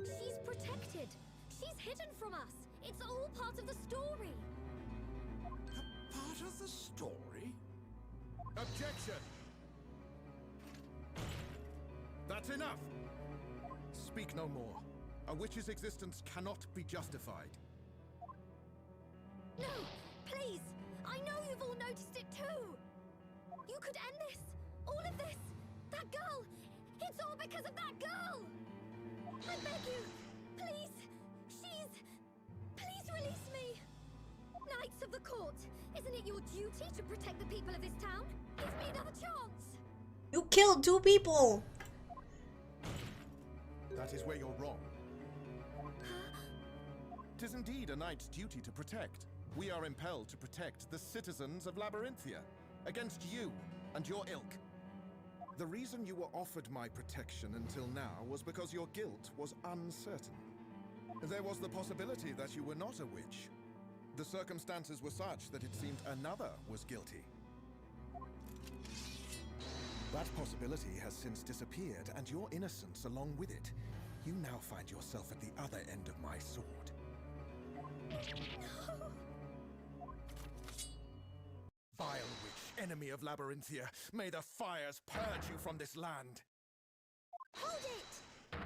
She's protected. She's hidden from us. It's all part of the story. A part of the story? Objection! That's enough! Speak no more. A witch's existence cannot be justified. No, please! I know you've all noticed it too! You could end this! All of this! That girl! It's all because of that girl! I beg you! Please! Please release me! Knights of the Court! Isn't it your duty to protect the people of this town? Give me another chance! You killed 2 people! That is where you're wrong. Tis indeed a knight's duty to protect. We are impelled to protect the citizens of Labyrinthia against you and your ilk. The reason you were offered my protection until now was because your guilt was uncertain. There was the possibility that you were not a witch. The circumstances were such that it seemed another was guilty. That possibility has since disappeared, and your innocence along with it. You now find yourself at the other end of my sword. No! Vile witch, enemy of Labyrinthia, may the fires purge you from this land. Hold it!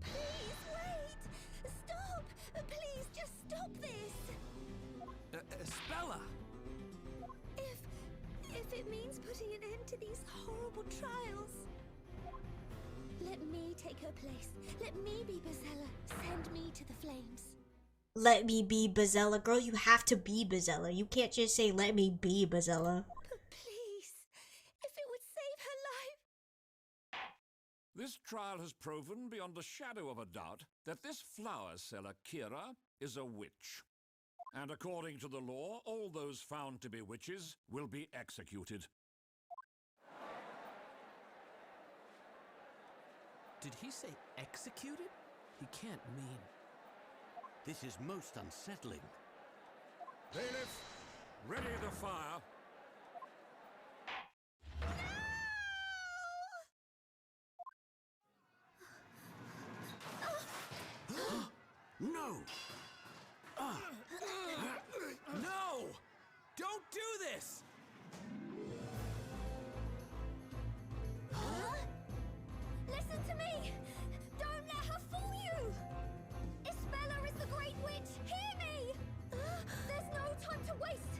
Please, wait! Stop! Please, just stop this! Espella! If it means putting an end to these horrible trials. Let me take her place. Let me be Bezella. Send me to the flames. Let me be Bezella. Girl, you have to be Bezella. You can't just say, let me be Bezella. But please, if it would save her life. This trial has proven beyond a shadow of a doubt that this flower seller, Kira, is a witch. And according to the law, all those found to be witches will be executed. Did he say executed? He can't mean... This is most unsettling. Bailiff, ready the fire. No! No! Don't do this! Listen to me! Don't let her fool you! Espella is the Great Witch! Hear me! There's no time to waste!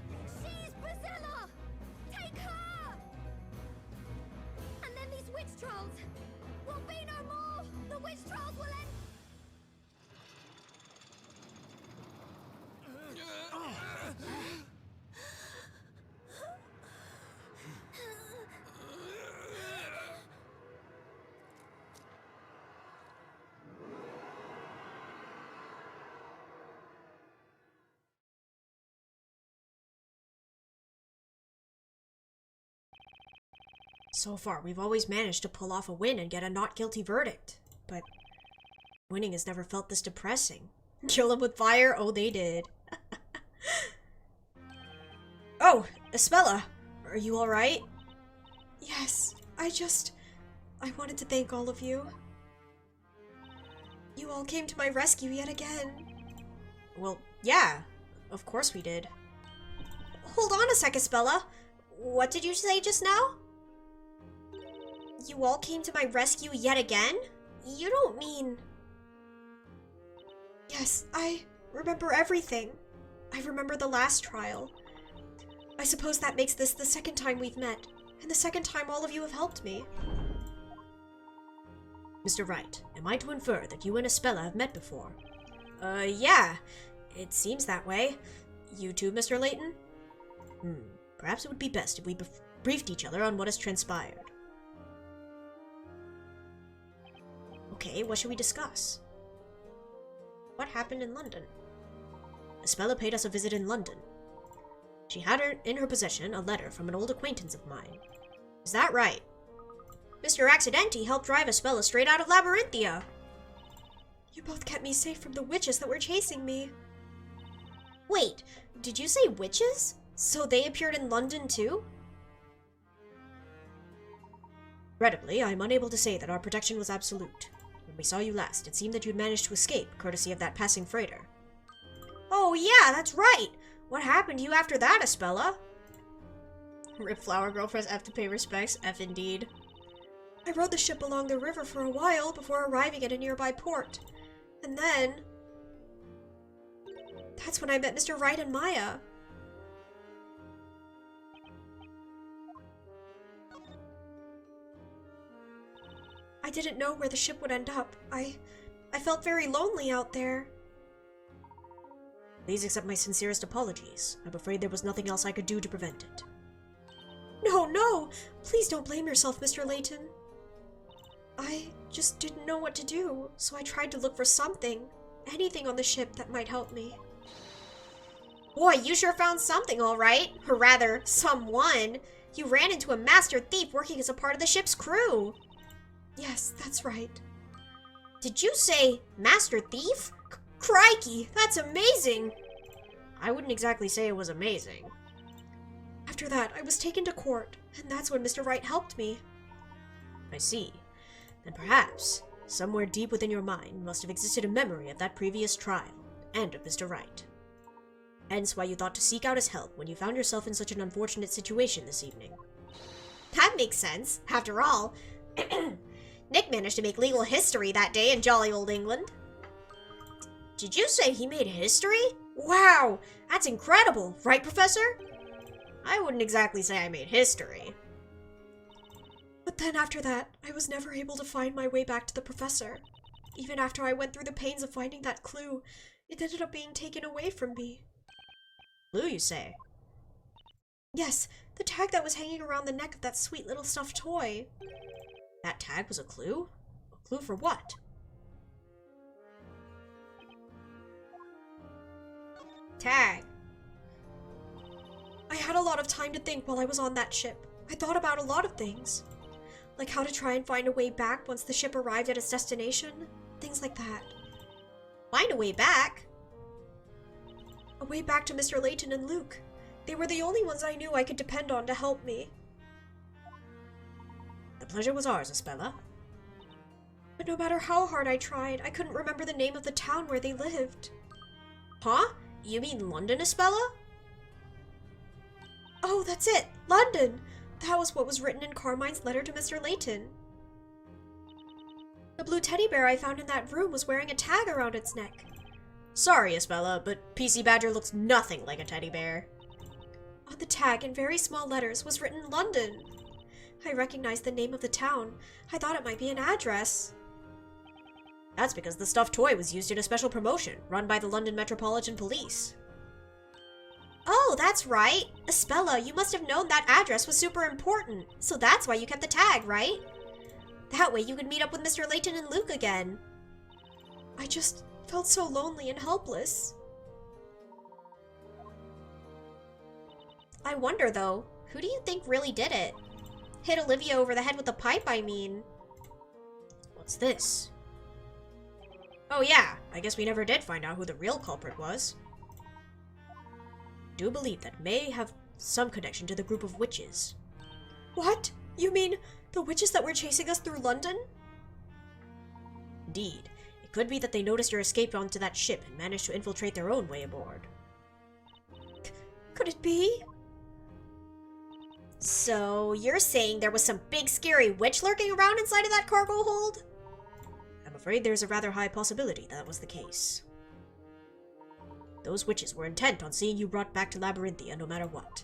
So far, we've always managed to pull off a win and get a not guilty verdict. But winning has never felt this depressing. Kill him with fire? Oh, they did. Oh, Espella, are you alright? Yes, I wanted to thank all of you. You all came to my rescue yet again. Well, yeah, of course we did. Hold on a sec, Espella. What did you say just now? You all came to my rescue yet again? You don't mean... Yes, I remember everything. I remember the last trial. I suppose that makes this the second time we've met, and the second time all of you have helped me. Mr. Wright, am I to infer that you and Espella have met before? Yeah. It seems that way. You too, Mr. Layton? Perhaps it would be best if we briefed each other on what has transpired. Okay, what should we discuss? What happened in London? Espella paid us a visit in London. She had in her possession a letter from an old acquaintance of mine. Is that right? Mr. Accidenti helped drive Espella straight out of Labyrinthia. You both kept me safe from the witches that were chasing me. Wait, did you say witches? So they appeared in London too? Regrettably, I am unable to say that our protection was absolute. When we saw you last, it seemed that you'd managed to escape, courtesy of that passing freighter. Oh yeah, that's right! What happened to you after that, Espella? Rip Flower Girl press F to pay respects. F indeed. I rode the ship along the river for a while before arriving at a nearby port. And then... That's when I met Mr. Wright and Maya. I didn't know where the ship would end up. I felt very lonely out there. Please accept my sincerest apologies. I'm afraid there was nothing else I could do to prevent it. No! Please don't blame yourself, Mr. Layton. I just didn't know what to do, so I tried to look for something, anything on the ship that might help me. Boy, you sure found something, all right. Or rather, someone. You ran into a master thief working as a part of the ship's crew. Yes, that's right. Did you say master thief? Crikey, that's amazing! I wouldn't exactly say it was amazing. After that, I was taken to court, and that's when Mr. Wright helped me. I see. Then perhaps, somewhere deep within your mind must have existed a memory of that previous trial, and of Mr. Wright. Hence why you thought to seek out his help when you found yourself in such an unfortunate situation this evening. That makes sense. After all, Nick managed to make legal history that day in jolly old England. Did you say he made history? Wow, that's incredible, right, Professor? I wouldn't exactly say I made history. But then after that, I was never able to find my way back to the Professor. Even after I went through the pains of finding that clue, it ended up being taken away from me. Clue, you say? Yes, the tag that was hanging around the neck of that sweet little stuffed toy. That tag was a clue? A clue for what? Tag. I had a lot of time to think while I was on that ship. I thought about a lot of things. Like how to try and find a way back once the ship arrived at its destination. Things like that. Find a way back? A way back to Mr. Layton and Luke. They were the only ones I knew I could depend on to help me. The pleasure was ours, Espella. But no matter how hard I tried, I couldn't remember the name of the town where they lived. Huh? You mean London, Espella? Oh, that's it! London! That was what was written in Carmine's letter to Mr. Layton. The blue teddy bear I found in that room was wearing a tag around its neck. Sorry, Espella, but PC Badger looks nothing like a teddy bear. On the tag, in very small letters, was written London. I recognized the name of the town. I thought it might be an address. That's because the stuffed toy was used in a special promotion run by the London Metropolitan Police. Oh, that's right. Espella, you must have known that address was super important, so that's why you kept the tag, right? That way you could meet up with Mr. Layton and Luke again. I just felt so lonely and helpless. I wonder, though, who do you think really did it? Hit Olivia over the head with a pipe, I mean. What's this? Oh yeah, I guess we never did find out who the real culprit was. Do believe that may have some connection to the group of witches. What? You mean the witches that were chasing us through London? Indeed. It could be that they noticed your escape onto that ship and managed to infiltrate their own way aboard. Could it be? So, you're saying there was some big scary witch lurking around inside of that cargo hold? I'm afraid there's a rather high possibility that was the case. Those witches were intent on seeing you brought back to Labyrinthia no matter what.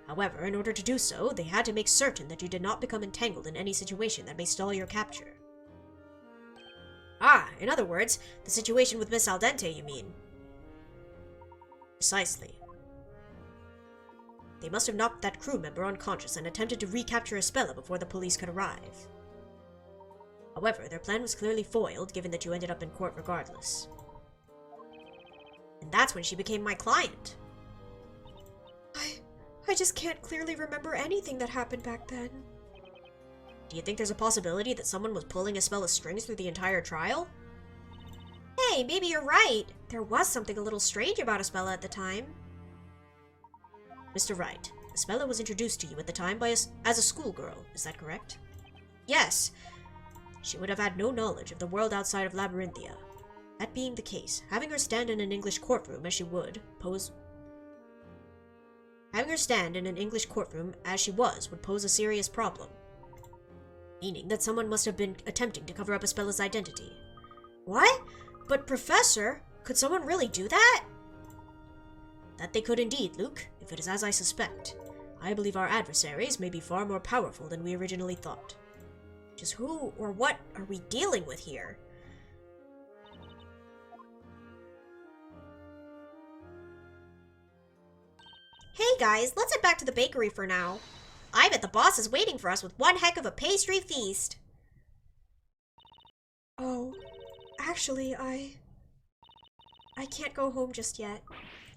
However, in order to do so, they had to make certain that you did not become entangled in any situation that may stall your capture. Ah, in other words, the situation with Miss Al Dente, you mean? Precisely. They must have knocked that crew member unconscious and attempted to recapture Espella before the police could arrive. However, their plan was clearly foiled, given that you ended up in court regardless. And that's when she became my client. I just can't clearly remember anything that happened back then. Do you think there's a possibility that someone was pulling Espella's strings through the entire trial? Hey, maybe you're right. There was something a little strange about Espella at the time. Mr. Wright, Espella was introduced to you at the time as a schoolgirl, is that correct? Yes. She would have had no knowledge of the world outside of Labyrinthia. That being the case, having her stand in an English courtroom as she was would pose a serious problem. Meaning that someone must have been attempting to cover up Espella's identity. What? But Professor, could someone really do that? That they could indeed, Luke, if it is as I suspect. I believe our adversaries may be far more powerful than we originally thought. Just who or what are we dealing with here? Hey guys, let's head back to the bakery for now. I bet the boss is waiting for us with one heck of a pastry feast. Oh, actually, I can't go home just yet.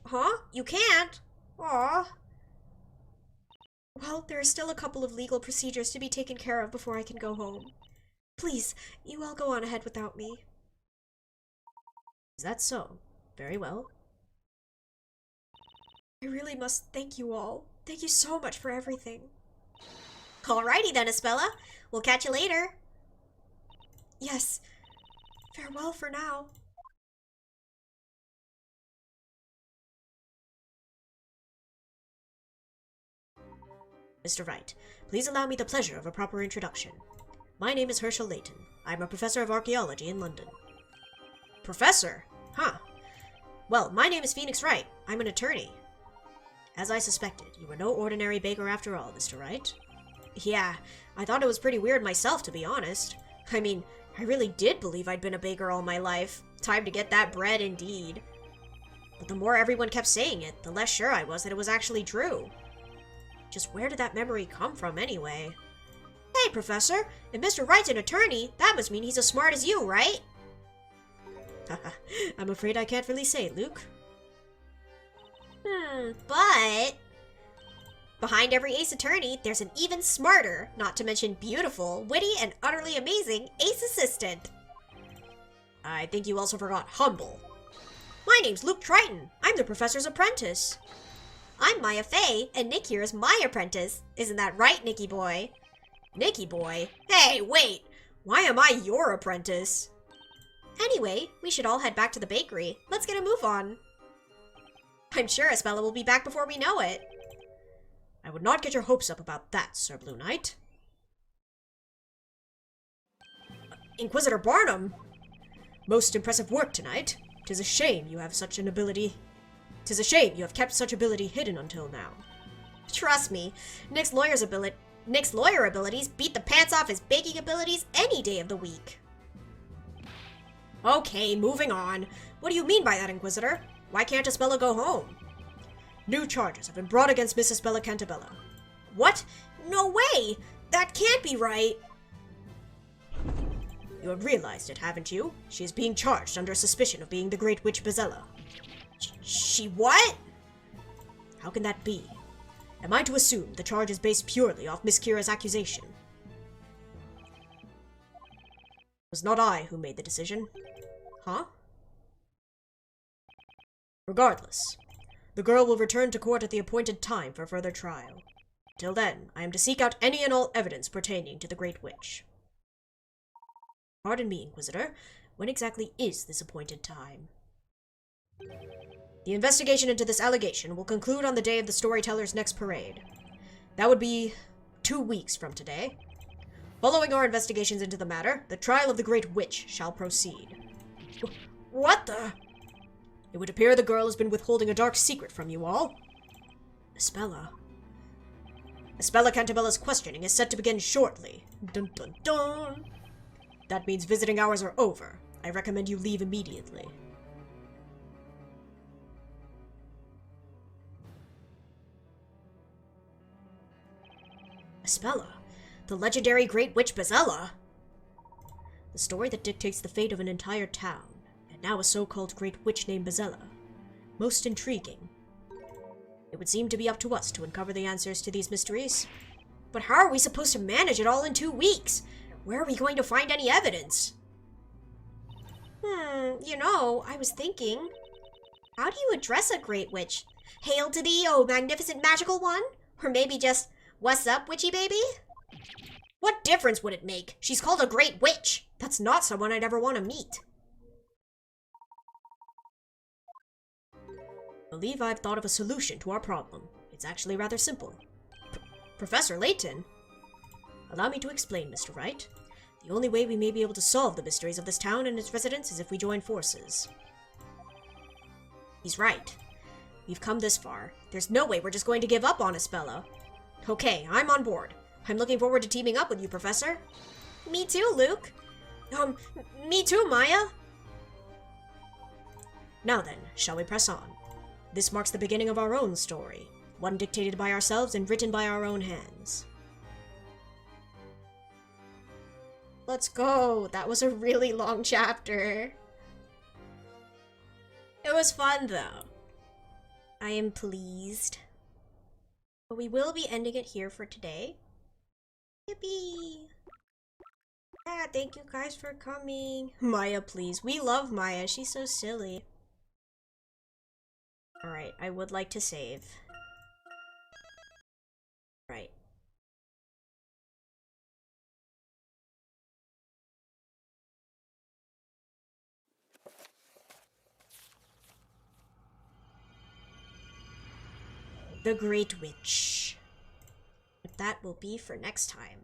Huh? You can't? Aw. Well, there are still a couple of legal procedures to be taken care of before I can go home. Please, you all go on ahead without me. Is that so? Very well. I really must thank you all. Thank you so much for everything. Alrighty then, Espella. We'll catch you later. Yes. Farewell for now. Mr. Wright, please allow me the pleasure of a proper introduction. My name is Professor Layton. I'm a professor of archaeology in London. Professor? Huh. Well, my name is Phoenix Wright. I'm an attorney. As I suspected, you were no ordinary baker after all, Mr. Wright. Yeah, I thought it was pretty weird myself, to be honest. I mean, I really did believe I'd been a baker all my life. Time to get that bread, indeed. But the more everyone kept saying it, the less sure I was that it was actually true. Just where did that memory come from, anyway? Hey, Professor, if Mr. Wright's an attorney, that must mean he's as smart as you, right? I'm afraid I can't really say, Luke. But... behind every ace attorney, there's an even smarter, not to mention beautiful, witty, and utterly amazing ace assistant. I think you also forgot humble. My name's Luke Triton. I'm the professor's apprentice. I'm Maya Fey, and Nick here is my apprentice. Isn't that right, Nicky boy? Nicky boy? Hey, wait! Why am I your apprentice? Anyway, we should all head back to the bakery. Let's get a move on. I'm sure Espella will be back before we know it. I would not get your hopes up about that, Sir Blue Knight. Inquisitor Barnum! Most impressive work tonight. 'Tis a shame you have such an ability. 'Tis a shame you have kept such ability hidden until now. Trust me, Nick's lawyer abilities beat the pants off his baking abilities any day of the week. Okay, moving on. What do you mean by that, Inquisitor? Why can't Espella go home? New charges have been brought against Miss Espella Cantabella. What? No way! That can't be right! You have realized it, haven't you? She is being charged under suspicion of being the Great Witch Bezella. She what? How can that be? Am I to assume the charge is based purely off Miss Kira's accusation? It was not I who made the decision. Huh? Regardless, the girl will return to court at the appointed time for further trial. Till then, I am to seek out any and all evidence pertaining to the Great Witch. Pardon me, Inquisitor. When exactly is this appointed time? The investigation into this allegation will conclude on the day of the storyteller's next parade. That would be 2 weeks from today. Following our investigations into the matter, the trial of the Great Witch shall proceed. What the? It would appear the girl has been withholding a dark secret from you all. Espella. Espella Cantabella's questioning is set to begin shortly. Dun dun dun! That means visiting hours are over. I recommend you leave immediately. Espella, the legendary Great Witch Bezella. The story that dictates the fate of an entire town, and now a so-called Great Witch named Bezella. Most intriguing. It would seem to be up to us to uncover the answers to these mysteries. But how are we supposed to manage it all in 2 weeks? Where are we going to find any evidence? You know, I was thinking, how do you address a Great Witch? Hail to thee, O magnificent magical one? Or maybe just, what's up, witchy baby? What difference would it make? She's called a Great Witch. That's not someone I'd ever want to meet. I believe I've thought of a solution to our problem. It's actually rather simple. Professor Layton? Allow me to explain, Mr. Wright. The only way we may be able to solve the mysteries of this town and its residents is if we join forces. He's right. We've come this far. There's no way we're just going to give up on Espella. Okay, I'm on board. I'm looking forward to teaming up with you, Professor. Me too, Luke. Me too, Maya. Now then, shall we press on? This marks the beginning of our own story, one dictated by ourselves and written by our own hands. Let's go. That was a really long chapter. It was fun, though. I am pleased. But we will be ending it here for today. Yippee! Yeah, thank you guys for coming. Maya, please. We love Maya. She's so silly. Alright, I would like to save. Right. The Great Witch. But that will be for next time.